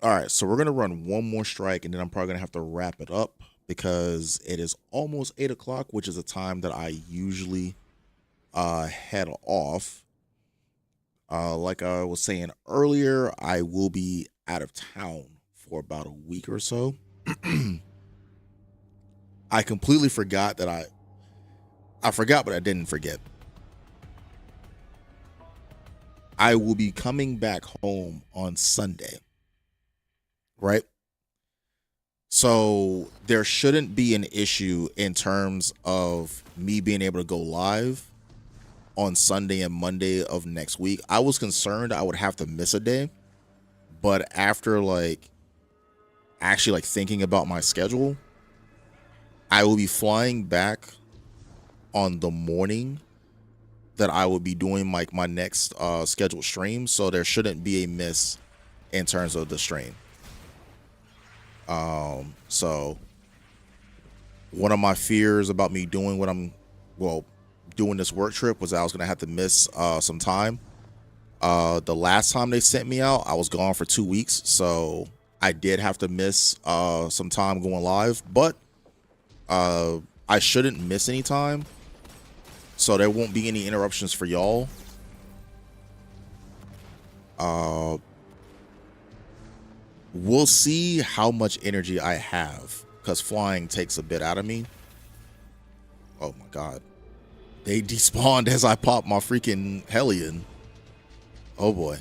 All right, so we're gonna run one more strike, and then I'm probably gonna have to wrap it up because it is almost 8 o'clock, which is a time that I usually head off. Like I was saying earlier, I will be out of town for about a week or so. I completely forgot that I forgot, but I didn't forget. I will be coming back home on Sunday, right? So there shouldn't be an issue in terms of me being able to go live on Sunday and Monday of next week. I was concerned I would have to miss a day, but after actually thinking about my schedule, I will be flying back on the morning that I will be doing my next scheduled stream, so there shouldn't be a miss in terms of the stream. So one of my fears about me doing doing this work trip was I was gonna have to miss some time. The last time they sent me out, I was gone for 2 weeks, so I did have to miss some time going live, but I shouldn't miss any time, so there won't be any interruptions for y'all. We'll see how much energy I have, because flying takes a bit out of me. Oh my god. They despawned as I popped my freaking Hellion. Oh boy.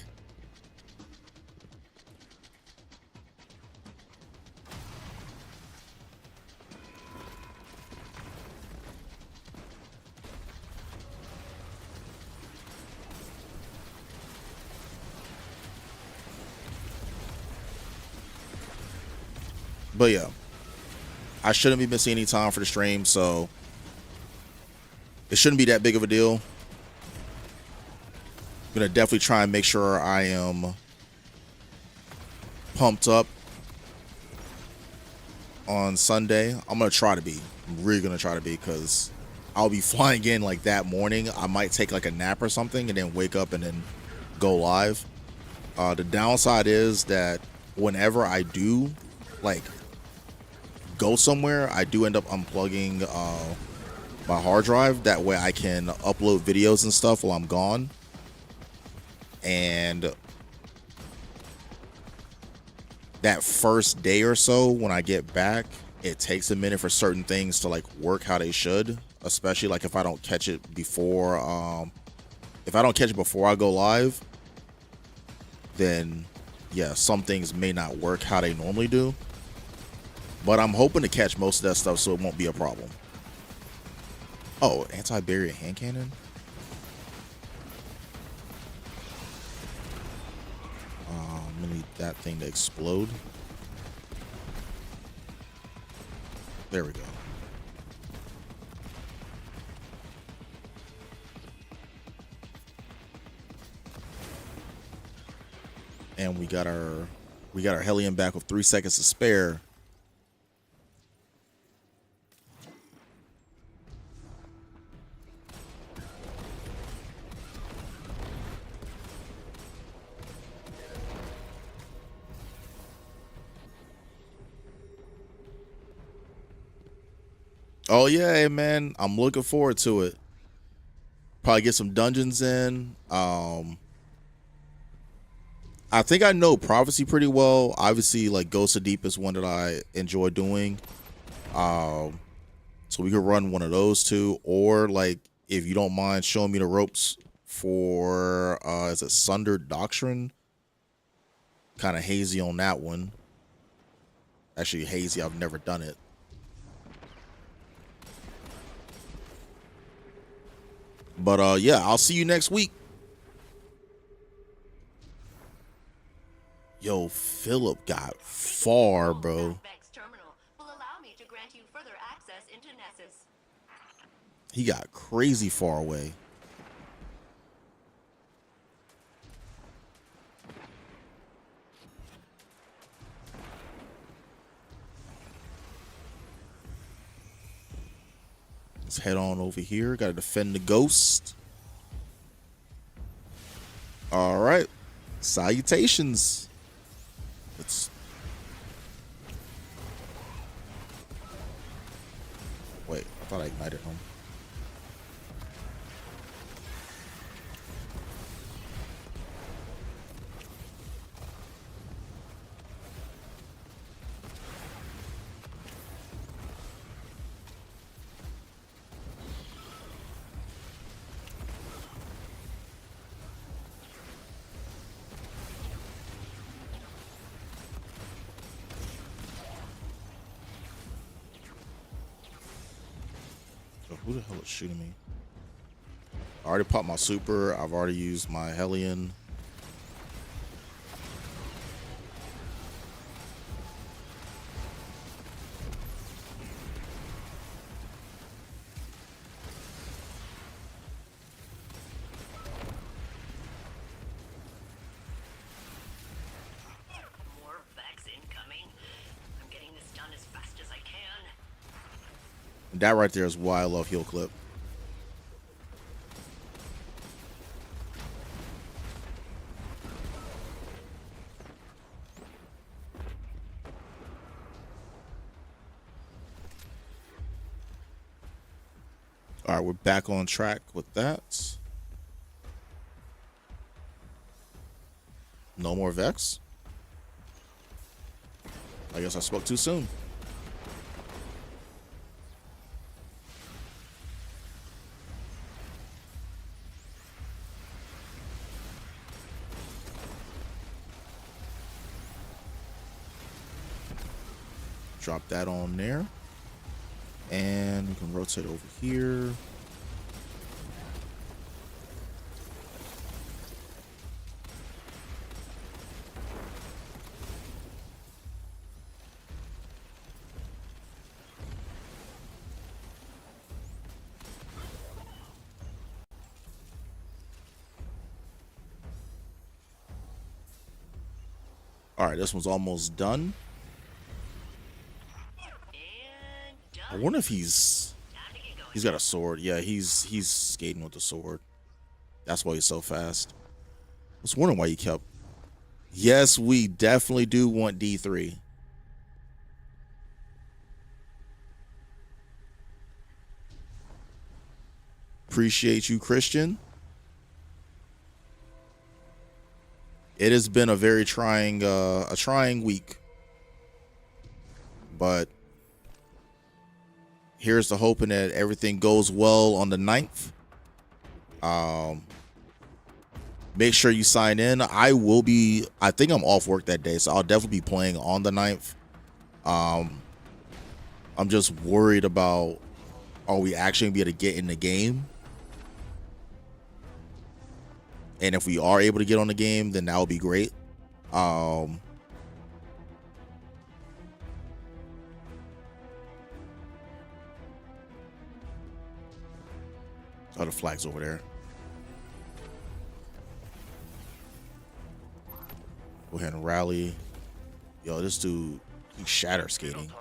But yeah, I shouldn't be missing any time for the stream, so it shouldn't be that big of a deal. I'm gonna definitely try and make sure I am pumped up on Sunday. I'm gonna try to be. I'm really gonna try to be, because I'll be flying in that morning. I might take a nap or something and then wake up and then go live. The downside is that whenever I do go somewhere, I do end up unplugging my hard drive. That way I can upload videos and stuff while I'm gone. And that first day or so when I get back, it takes a minute for certain things to work how they should, especially if I don't catch it before I go live, then yeah, some things may not work how they normally do. But I'm hoping to catch most of that stuff, so it won't be a problem. Oh, anti-barrier hand cannon? I'm gonna need that thing to explode. There we go. And we got our Hellion back with 3 seconds to spare. Oh yeah, man, I'm looking forward to it. Probably get some dungeons in. I think I know Prophecy pretty well. Obviously, Ghost of Deep is one that I enjoy doing. So we could run one of those two, or if you don't mind showing me the ropes for is it Sundered Doctrine? Kind of hazy on that one. Actually hazy, I've never done it. But yeah, I'll see you next week. Yo, Philip got far, bro. He got crazy far away. Let's head on over here. Got to defend the ghost. All right. Salutations. Let's. Wait, I thought I ignited him. Who the hell is shooting me? I already popped my super. I've already used my Hellion. More Vex incoming. I'm getting this done as fast as I can. That right there is why I love Heal Clip. All right, we're back on track with that. No more Vex. I guess I spoke too soon. Drop that on there. And we can rotate over here. All right, this one's almost done. I wonder if he's got a sword. Yeah, he's skating with the sword. That's why he's so fast. I was wondering why he kept. Yes, we definitely do want D3. Appreciate you, Christian. It has been a very trying week, but here's to hoping that everything goes well on the 9th. Make sure you sign in. I think I'm off work that day, so I'll definitely be playing on the 9th. I'm just worried about, are we actually gonna be able to get in the game? And if we are able to get on the game, then that would be great. Oh, the flag's over there. Go ahead and rally. Yo, this dude, he's shatter skating.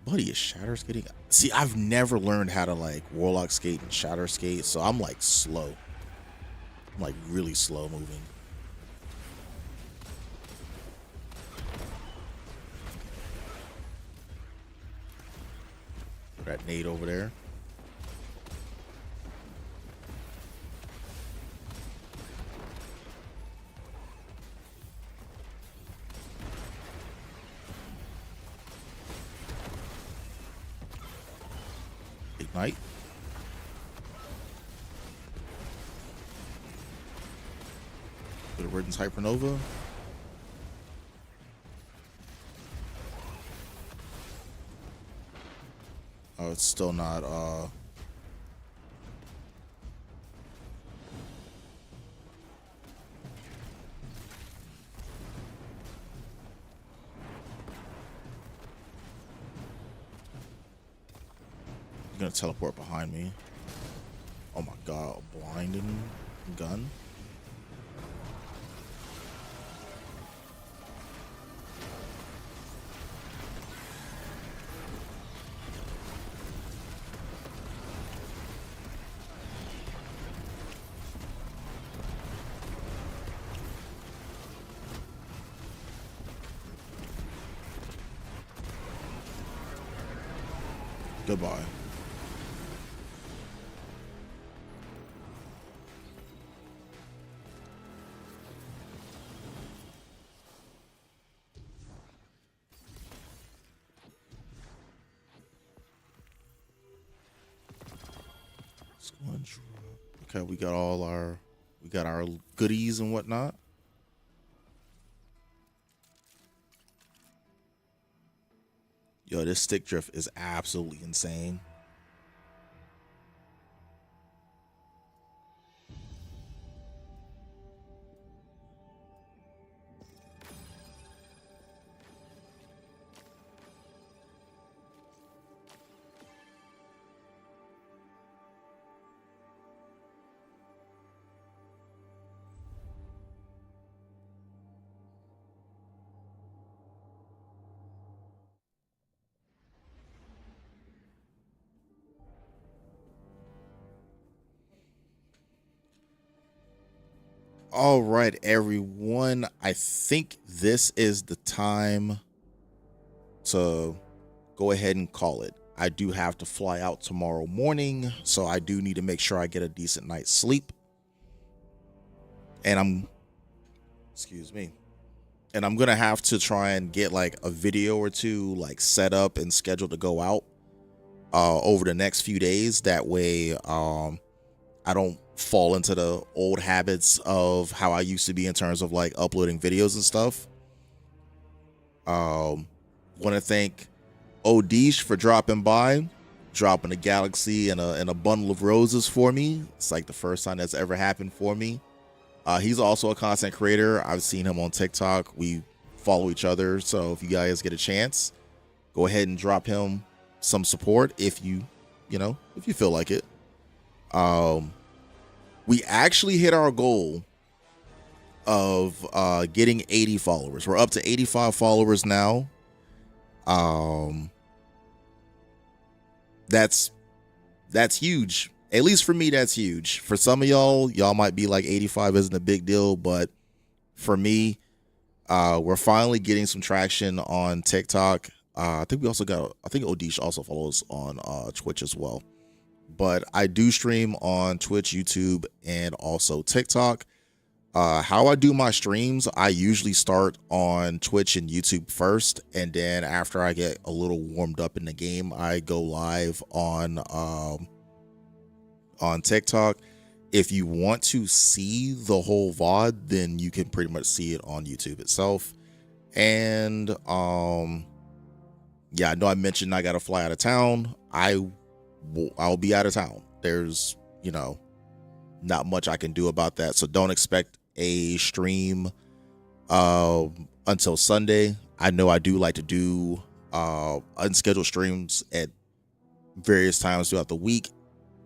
Buddy is shatter skating. See, I've never learned how to like warlock skate and shatter skate, so I'm like slow. I'm like really slow moving. That nade over there. Ignite. Bit of Ridden's Hypernova. Oh, it's still not gonna teleport behind me. Oh my god, a blinding gun. Goodbye. Okay, we got our goodies and whatnot. Yo, this stick drift is absolutely insane. All right, everyone. I think this is the time to go ahead and call it. I do have to fly out tomorrow morning, so I do need to make sure I get a decent night's sleep. And excuse me. And I'm gonna have to try and get like a video or two like set up and scheduled to go out over the next few days. That way, I don't fall into the old habits of how I used to be in terms of like uploading videos and stuff. Want to thank Odish for dropping by, dropping a galaxy and a bundle of roses for me. It's like the first time that's ever happened for me. He's also a content creator. I've seen him on TikTok. We follow each other. So if you guys get a chance, go ahead and drop him some support if you feel like it. We actually hit our goal of getting 80 followers. We're up to 85 followers now. That's huge. At least for me, that's huge. For some of y'all might be like 85 isn't a big deal, but for me, we're finally getting some traction on TikTok. I think Odish also follows on Twitch as well. But I do stream on Twitch, YouTube, and also TikTok. How I do my streams, I usually start on Twitch and YouTube first, and then after I get a little warmed up in the game, I go live on TikTok. If you want to see the whole VOD, then you can pretty much see it on YouTube itself. And yeah, I know I mentioned I gotta fly out of town. I'll be out of town. There's not much I can do about that, so don't expect a stream until Sunday. I know I do like to do unscheduled streams at various times throughout the week,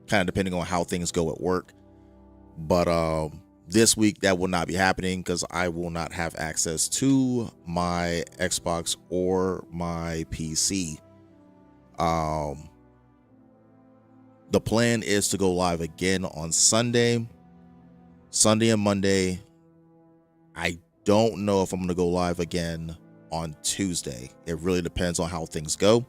kind of depending on how things go at work. But this week that will not be happening because I will not have access to my Xbox or my PC. The plan is to go live again on Sunday and Monday. I don't know if I'm going to go live again on Tuesday. It really depends on how things go.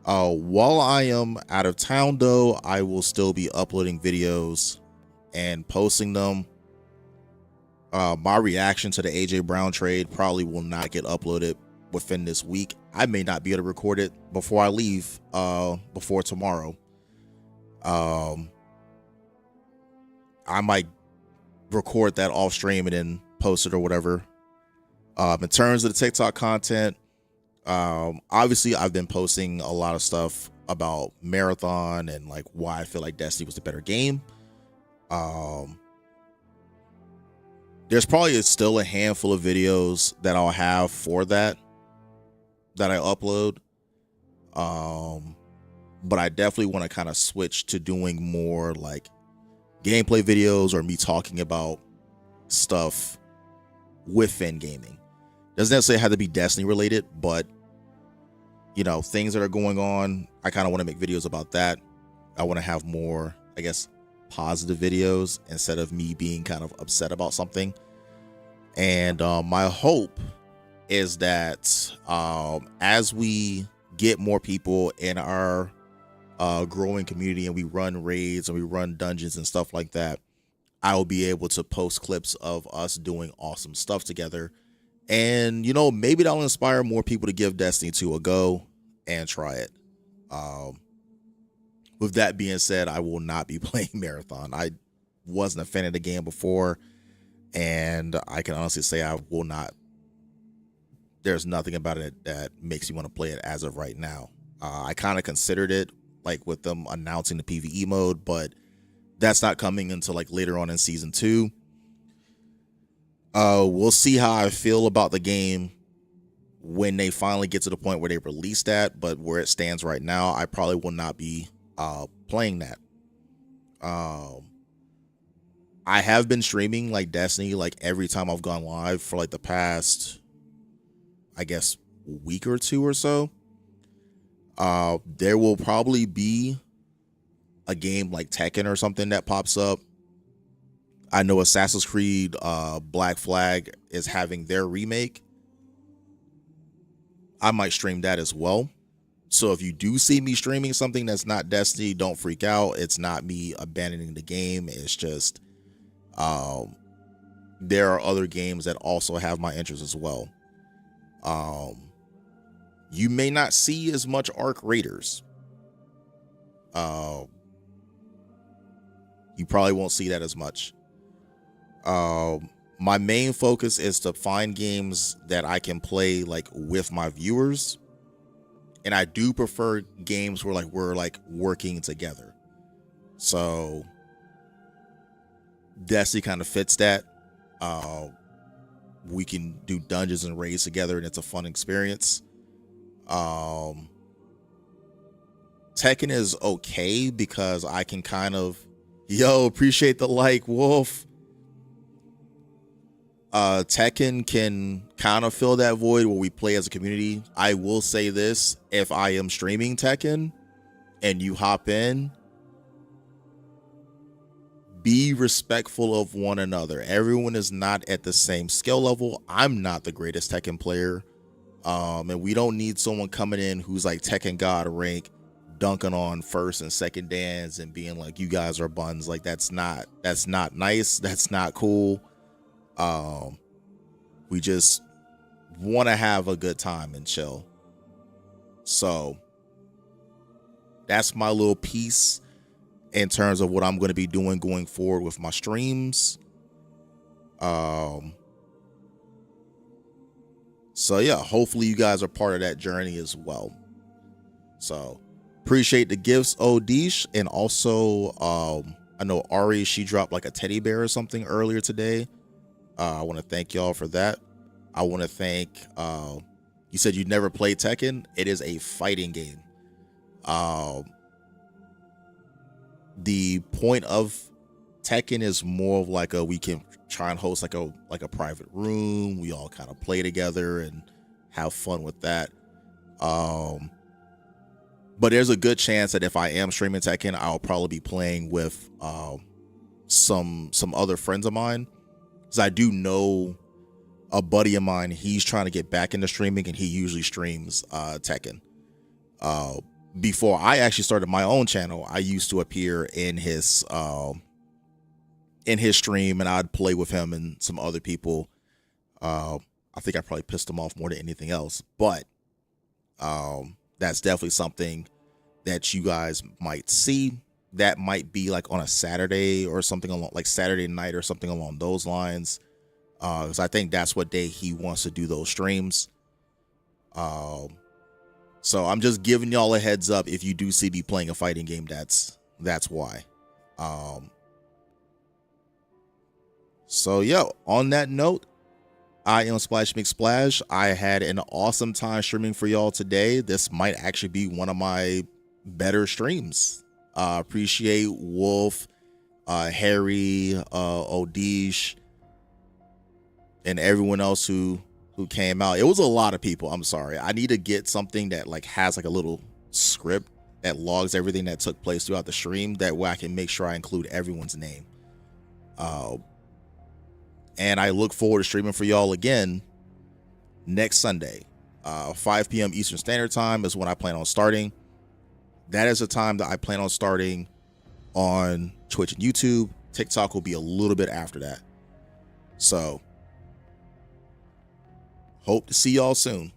While I am out of town, though, I will still be uploading videos and posting them. My reaction to the AJ Brown trade probably will not get uploaded within this week. I may not be able to record it before I leave, before tomorrow. I might record that off stream and then post it or whatever. In terms of the TikTok content, obviously I've been posting a lot of stuff about Marathon and like why I feel like Destiny was the better game. There's probably still a handful of videos that I'll have for that I upload. But I definitely want to kind of switch to doing more like gameplay videos or me talking about stuff within gaming. Doesn't necessarily have to be Destiny related, but things that are going on, I kind of want to make videos about that. I want to have more, I guess, positive videos instead of me being kind of upset about something. And my hope is that as we get more people in our growing community and we run raids and we run dungeons and stuff like that, I will be able to post clips of us doing awesome stuff together. And, you know, maybe that'll inspire more people to give Destiny 2 a go and try it. With that being said, I will not be playing Marathon. I wasn't a fan of the game before, and I can honestly say I will not. There's nothing about it that makes me want to play it as of right now. I kind of considered it, like with them announcing the PvE mode, but that's not coming until like later on in season 2. We'll see how I feel about the game when they finally get to the point where they release that, but where it stands right now, I probably will not be playing that. I have been streaming like Destiny like every time I've gone live for like the past, I guess, week or two or so. There will probably be a game like Tekken or something that pops up. I know Assassin's Creed Black Flag is having their remake. I might stream that as well. So if you do see me streaming something that's not Destiny, don't freak out. It's not me abandoning the game. It's just there are other games that also have my interest as well. You may not see as much Arc Raiders. You probably won't see that as much. My main focus is to find games that I can play like with my viewers. And I do prefer games where like we're like working together. So Destiny kind of fits that. We can do dungeons and raids together and it's a fun experience. Tekken is okay because I can kind of, appreciate the like, Wolf. Tekken can kind of fill that void where we play as a community. I will say this, if I am streaming Tekken and you hop in, be respectful of one another. Everyone is not at the same skill level. I'm not the greatest Tekken player. And we don't need someone coming in who's like Tekken God rank, dunking on first and second dance and being like, you guys are buns. Like that's not nice. That's not cool. We just want to have a good time and chill. So that's my little piece in terms of what I'm going to be doing going forward with my streams. So yeah, hopefully you guys are part of that journey as well. So appreciate the gifts, Odish. And also, I know Ari, she dropped like a teddy bear or something earlier today. I want to thank y'all for that. I want to thank, you said you never played Tekken. It is a fighting game. The point of Tekken is more of like we can try and host like a private room. We all kind of play together and have fun with that. But there's a good chance that if I am streaming Tekken, I'll probably be playing with some other friends of mine. Because I do know a buddy of mine, he's trying to get back into streaming and he usually streams Tekken. Before I actually started my own channel, I used to appear in his stream and I'd play with him and some other people. I think I probably pissed him off more than anything else, but that's definitely something that you guys might see. That might be like on a Saturday or something along like Saturday night or something along those lines. Because I think that's what day he wants to do those streams. So I'm just giving y'all a heads up. If you do see me playing a fighting game, that's why. So yeah, on that note, I am Splash McSplash. I had an awesome time streaming for y'all today. This might actually be one of my better streams. Appreciate Wolf, Harry, Odish, and everyone else who came out. It was a lot of people. I'm sorry. I need to get something that like has like a little script that logs everything that took place throughout the stream. That way I can make sure I include everyone's name. And I look forward to streaming for y'all again next Sunday. 5 p.m. Eastern Standard Time is when I plan on starting. that is the time that I plan on starting on Twitch and YouTube. TikTok will be a little bit after that. So hope to see y'all soon.